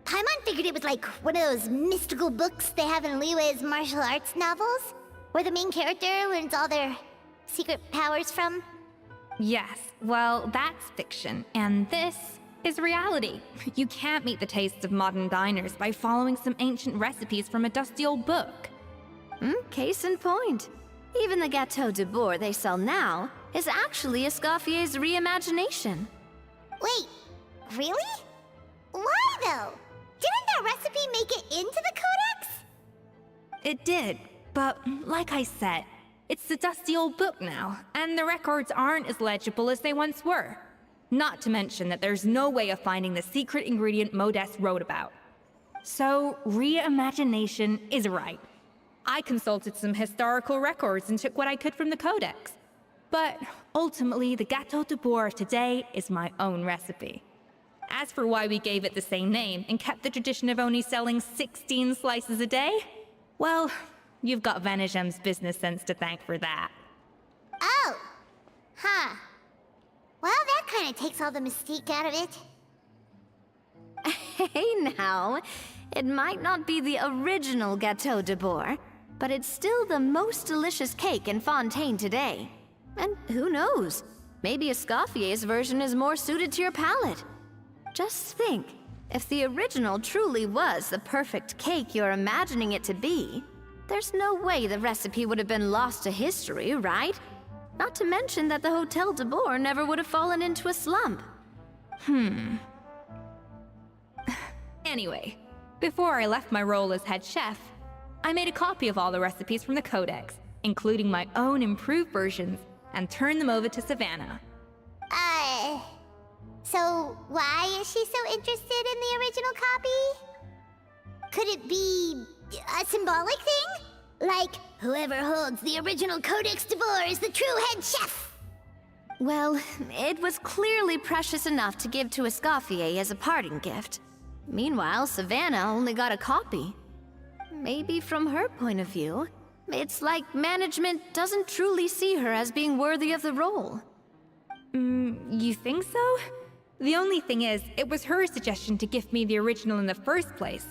Speaker 2: Paimon figured it was like one of those mystical books they have in Liyue's martial arts novels, where the main character learns all their secret powers from.
Speaker 16: Yes, well, that's fiction, and this is reality. You can't meet the tastes of modern diners by following some ancient recipes from a dusty old book.
Speaker 5: Case in point. Even the Gâteau de Boer they sell now is actually Escoffier's reimagination.
Speaker 2: Wait, really? Why though? Didn't that recipe make it into the Codex?
Speaker 16: It did, but like I said, it's the dusty old book now, and the records aren't as legible as they once were. Not to mention that there's no way of finding the secret ingredient Modest wrote about. So, reimagination is right. I consulted some historical records and took what I could from the Codex. But ultimately, the Gâteau de Boer of today is my own recipe. As for why we gave it the same name and kept the tradition of only selling 16 slices a day, well, you've got Vanigem's business sense to thank for that.
Speaker 2: Oh! Huh. Well, that kind of takes all the mystique out of it.
Speaker 5: Hey now, it might not be the original Gâteau de Boer, but it's still the most delicious cake in Fontaine today. And who knows, maybe Escoffier's version is more suited to your palate. Just think, if the original truly was the perfect cake you're imagining it to be, there's no way the recipe would have been lost to history, right? Not to mention that the Hotel de Boer never would have fallen into a slump.
Speaker 16: Anyway, before I left my role as head chef, I made a copy of all the recipes from the Codex, including my own improved versions, and turned them over to Savannah.
Speaker 2: So why is she so interested in the original copy? Could it be a symbolic thing? Like, whoever holds the original Codex de Boer is the true head chef?
Speaker 5: Well, it was clearly precious enough to give to Escoffier as a parting gift. Meanwhile, Savannah only got a copy. Maybe from her point of view, it's like management doesn't truly see her as being worthy of the role.
Speaker 16: You think so? The only thing is, it was her suggestion to gift me the original in the first place.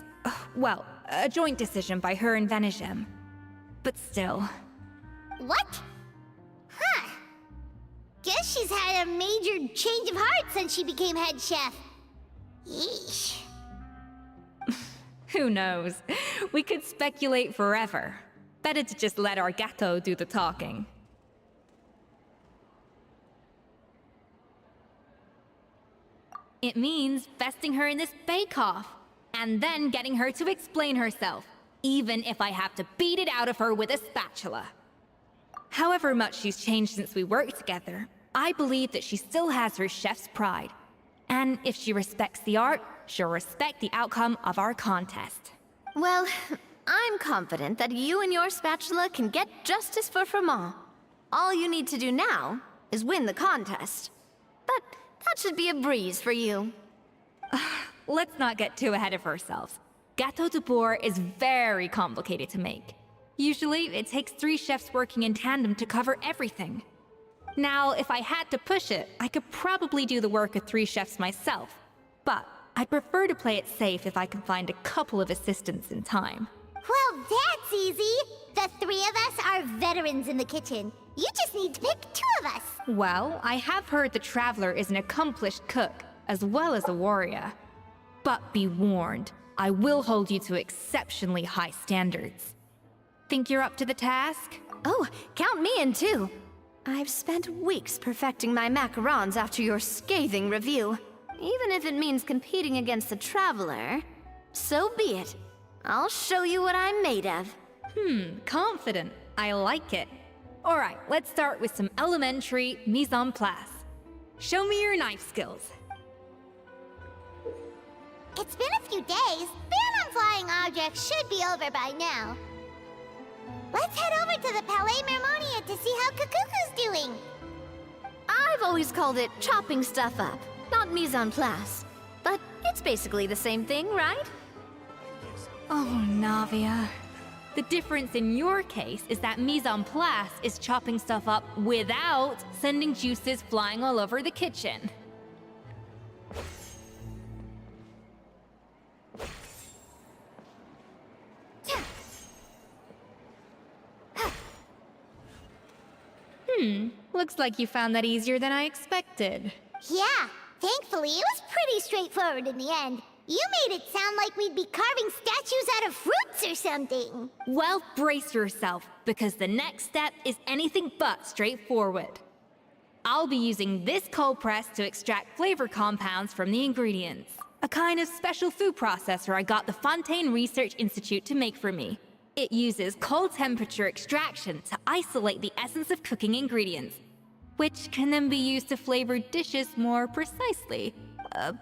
Speaker 16: Well, a joint decision by her and Vanigem. But still.
Speaker 2: What? Huh. Guess she's had a major change of heart since she became head chef. Yeesh.
Speaker 16: Who knows? We could speculate forever. Better to just let our Gâteau do the talking. It means vesting her in this bake-off, and then getting her to explain herself, even if I have to beat it out of her with a spatula. However much she's changed since we worked together, I believe that she still has her chef's pride. And if she respects the art, she'll respect the outcome of our contest.
Speaker 5: Well, I'm confident that you and your spatula can get justice for Froment. All you need to do now is win the contest. But that should be a breeze for you.
Speaker 16: Let's not get too ahead of ourselves. Gâteau de Boer is very complicated to make. Usually, it takes 3 chefs working in tandem to cover everything. Now, if I had to push it, I could probably do the work of 3 chefs myself. But I'd prefer to play it safe if I can find a couple of assistants in time.
Speaker 2: Well, that's easy. The 3 of us are veterans in the kitchen. You just need to pick 2 of us.
Speaker 16: Well, I have heard the Traveler is an accomplished cook, as well as a warrior. But be warned, I will hold you to exceptionally high standards. Think you're up to the task?
Speaker 5: Oh, count me in too. I've spent weeks perfecting my macarons after your scathing review. Even if it means competing against the Traveler, so be it. I'll show you what I'm made of.
Speaker 16: Confident. I like it. Alright, let's start with some elementary mise en place. Show me your knife skills.
Speaker 2: It's been a few days. Been on flying project should be over by now. Let's head over to the Palais Mermonia to see how Kakuku's doing.
Speaker 5: I've always called it chopping stuff up, not mise en place. But it's basically the same thing, right?
Speaker 16: Oh, Navia. The difference in your case is that mise en place is chopping stuff up without sending juices flying all over the kitchen. Looks like you found that easier than I expected.
Speaker 2: Yeah, thankfully it was pretty straightforward in the end. You made it sound like we'd be carving statues out of fruits or something.
Speaker 16: Well, brace yourself, because the next step is anything but straightforward. I'll be using this cold press to extract flavor compounds from the ingredients. A kind of special food processor I got the Fontaine Research Institute to make for me. It uses cold temperature extraction to isolate the essence of cooking ingredients, which can then be used to flavor dishes more precisely.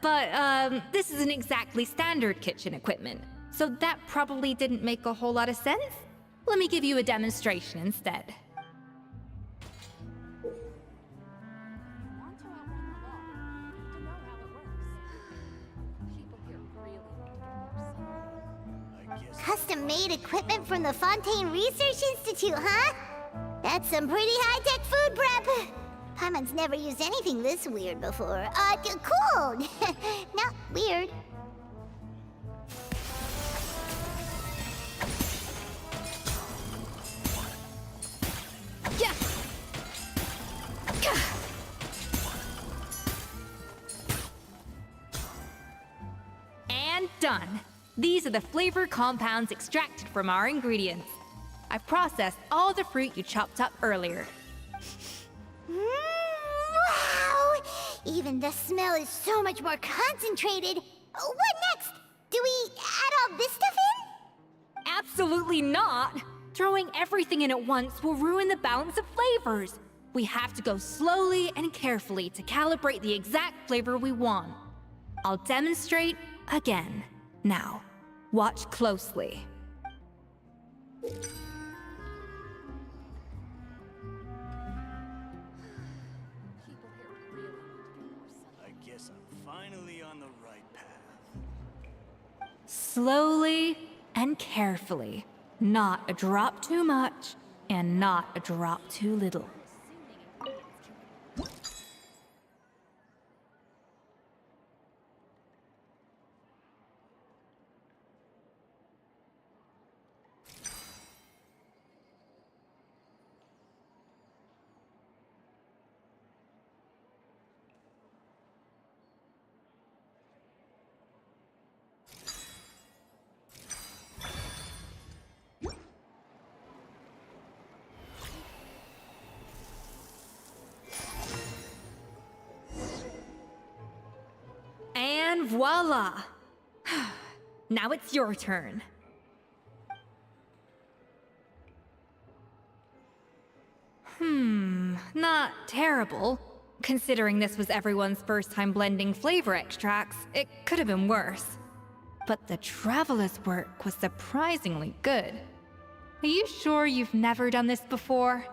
Speaker 16: But this isn't exactly standard kitchen equipment, so that probably didn't make a whole lot of sense. Let me give you a demonstration instead.
Speaker 2: Custom-made equipment from the Fontaine Research Institute, huh? That's some pretty high-tech food prep. Paimon's never used anything this weird before. Cool! Not weird.
Speaker 16: Yeah. And done. These are the flavor compounds extracted from our ingredients. I've processed all the fruit you chopped up earlier.
Speaker 2: Wow! Even the smell is so much more concentrated. What next? Do we add all this stuff in?
Speaker 16: Absolutely not! Throwing everything in at once will ruin the balance of flavors. We have to go slowly and carefully to calibrate the exact flavor we want. I'll demonstrate again. Now, watch closely.
Speaker 3: I guess I'm finally on the right path.
Speaker 16: Slowly and carefully. Not a drop too much, and not a drop too little. And voila! Now it's your turn. Not terrible. Considering this was everyone's first time blending flavor extracts, it could have been worse. But the Traveler's work was surprisingly good. Are you sure you've never done this before?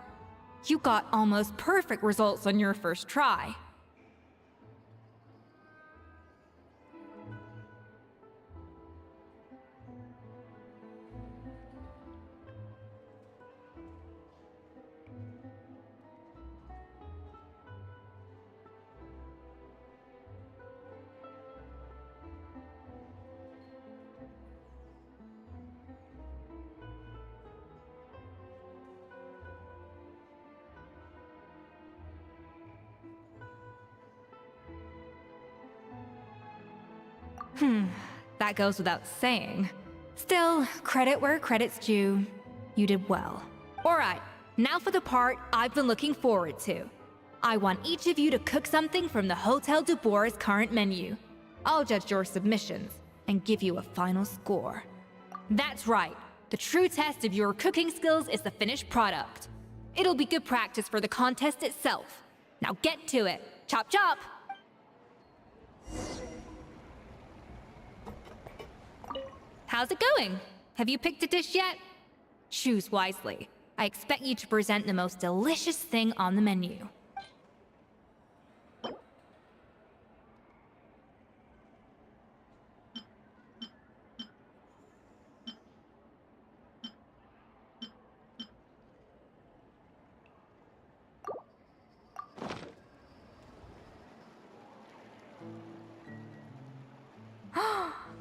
Speaker 16: You got almost perfect results on your first try. That goes without saying. Still, credit where credit's due. You did well. Alright, now for the part I've been looking forward to. I want each of you to cook something from the Hotel du Bois' current menu. I'll judge your submissions and give you a final score. That's right, the true test of your cooking skills is the finished product. It'll be good practice for the contest itself. Now get to it. Chop chop! how's it going? Have you picked a dish yet? Choose wisely. I expect you to present the most delicious thing on the menu.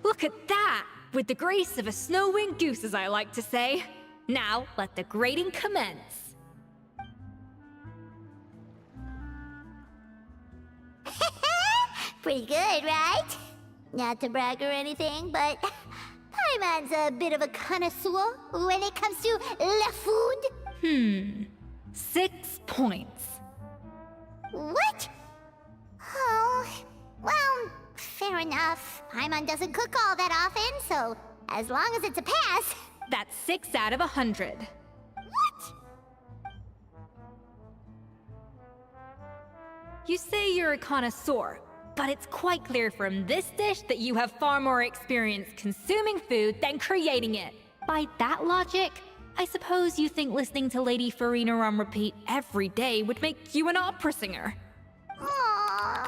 Speaker 16: Look at that! With the grace of a snow-winged goose, as I like to say. Now, let the grating commence.
Speaker 2: Pretty good, right? Not to brag or anything, but Paimon's a bit of a connoisseur when it comes to la food.
Speaker 16: 6 points.
Speaker 2: What? Oh, well, fair enough. Paimon doesn't cook all that often, so as long as it's a pass.
Speaker 16: That's 6 out of 100.
Speaker 2: What?
Speaker 16: You say you're a connoisseur, but it's quite clear from this dish that you have far more experience consuming food than creating it. By that logic, I suppose you think listening to Lady Farina on repeat every day would make you an opera singer.
Speaker 2: Aww.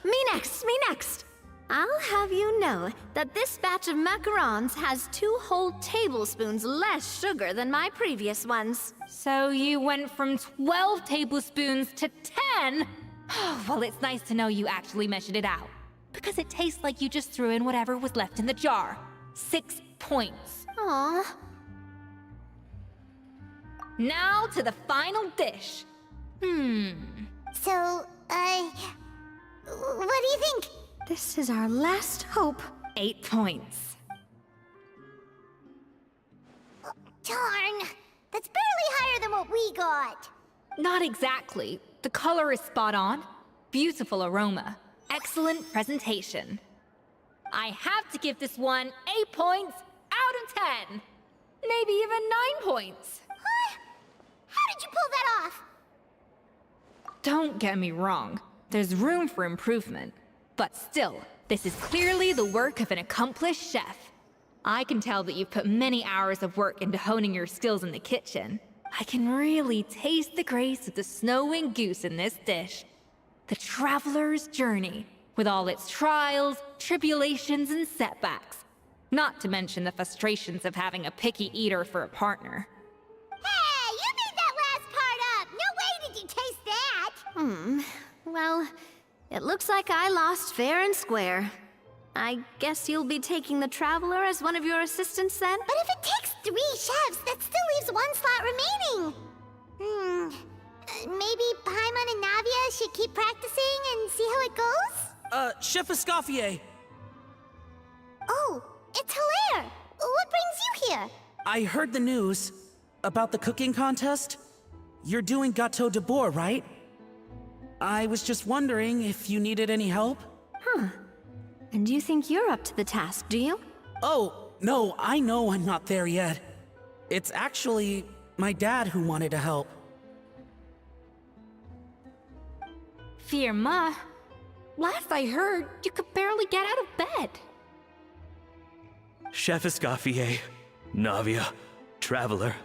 Speaker 5: Me next! I'll have you know that this batch of macarons has 2 whole tablespoons less sugar than my previous ones.
Speaker 16: So you went from 12 tablespoons to 10? Well, it's nice to know you actually measured it out. Because it tastes like you just threw in whatever was left in the jar. 6 points.
Speaker 5: Aw.
Speaker 16: Now to the final dish.
Speaker 2: So, what do you think?
Speaker 5: This is our last hope.
Speaker 16: 8 points.
Speaker 2: Darn! That's barely higher than what we got.
Speaker 16: Not exactly. The color is spot on. Beautiful aroma. Excellent presentation. I have to give this one 8 points out of 10. Maybe even 9 points.
Speaker 2: Huh? How did you pull that off?
Speaker 16: Don't get me wrong. There's room for improvement. But still, this is clearly the work of an accomplished chef. I can tell that you've put many hours of work into honing your skills in the kitchen. I can really taste the grace of the snow-winged goose in this dish. The traveler's journey, with all its trials, tribulations, and setbacks. Not to mention the frustrations of having a picky eater for a partner.
Speaker 2: Hey, you made that last part up! No way did you taste that!
Speaker 5: Well, it looks like I lost fair and square. I guess you'll be taking the Traveler as one of your assistants then?
Speaker 2: But if it takes 3 chefs, that still leaves 1 slot remaining. Maybe Paimon and Navia should keep practicing and see how it goes?
Speaker 21: Chef Escoffier!
Speaker 2: Oh, it's Hilaire! What brings you here?
Speaker 21: I heard the news about the cooking contest. You're doing Gâteau de Bois, right? I was just wondering if you needed any help?
Speaker 5: And you think you're up to the task, do you?
Speaker 21: Oh, no, I know I'm not there yet. It's actually my dad who wanted to help.
Speaker 16: Firma, last I heard, you could barely get out of bed.
Speaker 4: Chef Escoffier, Navia, Traveler,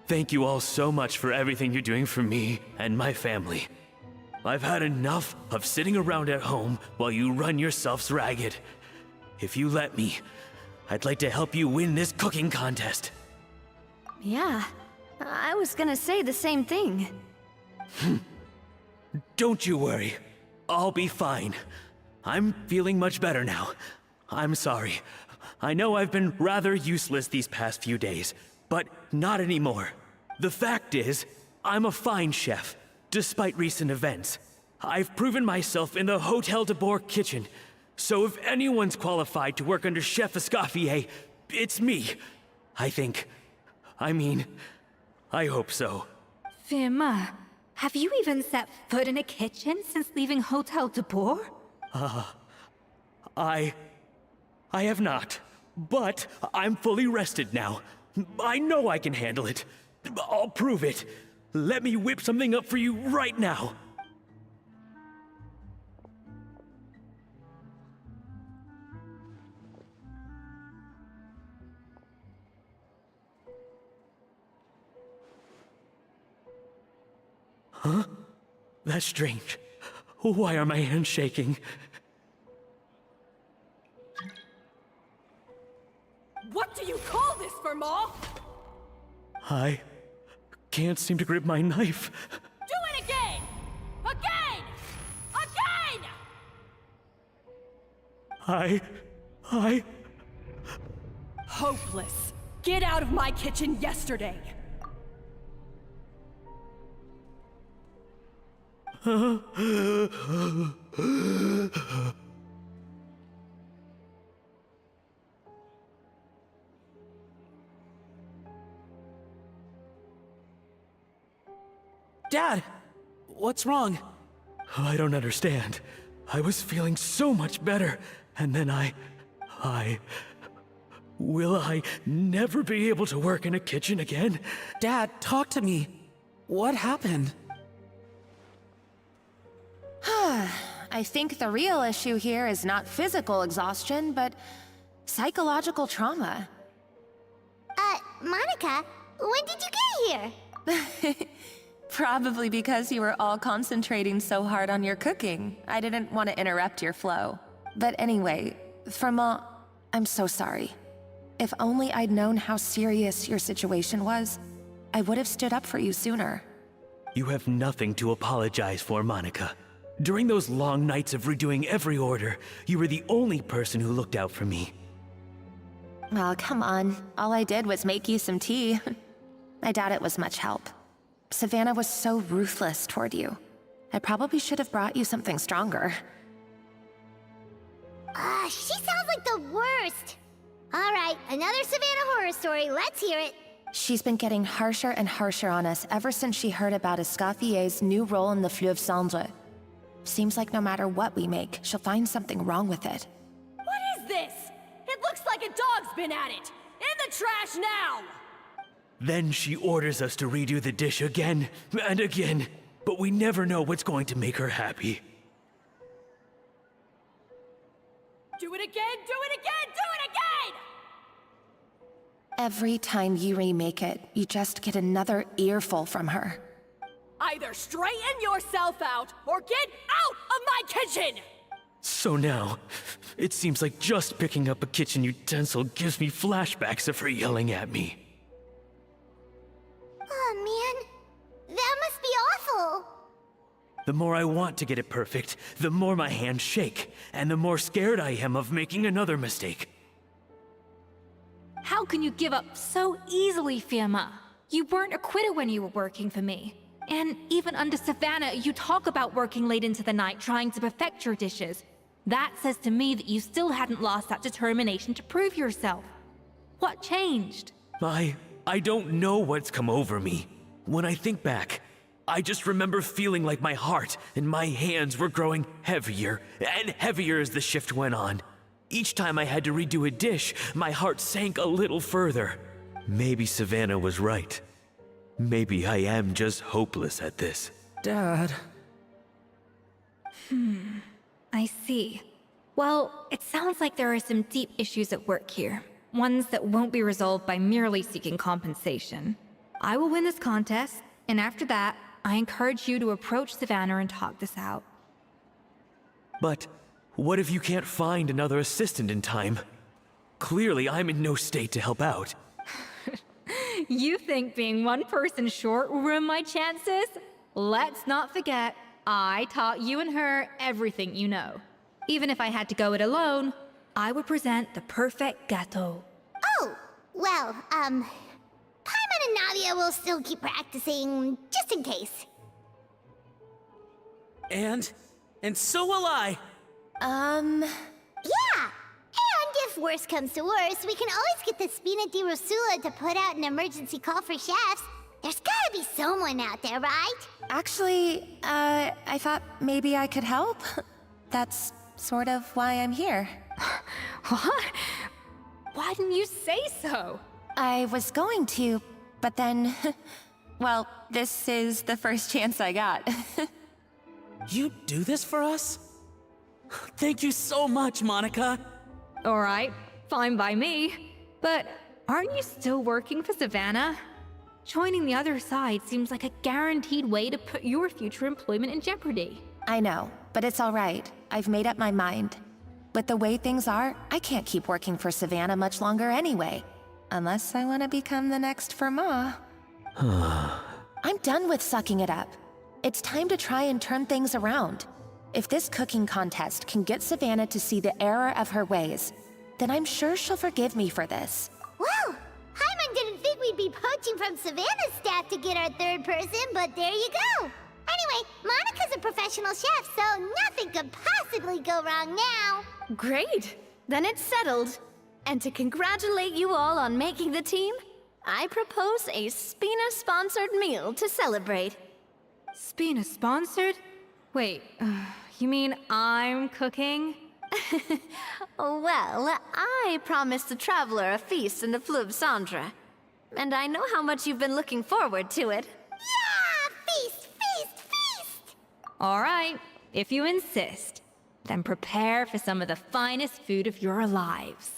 Speaker 4: thank you all so much for everything you're doing for me and my family. I've had enough of sitting around at home while you run yourselves ragged. If you let me, I'd like to help you win this cooking contest.
Speaker 5: Yeah, I was gonna say the same thing.
Speaker 4: Don't you worry. I'll be fine. I'm feeling much better now. I'm sorry. I know I've been rather useless these past few days, but not anymore. The fact is, I'm a fine chef. Despite recent events, I've proven myself in the Hotel de Bois kitchen. So if anyone's qualified to work under Chef Escoffier, it's me. I think. I mean, I hope so.
Speaker 16: Firma, have you even set foot in a kitchen since leaving Hotel de Bois?
Speaker 4: I have not. But I'm fully rested now. I know I can handle it. I'll prove it. Let me whip something up for you right now. Huh? That's strange. Why are my hands shaking?
Speaker 20: What do you call this, Verma?
Speaker 4: I can't seem to grip my knife.
Speaker 20: Do it again! Again! Again!
Speaker 4: I...
Speaker 20: Hopeless. Get out of my kitchen yesterday.
Speaker 21: Dad, what's wrong?
Speaker 4: I don't understand. I was feeling so much better, and then Will I never be able to work in a kitchen again?
Speaker 21: Dad, talk to me. What happened?
Speaker 19: I think the real issue here is not physical exhaustion, but psychological trauma.
Speaker 2: Monica, when did you get here?
Speaker 19: Probably because you were all concentrating so hard on your cooking. I didn't want to interrupt your flow. But anyway, Verma, I'm so sorry. If only I'd known how serious your situation was, I would have stood up for you sooner.
Speaker 4: You have nothing to apologize for, Monica. During those long nights of redoing every order, you were the only person who looked out for me.
Speaker 19: Oh, come on. All I did was make you some tea. I doubt it was much help. Savannah was so ruthless toward you. I probably should have brought you something stronger.
Speaker 2: She sounds like the worst. All right, another Savannah horror story. Let's hear it.
Speaker 19: She's been getting harsher and harsher on us ever since she heard about Escathier's new role in the Fleuve Cendre. Seems like no matter what we make, she'll find something wrong with it.
Speaker 20: What is this? It looks like a dog's been at it! In the trash now!
Speaker 4: Then she orders us to redo the dish again and again, but we never know what's going to make her happy.
Speaker 20: Do it again! Do it again! Do it again!
Speaker 19: Every time you remake it, you just get another earful from her.
Speaker 20: Either straighten yourself out, or get out of my kitchen!
Speaker 4: So now, it seems like just picking up a kitchen utensil gives me flashbacks of her yelling at me.
Speaker 2: Oh man, that must be awful.
Speaker 4: The more I want to get it perfect, the more my hands shake, and the more scared I am of making another mistake.
Speaker 16: How can you give up so easily, Firma? You weren't a quitter when you were working for me. And even under Savannah, you talk about working late into the night trying to perfect your dishes. That says to me that you still hadn't lost that determination to prove yourself. What changed?
Speaker 4: I don't know what's come over me. When I think back, I just remember feeling like my heart and my hands were growing heavier and heavier as the shift went on. Each time I had to redo a dish, my heart sank a little further. Maybe Savannah was right. Maybe I am just hopeless at this.
Speaker 21: Dad.
Speaker 16: I see. Well, it sounds like there are some deep issues at work here. Ones that won't be resolved by merely seeking compensation. I will win this contest, and after that, I encourage you to approach Savannah and talk this out.
Speaker 4: But what if you can't find another assistant in time? Clearly, I'm in no state to help out.
Speaker 16: You think being one person short will ruin my chances? Let's not forget, I taught you and her everything you know. Even if I had to go it alone, I would present the perfect gâteau.
Speaker 2: Oh, well, Paimon and Nadia will still keep practicing, just in case.
Speaker 21: And so will I.
Speaker 2: Yeah! And if worse comes to worse, we can always get the Spina di Rosula to put out an emergency call for chefs. There's gotta be someone out there, right?
Speaker 19: Actually, I thought maybe I could help. That's sort of why I'm here.
Speaker 16: What? Why didn't you say so?
Speaker 19: I was going to, but then... well, this is the first chance I got.
Speaker 21: You do this for us? Thank you so much, Monica.
Speaker 16: Alright, fine by me. But aren't you still working for Savannah? Joining the other side seems like a guaranteed way to put your future employment in jeopardy.
Speaker 19: I know, but it's all right. I've made up my mind. With the way things are, I can't keep working for Savannah much longer anyway. Unless I want to become the next Fermat. I'm done with sucking it up. It's time to try and turn things around. If this cooking contest can get Savannah to see the error of her ways, then I'm sure she'll forgive me for this.
Speaker 2: Well, Hyman didn't think we'd be poaching from Savannah's staff to get our third person, but there you go. Anyway, Monica's a professional chef, so nothing could possibly go wrong now.
Speaker 5: Great! Then it's settled. And to congratulate you all on making the team, I propose a Spina-sponsored meal to celebrate.
Speaker 16: Spina-sponsored? Wait, you mean I'm cooking?
Speaker 5: Well, I promised the Traveler a feast in the Fleuve Cendre. And I know how much you've been looking forward to it.
Speaker 2: Yeah! Feast, feast, feast!
Speaker 16: All right, if you insist, then prepare for some of the finest food of your lives.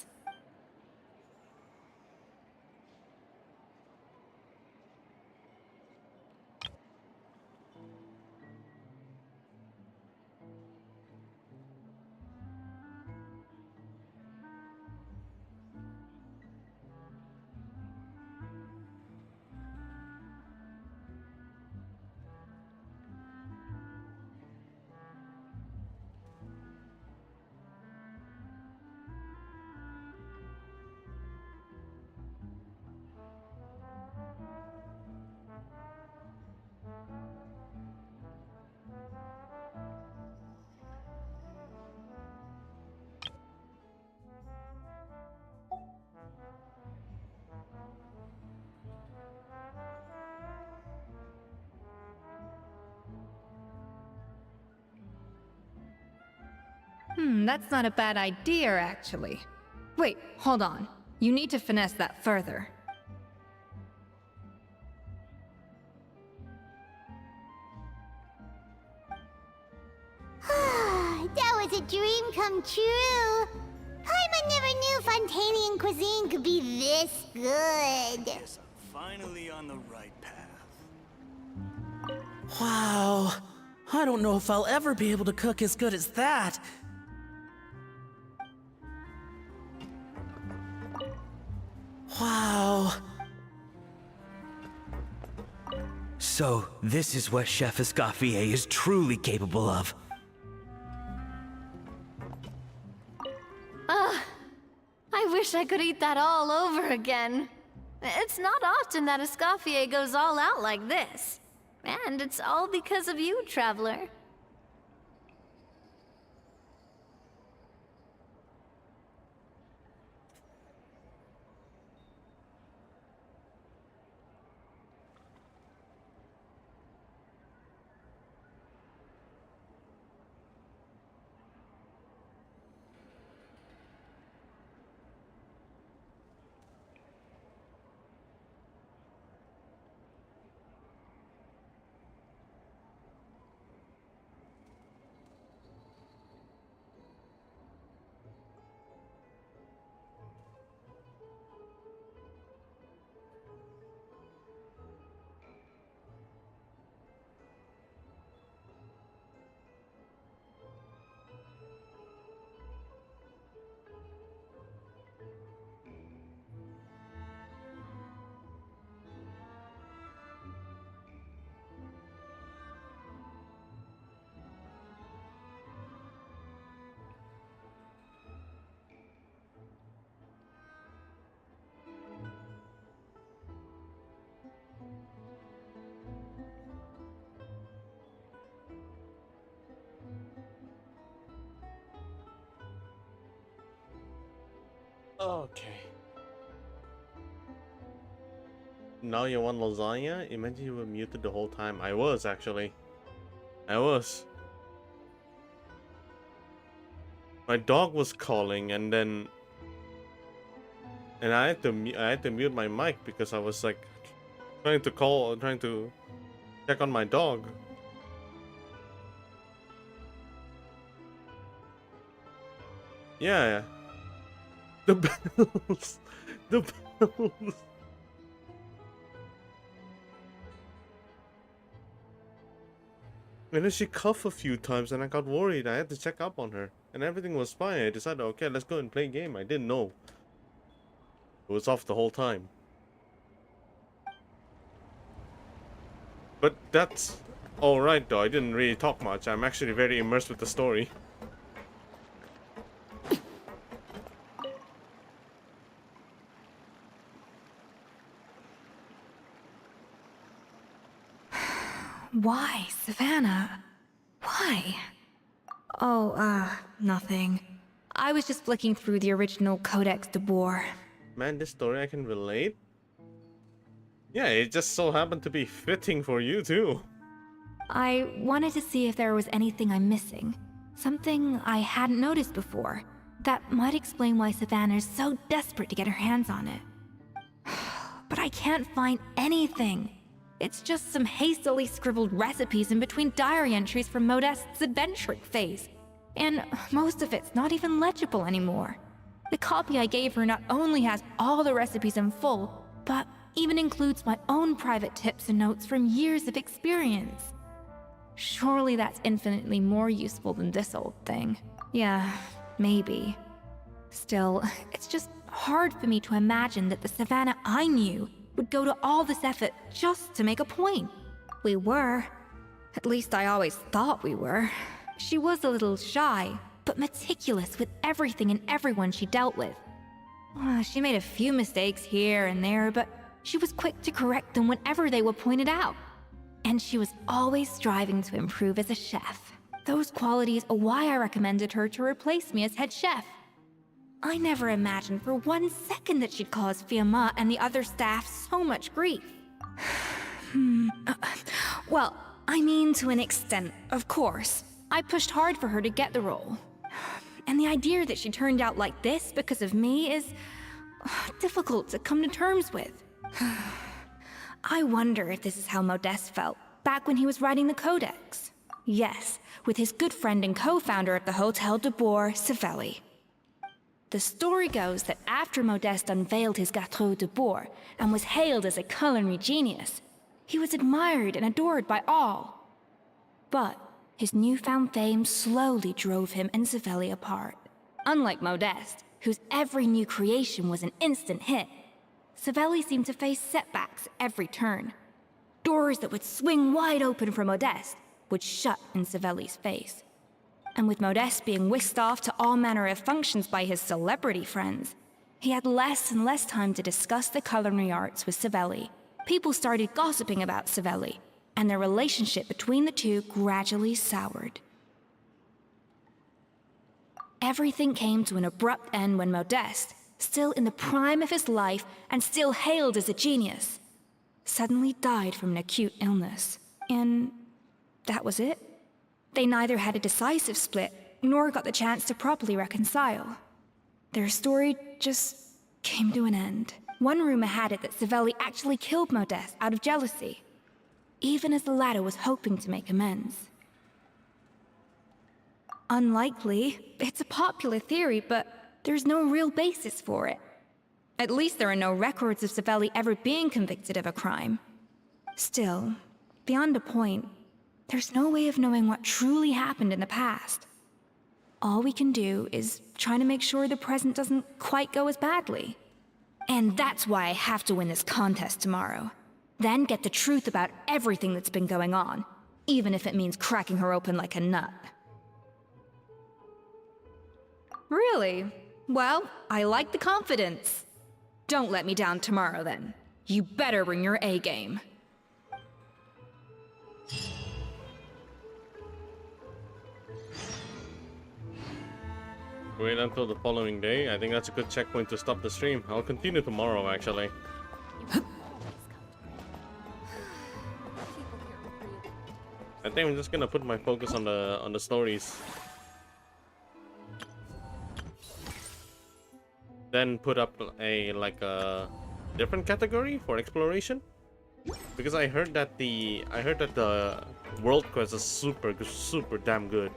Speaker 16: That's not a bad idea, actually. Wait, hold on. You need to finesse that further.
Speaker 2: That was a dream come true. Hyman never knew Fontanian cuisine could be this good.
Speaker 3: Yes, I'm finally on the right path.
Speaker 21: Wow. I don't know if I'll ever be able to cook as good as that. Wow.
Speaker 4: So, this is what Chef Escoffier is truly capable of.
Speaker 5: I wish I could eat that all over again. It's not often that Escoffier goes all out like this. And it's all because of you, Traveler.
Speaker 6: Okay. Now you want lasagna? Imagine you were muted the whole time. I was, actually. I was. My dog was calling, and then... And I had to mute my mic because I was, like, trying to check on my dog. Yeah. The bells. The bells. And then she coughed a few times and I got worried. I had to check up on her. And everything was fine. I decided, okay, let's go and play a game. I didn't know. It was off the whole time. But that's alright though. I didn't really talk much. I'm actually very immersed with the story.
Speaker 16: Why, Savannah? Why? Oh, nothing. I was just flicking through the original Codex de Boer.
Speaker 6: Man, this story I can relate. Yeah, it just so happened to be fitting for you too.
Speaker 16: I wanted to see if there was anything I'm missing. Something I hadn't noticed before. That might explain why Savannah's so desperate to get her hands on it. But I can't find anything. It's just some hastily scribbled recipes in between diary entries from Modeste's adventuring phase. And most of it's not even legible anymore. The copy I gave her not only has all the recipes in full, but even includes my own private tips and notes from years of experience. Surely that's infinitely more useful than this old thing. Yeah, maybe. Still, it's just hard for me to imagine that the Savannah I knew would go to all this effort just to make a point. We were. At least I always thought we were. She was a little shy, but meticulous with everything and everyone she dealt with. She made a few mistakes here and there, but she was quick to correct them whenever they were pointed out. And she was always striving to improve as a chef. Those qualities are why I recommended her to replace me as head chef. I never imagined for 1 second that she'd cause Fiamma and the other staff so much grief. Well, I mean to an extent, of course. I pushed hard for her to get the role. And the idea that she turned out like this because of me is difficult to come to terms with. I wonder if this is how Modeste felt back when he was writing the Codex. Yes, with his good friend and co-founder of the Hotel de Boer, Savelli. The story goes that after Modeste unveiled his Gâteau de Boer and was hailed as a culinary genius, he was admired and adored by all. But his newfound fame slowly drove him and Savelli apart. Unlike Modeste, whose every new creation was an instant hit, Savelli seemed to face setbacks at every turn. Doors that would swing wide open for Modeste would shut in Savelli's face. And with Modeste being whisked off to all manner of functions by his celebrity friends, he had less and less time to discuss the culinary arts with Savelli. People started gossiping about Savelli, and their relationship between the two gradually soured. Everything came to an abrupt end when Modeste, still in the prime of his life and still hailed as a genius, suddenly died from an acute illness. And that was it. They neither had a decisive split, nor got the chance to properly reconcile. Their story just came to an end. One rumor had it that Savelli actually killed Modeste out of jealousy, even as the latter was hoping to make amends. Unlikely. It's a popular theory, but there's no real basis for it. At least there are no records of Savelli ever being convicted of a crime. Still, beyond a point, there's no way of knowing what truly happened in the past. All we can do is try to make sure the present doesn't quite go as badly. And that's why I have to win this contest tomorrow. Then get the truth about everything that's been going on, even if it means cracking her open like a nut. Really? Well, I like the confidence. Don't let me down tomorrow, then. You better bring your A game.
Speaker 6: Wait until the following day. I think that's a good checkpoint to stop the stream. I'll continue tomorrow, actually. I think I'm just gonna put my focus on the stories. Then put up a different category for exploration, because I heard that the world quest is super damn good.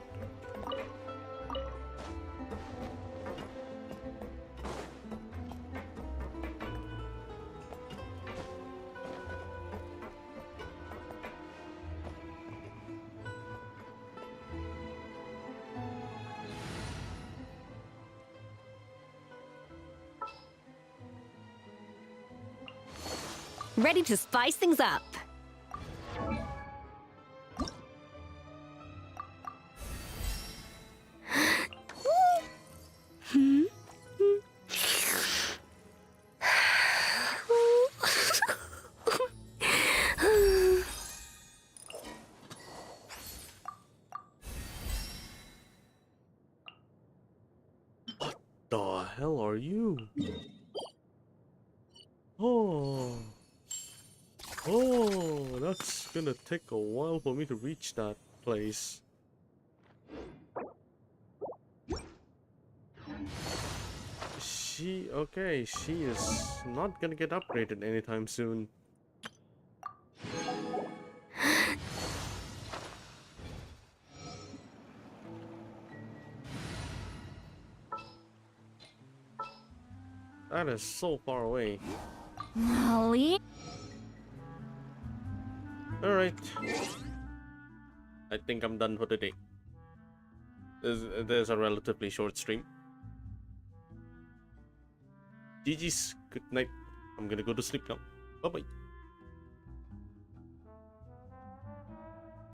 Speaker 8: ready to spice things up. Hmm?
Speaker 6: What the hell are you? Oh. Oh, that's gonna take a while for me to reach that place. Okay, she is not gonna get upgraded anytime soon. That is so far away.
Speaker 8: Molly?
Speaker 6: Alright. I think I'm done for the day. There's a relatively short stream. GG's, good night. I'm gonna go to sleep now. Bye bye.